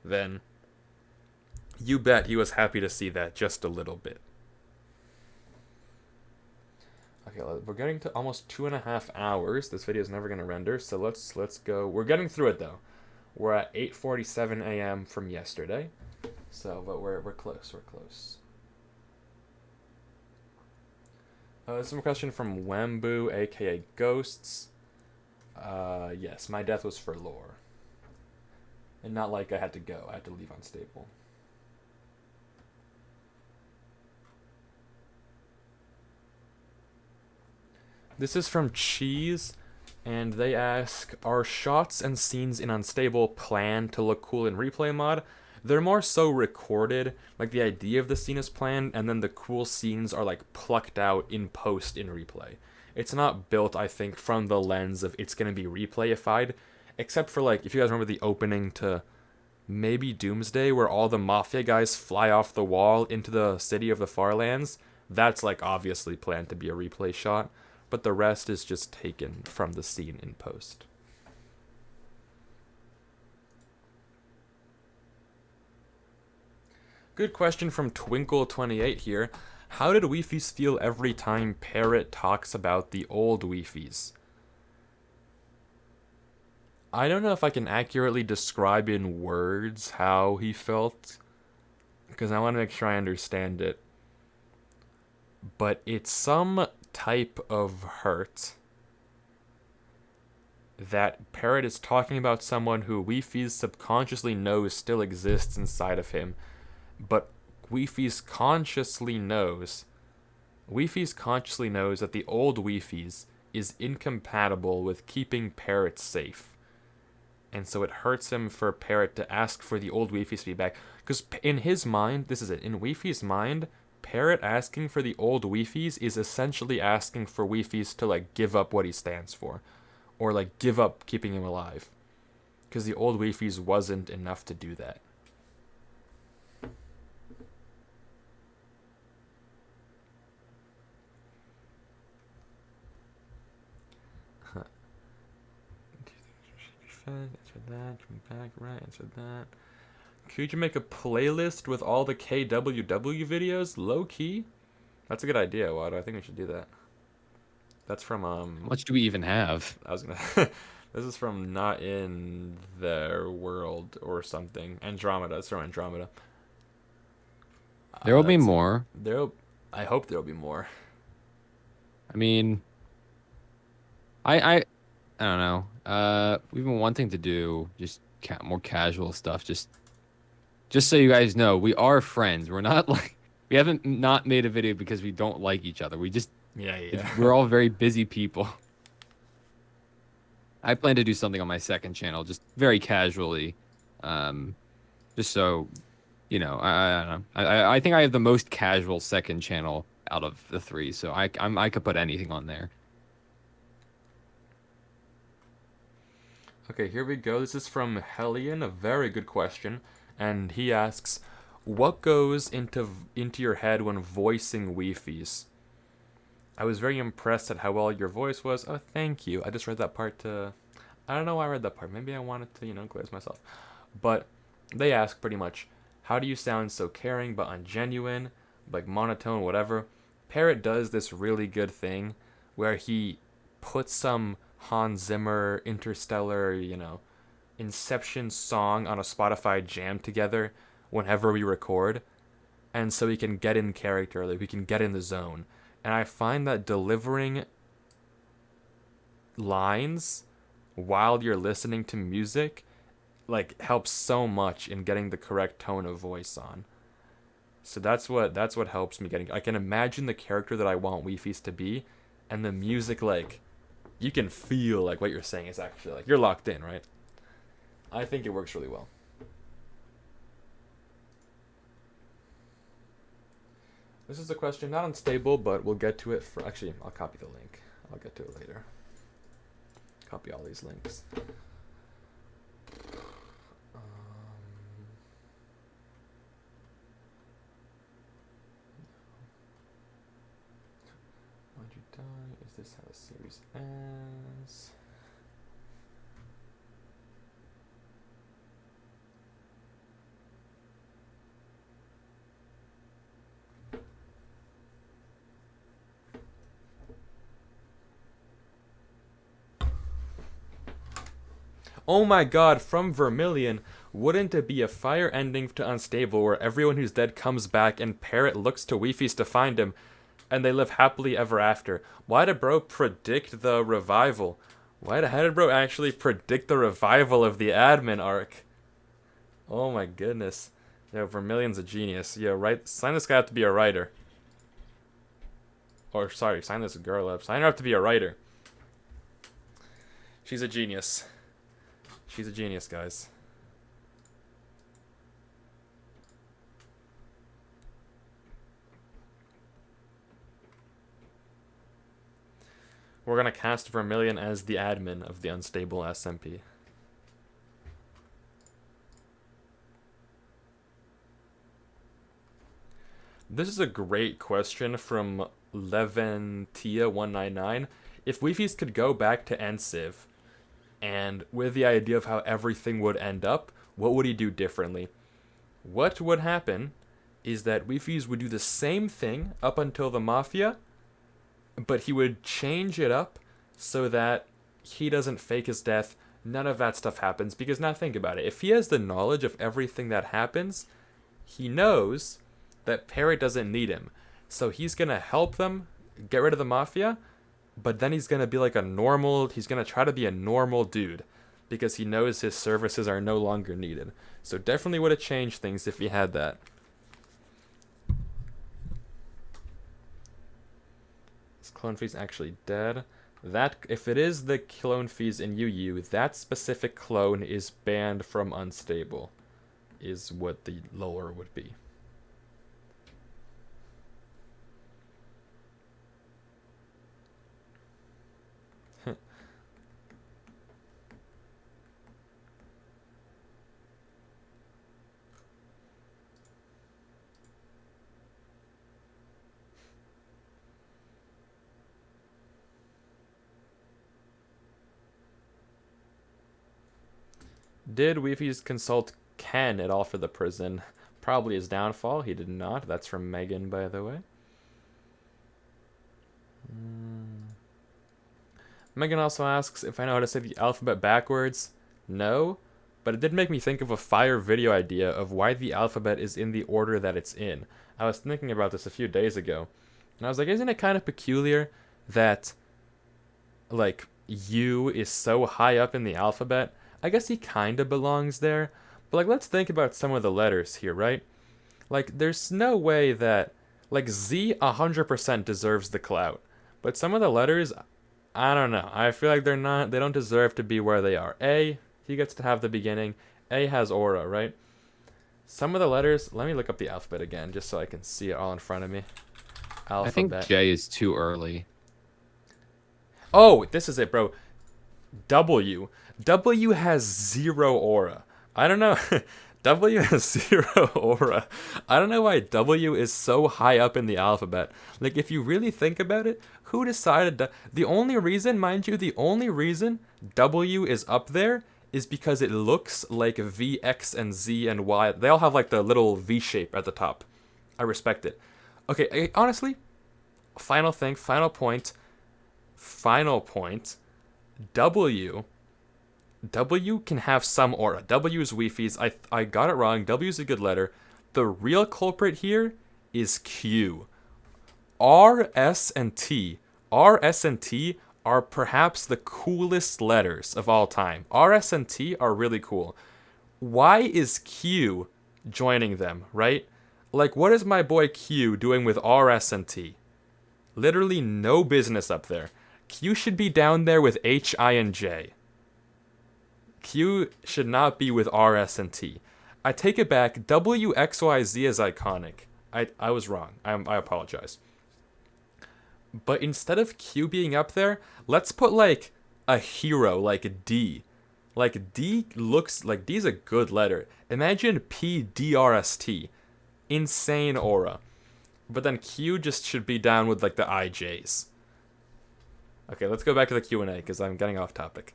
then you bet he was happy to see that just a little bit. Okay, we're getting to almost 2.5 hours. This video is never going to render, so let's go. We're getting through it though. We're at 8:47 a.m. from yesterday, so but we're close. We're close. Some question from Wembu, aka Ghosts. Yes, my death was for lore. And not like I had to go. I had to leave unstable. This is from Cheese, and they ask, are shots and scenes in Unstable planned to look cool in replay mod? They're more so recorded, like the idea of the scene is planned, and then the cool scenes are like plucked out in post in replay. It's not built, I think, from the lens of it's going to be replayified, except for, like, if you guys remember the opening to maybe Doomsday, where all the Mafia guys fly off the wall into the city of the Farlands, that's, like, obviously planned to be a replay shot, but the rest is just taken from the scene in post. Good question from Twinkle28 here. How did Wifies feel every time Parrot talks about the old Wifies? I don't know if I can accurately describe in words how he felt, because I want to make sure I understand it. But it's some type of hurt that Parrot is talking about someone who Wifies subconsciously knows still exists inside of him, but Wifies consciously knows that the old Wifies is incompatible with keeping Parrot safe. and so it hurts him for Parrot to ask for the old Wifies to be back. Because in his mind, this is it, in Wifies' mind, Parrot asking for the old Wifies is essentially asking for Wifies to, like, give up what he stands for. Or, like, give up keeping him alive. Because the old Wifies wasn't enough to do that. Answer that. Come back. Right. Answer that. Could you make a playlist with all the KWW videos? Low key. That's a good idea, Wado. I think we should do that. That's from How much do we even have? I was gonna. This is from Not in Their World or something. Andromeda. It's from Andromeda. There will be Let's see. more. I hope there'll be more. I mean, I don't know. We've been wanting to do just more casual stuff. Just so you guys know, we are friends. We're not like we haven't not made a video because we don't like each other. Yeah. We're all very busy people. I plan to do something on my second channel, just very casually, just so you know. I don't know. I think I have the most casual second channel out of the three, so I could put anything on there. Okay, here we go. This is from Hellion, a very good question, and he asks, "What goes into your head when voicing Wifies?" I was very impressed at how well your voice was. Oh, thank you. I just read that part to... I don't know why I read that part. Maybe I wanted to, glaze myself. But they ask pretty much, how do you sound so caring but ungenuine, like monotone, whatever? Parrot does this really good thing where he puts some Hans Zimmer, Interstellar, Inception song on a Spotify jam together whenever we record. And so we can get in character, like we can get in the zone. And I find that delivering lines while you're listening to music like helps so much in getting the correct tone of voice on. So that's what helps me getting. I can imagine the character that I want Wifies to be, and the music, like, you can feel like what you're saying is actually like you're locked in, right? I think it works really well. This is a question not unstable, but we'll get to it for... Actually, I'll copy the link. I'll get to it later. Copy all these links. Why'd you die? Is this how a series ends? Oh my god, from Vermilion, wouldn't it be a fire ending to Unstable where everyone who's dead comes back and Parrot looks to Wifies to find him, and they live happily ever after? Why did bro predict the revival? How did bro actually predict the revival of the admin arc? Oh my goodness. Yo, Vermilion's a genius. Yo, sign this guy up to be a writer. Or, sorry, sign this girl up. Sign her up to be a writer. She's a genius. She's a genius, guys. We're gonna cast Vermilion as the admin of the Unstable SMP. This is a great question from Leventia199. If Wifies could go back to Ensiv, and with the idea of how everything would end up, what would he do differently? What would happen is that Wifies would do the same thing up until the Mafia, but he would change it up so that he doesn't fake his death. None of that stuff happens, because now think about it. If he has the knowledge of everything that happens, he knows that Parrot doesn't need him. So he's going to help them get rid of the Mafia, but then he's going to be like he's going to try to be a normal dude because he knows his services are no longer needed. So definitely would have changed things if he had that. Is Clone Freeze actually dead? That if it is the clone fees in UU, that specific clone is banned from unstable, is what the lower would be. Did Wifies consult Ken at all for the prison? Probably his downfall. He did not. That's from Megan, by the way. Megan also asks if I know how to say the alphabet backwards. No, but it did make me think of a fire video idea of why the alphabet is in the order that it's in. I was thinking about this a few days ago, and I was like, isn't it kind of peculiar that, like, U is so high up in the alphabet? I guess he kind of belongs there, but, like, let's think about some of the letters here, right? Like, there's no way that, like, Z 100% deserves the clout, but some of the letters, I don't know. I feel like they don't deserve to be where they are. A, he gets to have the beginning. A has aura, right? Some of the letters, let me look up the alphabet again just so I can see it all in front of me. I think Alphabet. J is too early. Oh, this is it, bro. W. W has zero aura. I don't know. W has zero aura. I don't know why W is so high up in the alphabet. Like, if you really think about it, who decided to. The only reason, mind you, the only reason W is up there is because it looks like V, X, and Z, and Y. They all have, like, the little V shape at the top. I respect it. Okay, honestly, final thing, final point. W can have some aura. W is Wifies. I got it wrong. W is a good letter. The real culprit here is Q. R, S, and T. R, S, and T are perhaps the coolest letters of all time. R, S, and T are really cool. Why is Q joining them, right? Like, what is my boy Q doing with R, S, and T? Literally no business up there. Q should be down there with H, I, and J. Q should not be with R, S, and T. I take it back. W, X, Y, Z is iconic. I was wrong. I apologize. But instead of Q being up there, let's put, like, a hero, like D. Like, D looks like D's a good letter. Imagine P, D, R, S, T. Insane aura. But then Q just should be down with, like, the IJs. Okay, let's go back to the Q&A because I'm getting off topic.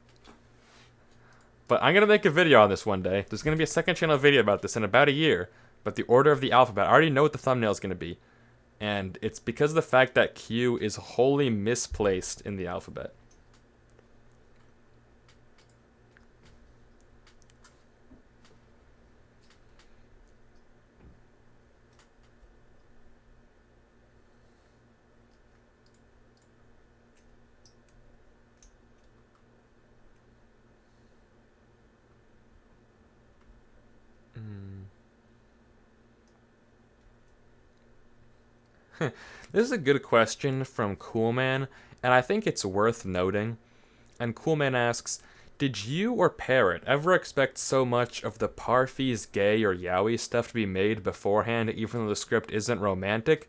But I'm going to make a video on this one day. There's going to be a second channel video about this in about a year. But the order of the alphabet, I already know what the thumbnail is going to be. And it's because of the fact that Q is wholly misplaced in the alphabet. This is a good question from Coolman, and I think it's worth noting. And Coolman asks, did you or Parrot ever expect so much of the Parfies gay or yaoi stuff to be made beforehand, even though the script isn't romantic?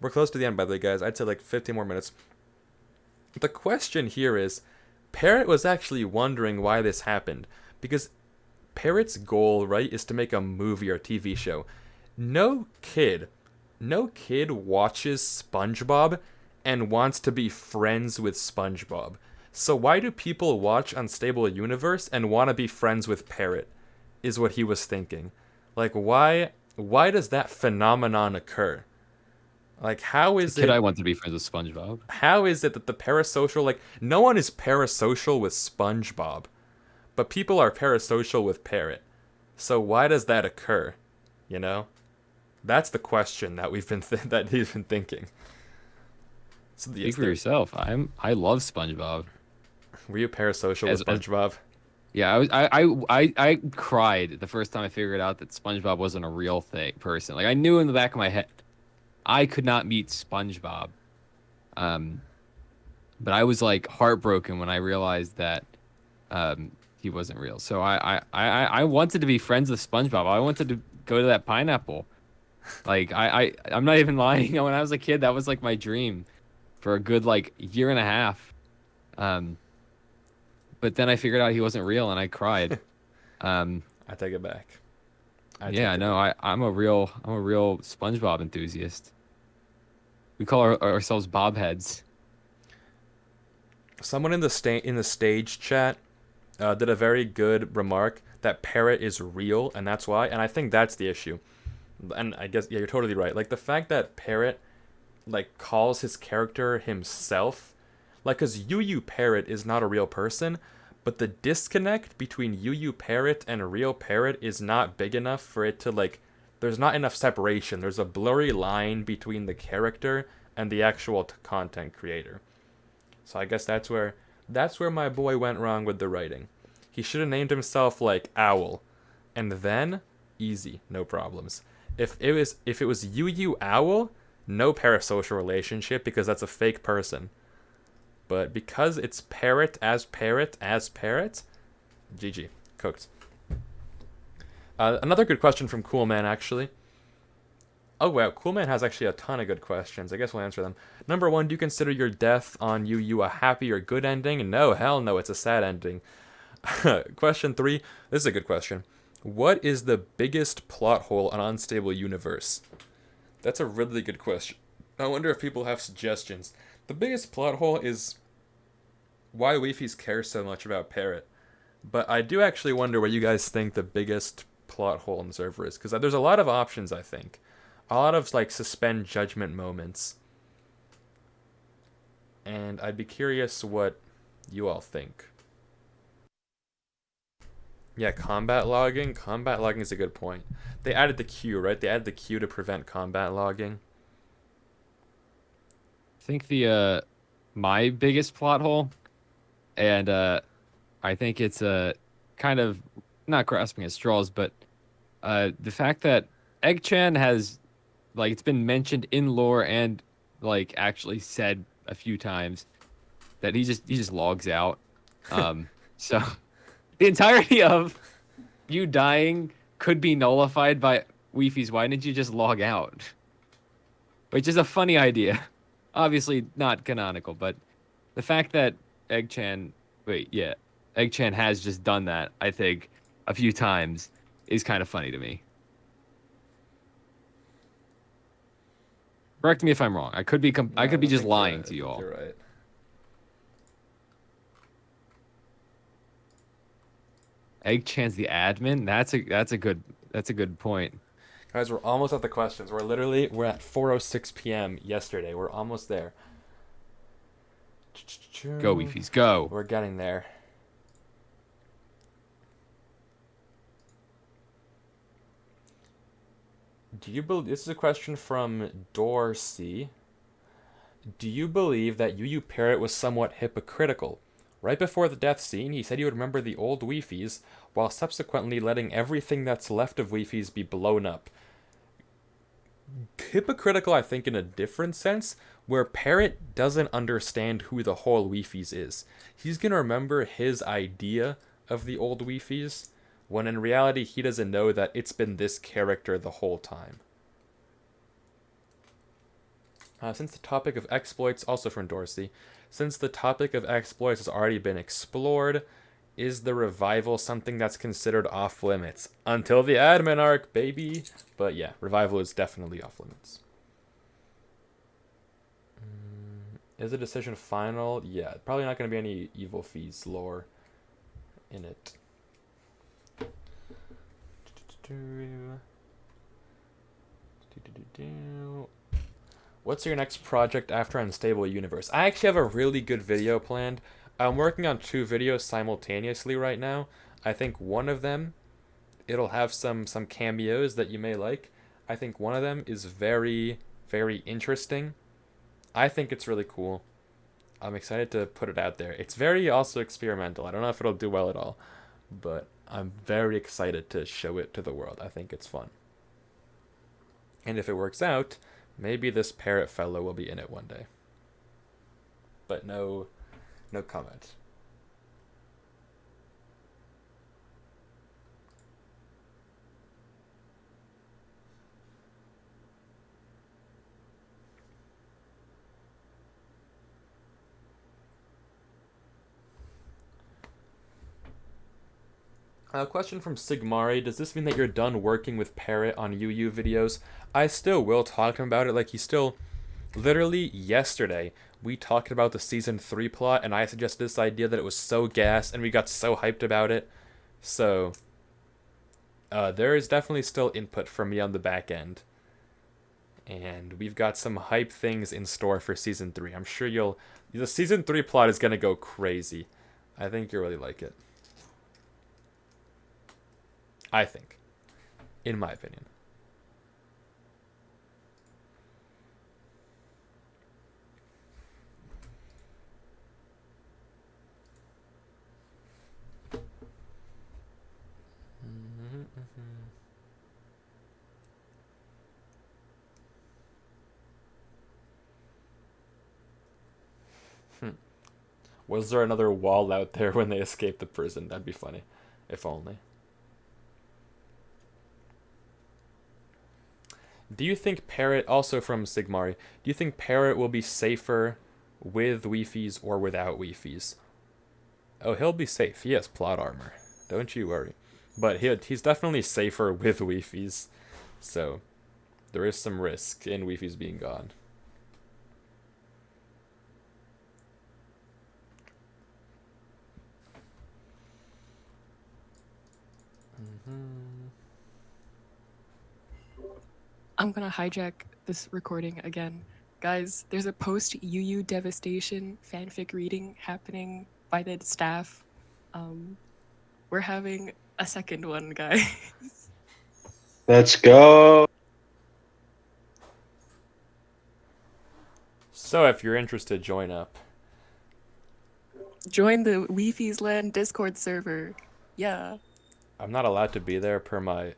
We're close to the end, by the way, guys. I'd say like 15 more minutes. The question here is, Parrot was actually wondering why this happened, because Parrot's goal, right, is to make a movie or TV show. No kid watches SpongeBob and wants to be friends with SpongeBob. So why do people watch Unstable Universe and want to be friends with Parrot? Is what he was thinking. Like, why does that phenomenon occur? Like, how is Kid, it? I want to be friends with SpongeBob. How is it that the parasocial, like, no one is parasocial with SpongeBob, but people are parasocial with Parrot. So why does that occur? You know? That's the question that that he's been thinking. So Speak for yourself. I love SpongeBob. Were you parasocial with SpongeBob? Yeah, I cried the first time I figured out that SpongeBob wasn't a real person. Like, I knew in the back of my head I could not meet SpongeBob. But I was like heartbroken when I realized that he wasn't real. So I wanted to be friends with SpongeBob. I wanted to go to that pineapple. Like I'm not even lying. When I was a kid, that was like my dream for a good like year and a half. Um, but then I figured out he wasn't real, and I cried. Um, I take it back. I yeah, take it no, back. I'm a real SpongeBob enthusiast. We call ourselves Bobheads. Someone in the stage chat did a very good remark that Parrot is real, and that's why. And I think that's the issue. And I guess yeah, you're totally right. Like the fact that Parrot like calls his character himself, like, cause Yu Parrot is not a real person, but the disconnect between Yu Parrot and real Parrot is not big enough for it to like. There's not enough separation. There's a blurry line between the character and the actual content creator. So I guess that's where my boy went wrong with the writing. He should have named himself like Owl, and then easy, no problems. If it was Yu Owl, no parasocial relationship because that's a fake person. But because it's parrot as parrot as parrot, GG, cooked. Another good question from Cool Man actually. Oh wow, Cool Man has actually a ton of good questions. I guess we'll answer them. Number one, do you consider your death on Yu a happy or good ending? No, hell no, it's a sad ending. Question three. This is a good question. What is the biggest plot hole on Unstable Universe? That's a really good question. I wonder if people have suggestions. The biggest plot hole is why Wifies care so much about Parrot. But I do actually wonder what you guys think the biggest plot hole in the server is, because there's a lot of options, I think. A lot of like suspend judgment moments. And I'd be curious what you all think. Yeah, combat logging. Combat logging is a good point. They added the queue, right? They added the queue to prevent combat logging. I think the my biggest plot hole, and I think it's kind of not grasping at straws, but the fact that Egg-chan has like it's been mentioned in lore and like actually said a few times that he just logs out. So the entirety of you dying could be nullified by Wifies. Why didn't you just log out? Which is a funny idea. Obviously not canonical, but the fact that Egg-chan, wait, yeah, Egg-chan has just done that, I think, a few times is kind of funny to me. Correct me if I'm wrong. I could No, be I just think you're lying right. I to you think all. you're right. Egg-chan's the admin. That's a good point. Guys, we're almost at the questions. We're at 4:06 p.m. yesterday. We're almost there. Go, Wifies, go. We're getting there. Do you believe this is a question from Dorsey? Do you believe that Yu Parrot was somewhat hypocritical? Right before the death scene, he said he would remember the old Wifies, while subsequently letting everything that's left of Wifies be blown up. Hypocritical, I think, in a different sense, where Parrot doesn't understand who the whole Wifies is. He's gonna remember his idea of the old Wifies, when in reality he doesn't know that it's been this character the whole time. Since the topic of exploits, also from Dorsey, since the topic of exploits has already been explored, is the revival something that's considered off limits? Until the admin arc, baby! But yeah, revival is definitely off limits. Is the decision final? Yeah, probably not going to be any evil fees lore in it. What's your next project after Unstable Universe? I actually have a really good video planned. I'm working on two videos simultaneously right now. I think one of them, it'll have some cameos that you may like. I think one of them is very, very interesting. I think it's really cool. I'm excited to put it out there. It's very also experimental. I don't know if it'll do well at all, but I'm very excited to show it to the world. I think it's fun. And if it works out, maybe this parrot fellow will be in it one day. but no comment. A question from Sigmari: does this mean that you're done working with Parrot on UU videos? I still will talk to him about it. Like, he still, literally yesterday, we talked about the season 3 plot, and I suggested this idea that it was so gas, and we got so hyped about it. So, there is definitely still input from me on the back end. And we've got some hype things in store for season 3. I'm sure you'll. The season 3 plot is going to go crazy. I think you'll really like it. I think. In my opinion. Was there another wall out there when they escaped the prison? That'd be funny. If only. Do you think Parrot, also from Sigmari, do you think Parrot will be safer with Wifies or without Wifies? Oh, he'll be safe. He has plot armor. Don't you worry. But he's definitely safer with Wifies. So, there is some risk in Wifies being gone. I'm gonna hijack this recording again. Guys, there's a post UU Devastation fanfic reading happening by the staff. We're having a second one, guys. Let's go. So if you're interested, join up. Join the Wifies Land Discord server. Yeah. I'm not allowed to be there per my,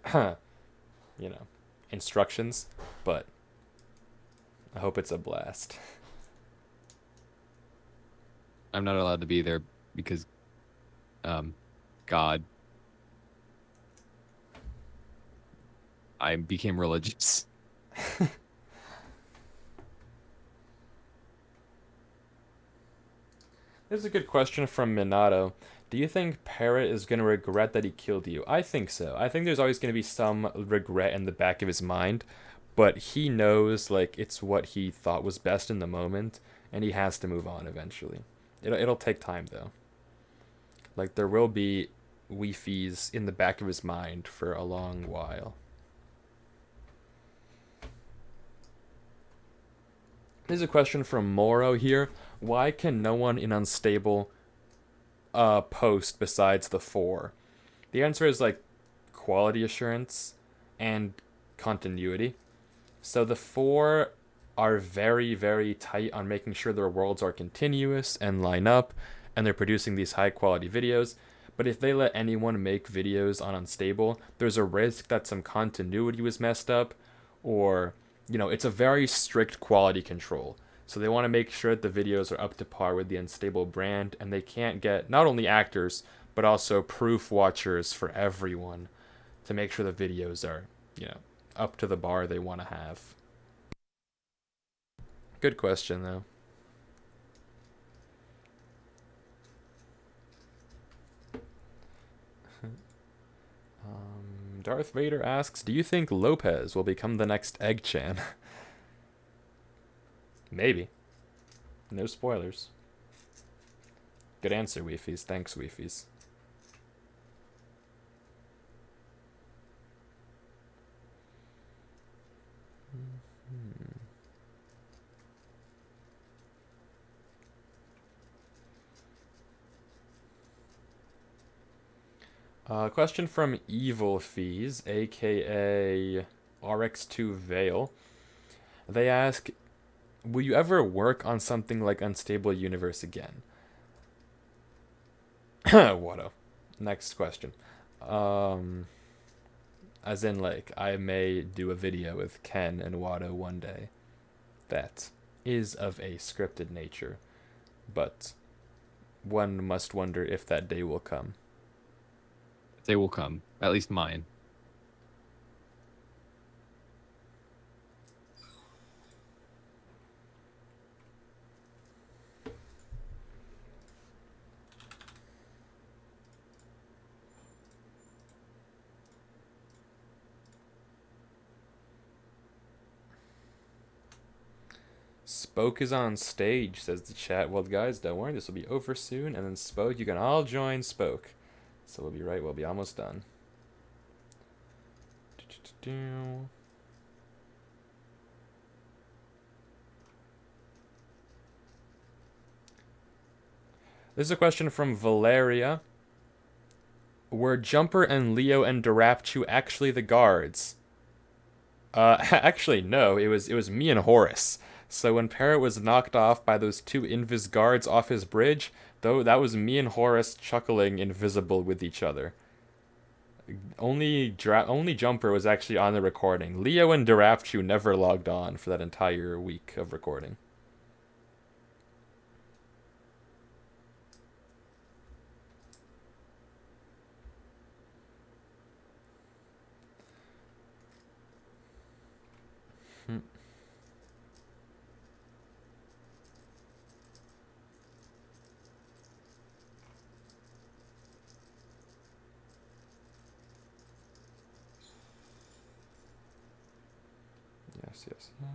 instructions, but I hope it's a blast. I'm not allowed to be there because, God, I became religious. There's a good question from Minato. Do you think Parrot is going to regret that he killed you? I think so. I think there's always going to be some regret in the back of his mind, but he knows, like, it's what he thought was best in the moment, and he has to move on eventually. It'll take time, though. Like, there will be Wifies in the back of his mind for a long while. There's a question from Moro here. Why can no one in Unstable post besides the 4? The answer is, like, quality assurance and continuity. So the 4 are very, very tight on making sure their worlds are continuous and line up, and they're producing these high quality videos. But if they let anyone make videos on Unstable, there's a risk that some continuity was messed up, or, it's a very strict quality control. So they want to make sure that the videos are up to par with the Unstable brand, and they can't get not only actors, but also proof watchers for everyone to make sure the videos are, up to the bar they want to have. Good question, though. Darth Vader asks, do you think Lopez will become the next Egg-chan? Maybe. No spoilers. Good answer, Wifies. Thanks, Wifies. Question from Evil Fees, aka RX2 Veil. They ask, will you ever work on something like Unstable Universe again? Watto. Next question. As in, like, I may do a video with Ken and Watto one day that is of a scripted nature. but one must wonder if that day will come. They will come. At least mine. Spoke is on stage, says the chat. Well, guys, don't worry, this will be over soon, and then Spoke, you can all join Spoke. So we'll be right, we'll be almost done. This is a question from Valeria. Were Jumper and Leo and Darapchu actually the guards? Actually, no. It was me and Horace. So when Parrot was knocked off by those two Invis guards off his bridge, though, that was me and Horace chuckling invisible with each other. Only Jumper was actually on the recording. Leo and Darapchu never logged on for that entire week of recording. Yes, yes, yes.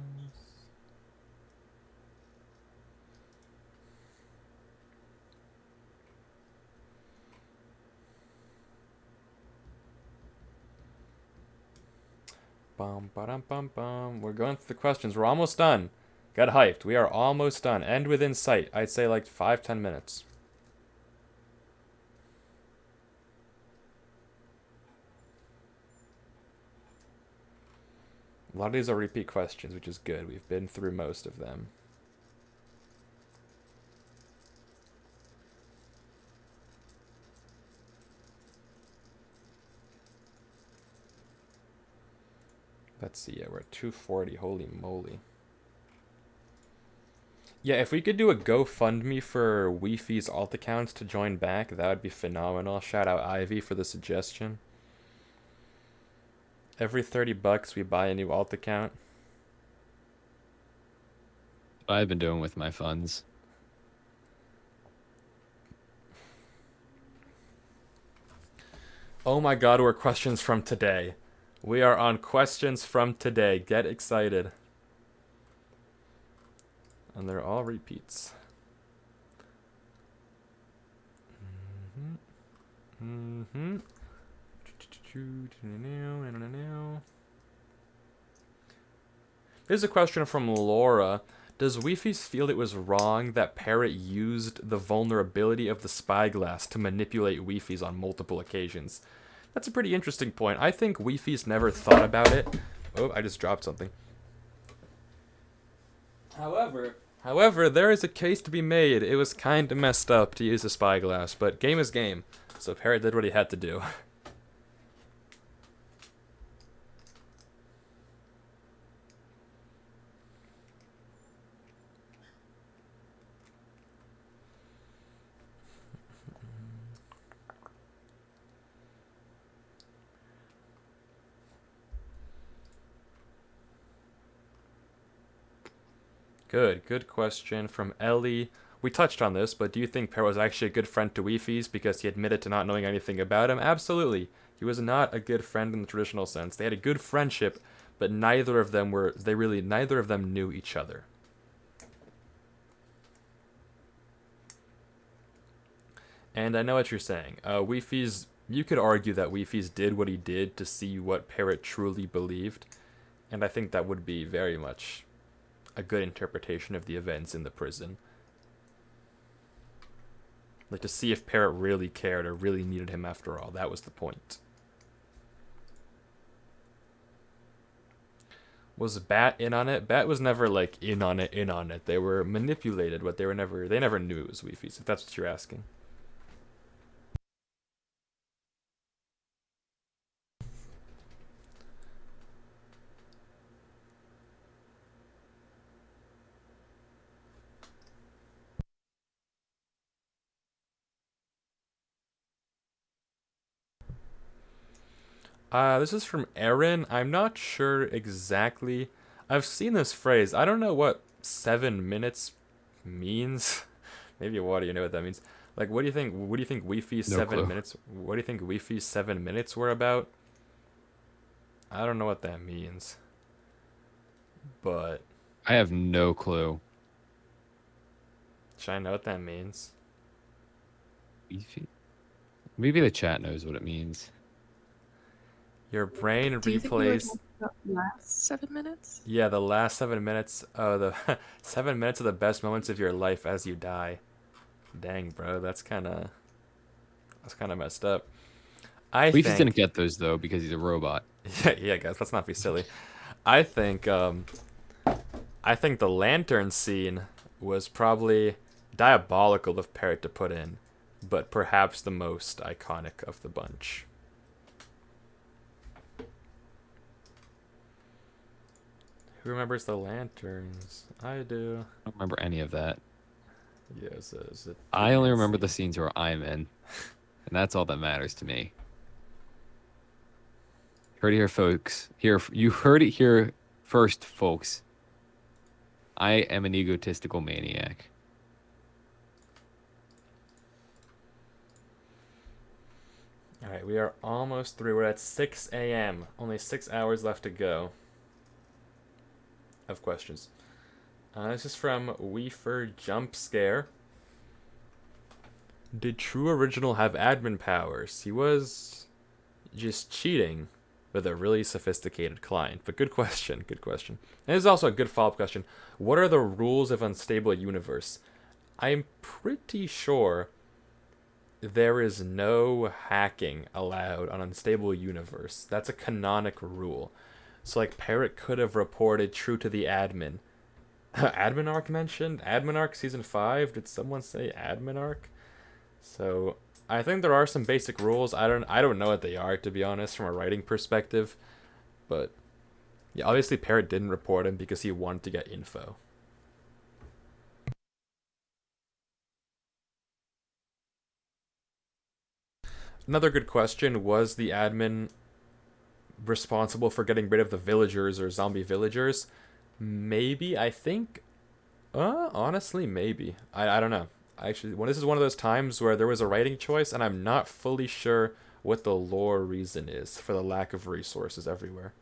Bum, ba-dum, bum, bum. We're going through the questions. We're almost done. Get hyped. We are almost done. End within sight. I'd say like 5-10 minutes. A lot of these are repeat questions, which is good. We've been through most of them. Let's see. Yeah, we're at 240. Holy moly. Yeah, if we could do a GoFundMe for Wifies alt accounts to join back, that would be phenomenal. Shout out Ivy for the suggestion. Every $30 we buy a new alt account. What I've been doing with my funds. Oh my god, we're questions from today. We are on questions from today. Get excited. And they're all repeats. Here's a question from Laura. Does Wifies feel it was wrong that Parrot used the vulnerability of the spyglass to manipulate Wifies on multiple occasions? That's a pretty interesting point. I think Wifies never thought about it. Oh, I just dropped something. However, there is a case to be made. It was kind of messed up to use a spyglass, but game is game. So Parrot did what he had to do. Good question from Ellie. We touched on this, but do you think Parrot was actually a good friend to Wifies because he admitted to not knowing anything about him? Absolutely. He was not a good friend in the traditional sense. They had a good friendship, but neither of them knew each other. And I know what you're saying. Wifies, you could argue that Wifies did what he did to see what Parrot truly believed, and I think that would be very much a good interpretation of the events in the prison. Like, to see if Parrot really cared or really needed him after all. That was the point. Was Bat in on it? Bat was never, like, in on it. They were manipulated, but they never knew it was Wifies, if that's what you're asking. This is from Aaron. I'm not sure exactly. I've seen this phrase. I don't know what 7 minutes means. Maybe what do you know what that means? Like, what do you think? What do you think Wi-Fi's No seven clue. minutes? What do you think Wi-Fi's 7 minutes were about? I don't know what that means, but I have no clue. should I know what that means? Maybe the chat knows what it means. Your brain Do you think we were replays. talking about the last 7 minutes? Yeah, the last 7 minutes. The 7 minutes of the best moments of your life as you die. Dang, bro, that's kind of messed up. I Leafy's didn't think. get those though because he's a robot. Yeah, guys, let's not be silly. I think. I think the lantern scene was probably diabolical of Parrot to put in, but perhaps the most iconic of the bunch. Who remembers the lanterns? I do. I don't remember any of that. Yeah, is it I only remember scene? the scenes where I'm in, and that's all that matters to me. Heard it here, folks. You heard it here first, folks. I am an egotistical maniac. All right, we are almost through. We're at 6 a.m. Only 6 hours left to go. Of questions. This is from Weefer Jump Scare. Did True Original have admin powers? He was just cheating with a really sophisticated client. But good question, good question. And this is also a good follow-up question. What are the rules of Unstable Universe? I'm pretty sure there is no hacking allowed on Unstable Universe. That's a canonic rule. So like Parrot could have reported true to the admin. Admin Arc mentioned? Admin Arc Season 5? Did someone say Admin Arc? So I think there are some basic rules. I don't know what they are, to be honest, from a writing perspective. But yeah, obviously Parrot didn't report him because he wanted to get info. Another good question, was the admin responsible for getting rid of the villagers or zombie villagers? Maybe, I think. Honestly, maybe. I don't know. Actually, this is one of those times where there was a writing choice, and I'm not fully sure what the lore reason is for the lack of resources everywhere.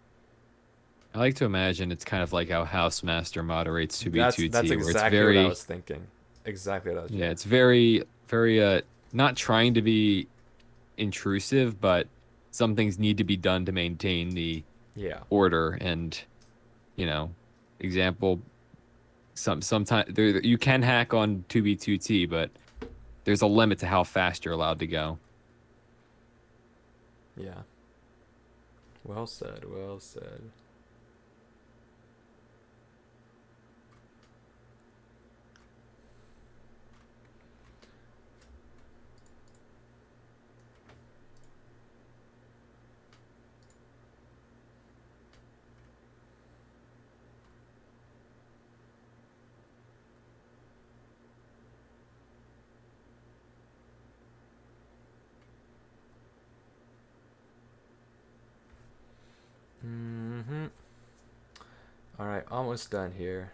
I like to imagine it's kind of like how Housemaster moderates That's 2B2T, where it's exactly what I very, was thinking. Exactly what I was. yeah, it's very, very, not trying to be intrusive, but some things need to be done to maintain the Yeah. order. And, you know, example, sometimes you can hack on 2B2T, but there's a limit to how fast you're allowed to go. Yeah. Well said. Well said. Mm-hmm. Alright, almost done here.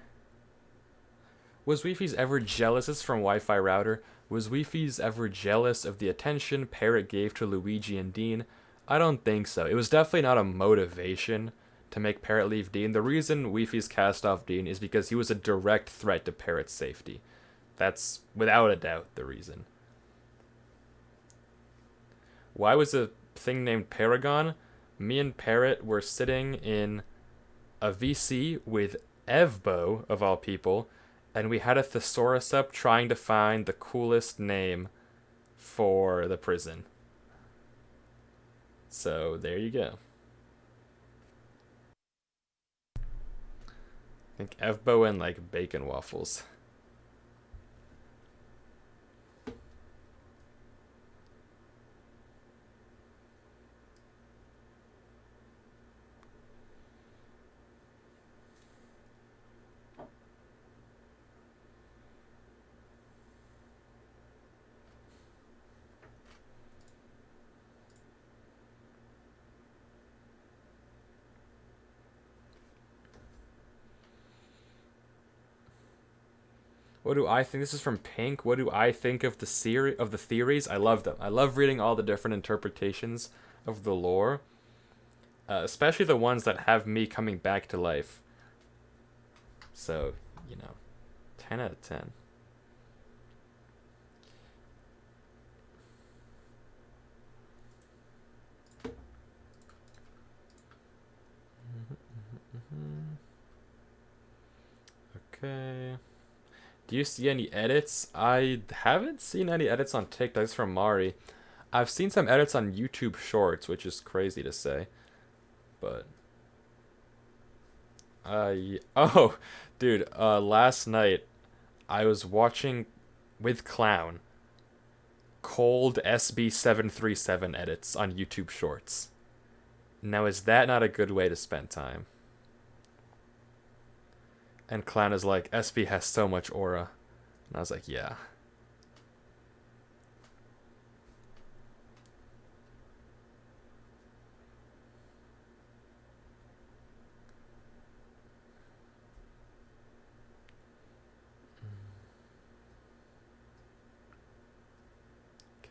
Was Wifies ever jealous? This is from Wi-Fi Router. Was Wifies ever jealous of the attention Parrot gave to Luigi and Dean? I don't think so. It was definitely not a motivation to make Parrot leave Dean. The reason Wifies cast off Dean is because he was a direct threat to Parrot's safety. That's, without a doubt, the reason. Why was a thing named Paragon? Me and Parrot were sitting in a VC with Evbo, of all people, and we had a thesaurus up trying to find the coolest name for the prison. So there you go. I think Evbo and like bacon waffles. What do I think? This is from Pink. What do I think of the theories? I love them. I love reading all the different interpretations of the lore, especially the ones that have me coming back to life. So, 10 out of 10. Okay. Do you see any edits? I haven't seen any edits on TikTok. This is from Mari. I've seen some edits on YouTube Shorts, which is crazy to say. But oh, dude, last night I was watching with Clown cold SB737 edits on YouTube Shorts. Now is that not a good way to spend time? And Clown is like, SB has so much aura. And I was like, yeah.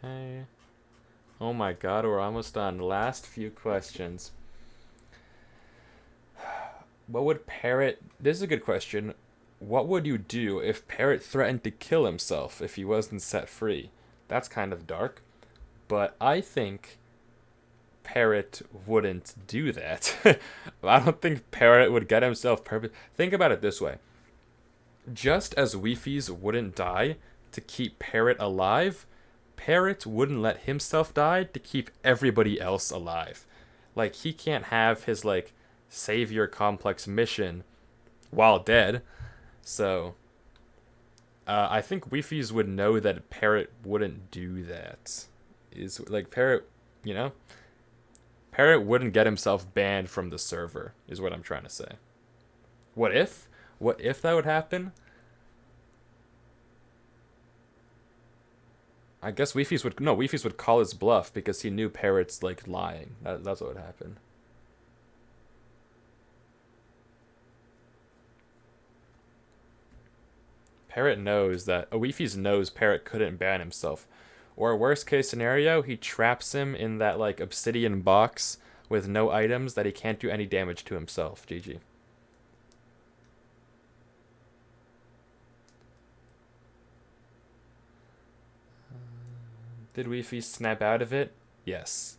Okay. Oh my god, we're almost done. Last few questions. What would Parrot... This is a good question. What would you do if Parrot threatened to kill himself if he wasn't set free? That's kind of dark. But I think Parrot wouldn't do that. I don't think Parrot would get himself purpose. Think about it this way. Just as Wifies wouldn't die to keep Parrot alive, Parrot wouldn't let himself die to keep everybody else alive. Like, he can't have his, savior complex mission while dead. So, I think Wifies would know that Parrot wouldn't do that. Parrot, Parrot wouldn't get himself banned from the server, is what I'm trying to say. What if? What if that would happen? I guess Wifies would call his bluff because he knew Parrot's, lying. That's what would happen. Parrot knows that... Wifies knows Parrot couldn't ban himself. Or worst case scenario, he traps him in that, obsidian box with no items that he can't do any damage to himself. GG. Did Wifies snap out of it? Yes.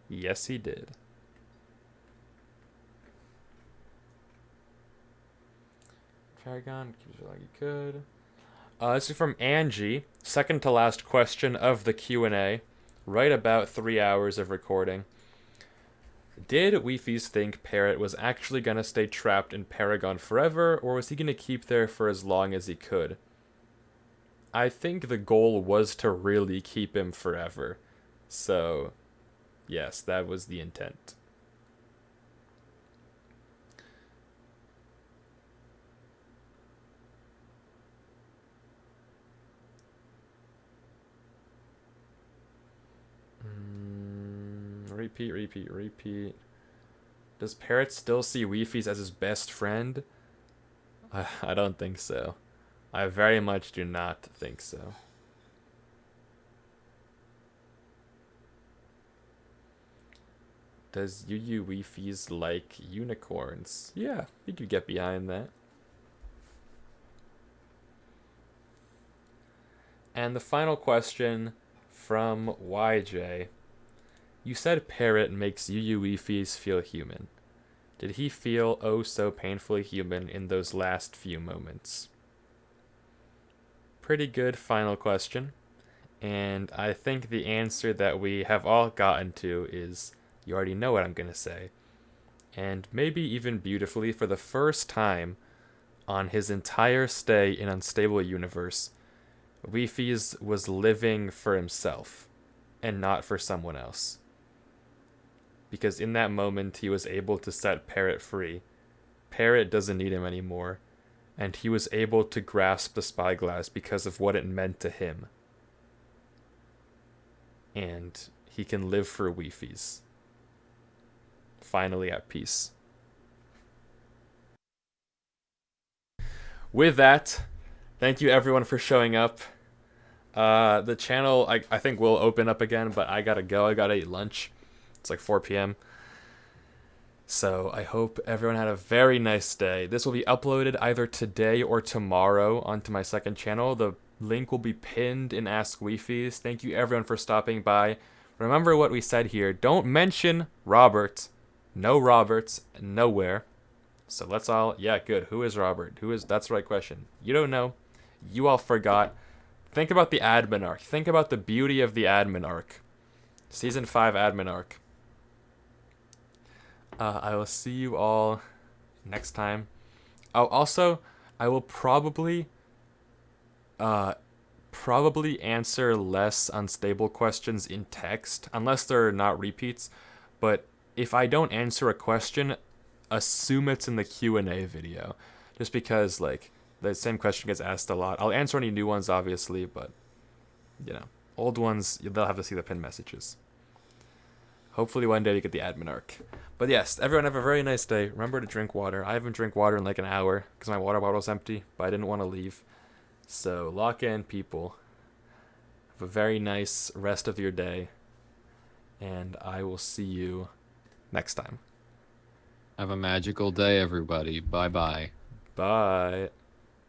Yes, he did. Paragon, keeps it like he could. This is from Angie. Second to last question of the Q&A. Right about 3 hours of recording. Did Wifies think Parrot was actually going to stay trapped in Paragon forever, or was he going to keep there for as long as he could? I think the goal was to really keep him forever. So, yes, that was the intent. Repeat. Does Parrot still see Wifies as his best friend? I don't think so. I very much do not think so. Does Yu Wifies like unicorns? Yeah, you could get behind that. And the final question from YJ. You said Parrot makes Yu Wifies feel human. Did he feel oh so painfully human in those last few moments? Pretty good final question. And I think the answer that we have all gotten to is, you already know what I'm going to say. And maybe even beautifully, for the first time on his entire stay in Unstable Universe, Wifies was living for himself and not for someone else. Because in that moment, he was able to set Parrot free. Parrot doesn't need him anymore. And he was able to grasp the spyglass because of what it meant to him. And he can live for Wifies. Finally at peace. With that, Thank you everyone for showing up. The channel I think will open up again, but I gotta go. I gotta eat lunch. It's like 4 p.m. So I hope everyone had a very nice day. This will be uploaded either today or tomorrow onto my second channel. The link will be pinned in Ask Wifies. Thank you everyone for stopping by. Remember what we said here. Don't mention Robert. No Roberts. Nowhere. So let's all... Yeah, good. Who is Robert? Who is... That's the right question. You don't know. You all forgot. Think about the admin arc. Think about the beauty of the admin arc. Season 5 admin arc. I will see you all next time. Oh, also, I will probably answer less unstable questions in text, unless they're not repeats. But if I don't answer a question, assume it's in the Q&A video. Just because, like, the same question gets asked a lot. I'll answer any new ones, obviously, but, you know, old ones, they'll have to see the pinned messages. Hopefully one day we get the admin arc. But yes, everyone have a very nice day. Remember to drink water. I haven't drank water in like an hour because my water bottle's empty, but I didn't want to leave. So lock in, people. Have a very nice rest of your day. And I will see you next time. Have a magical day, everybody. Bye-bye. Bye.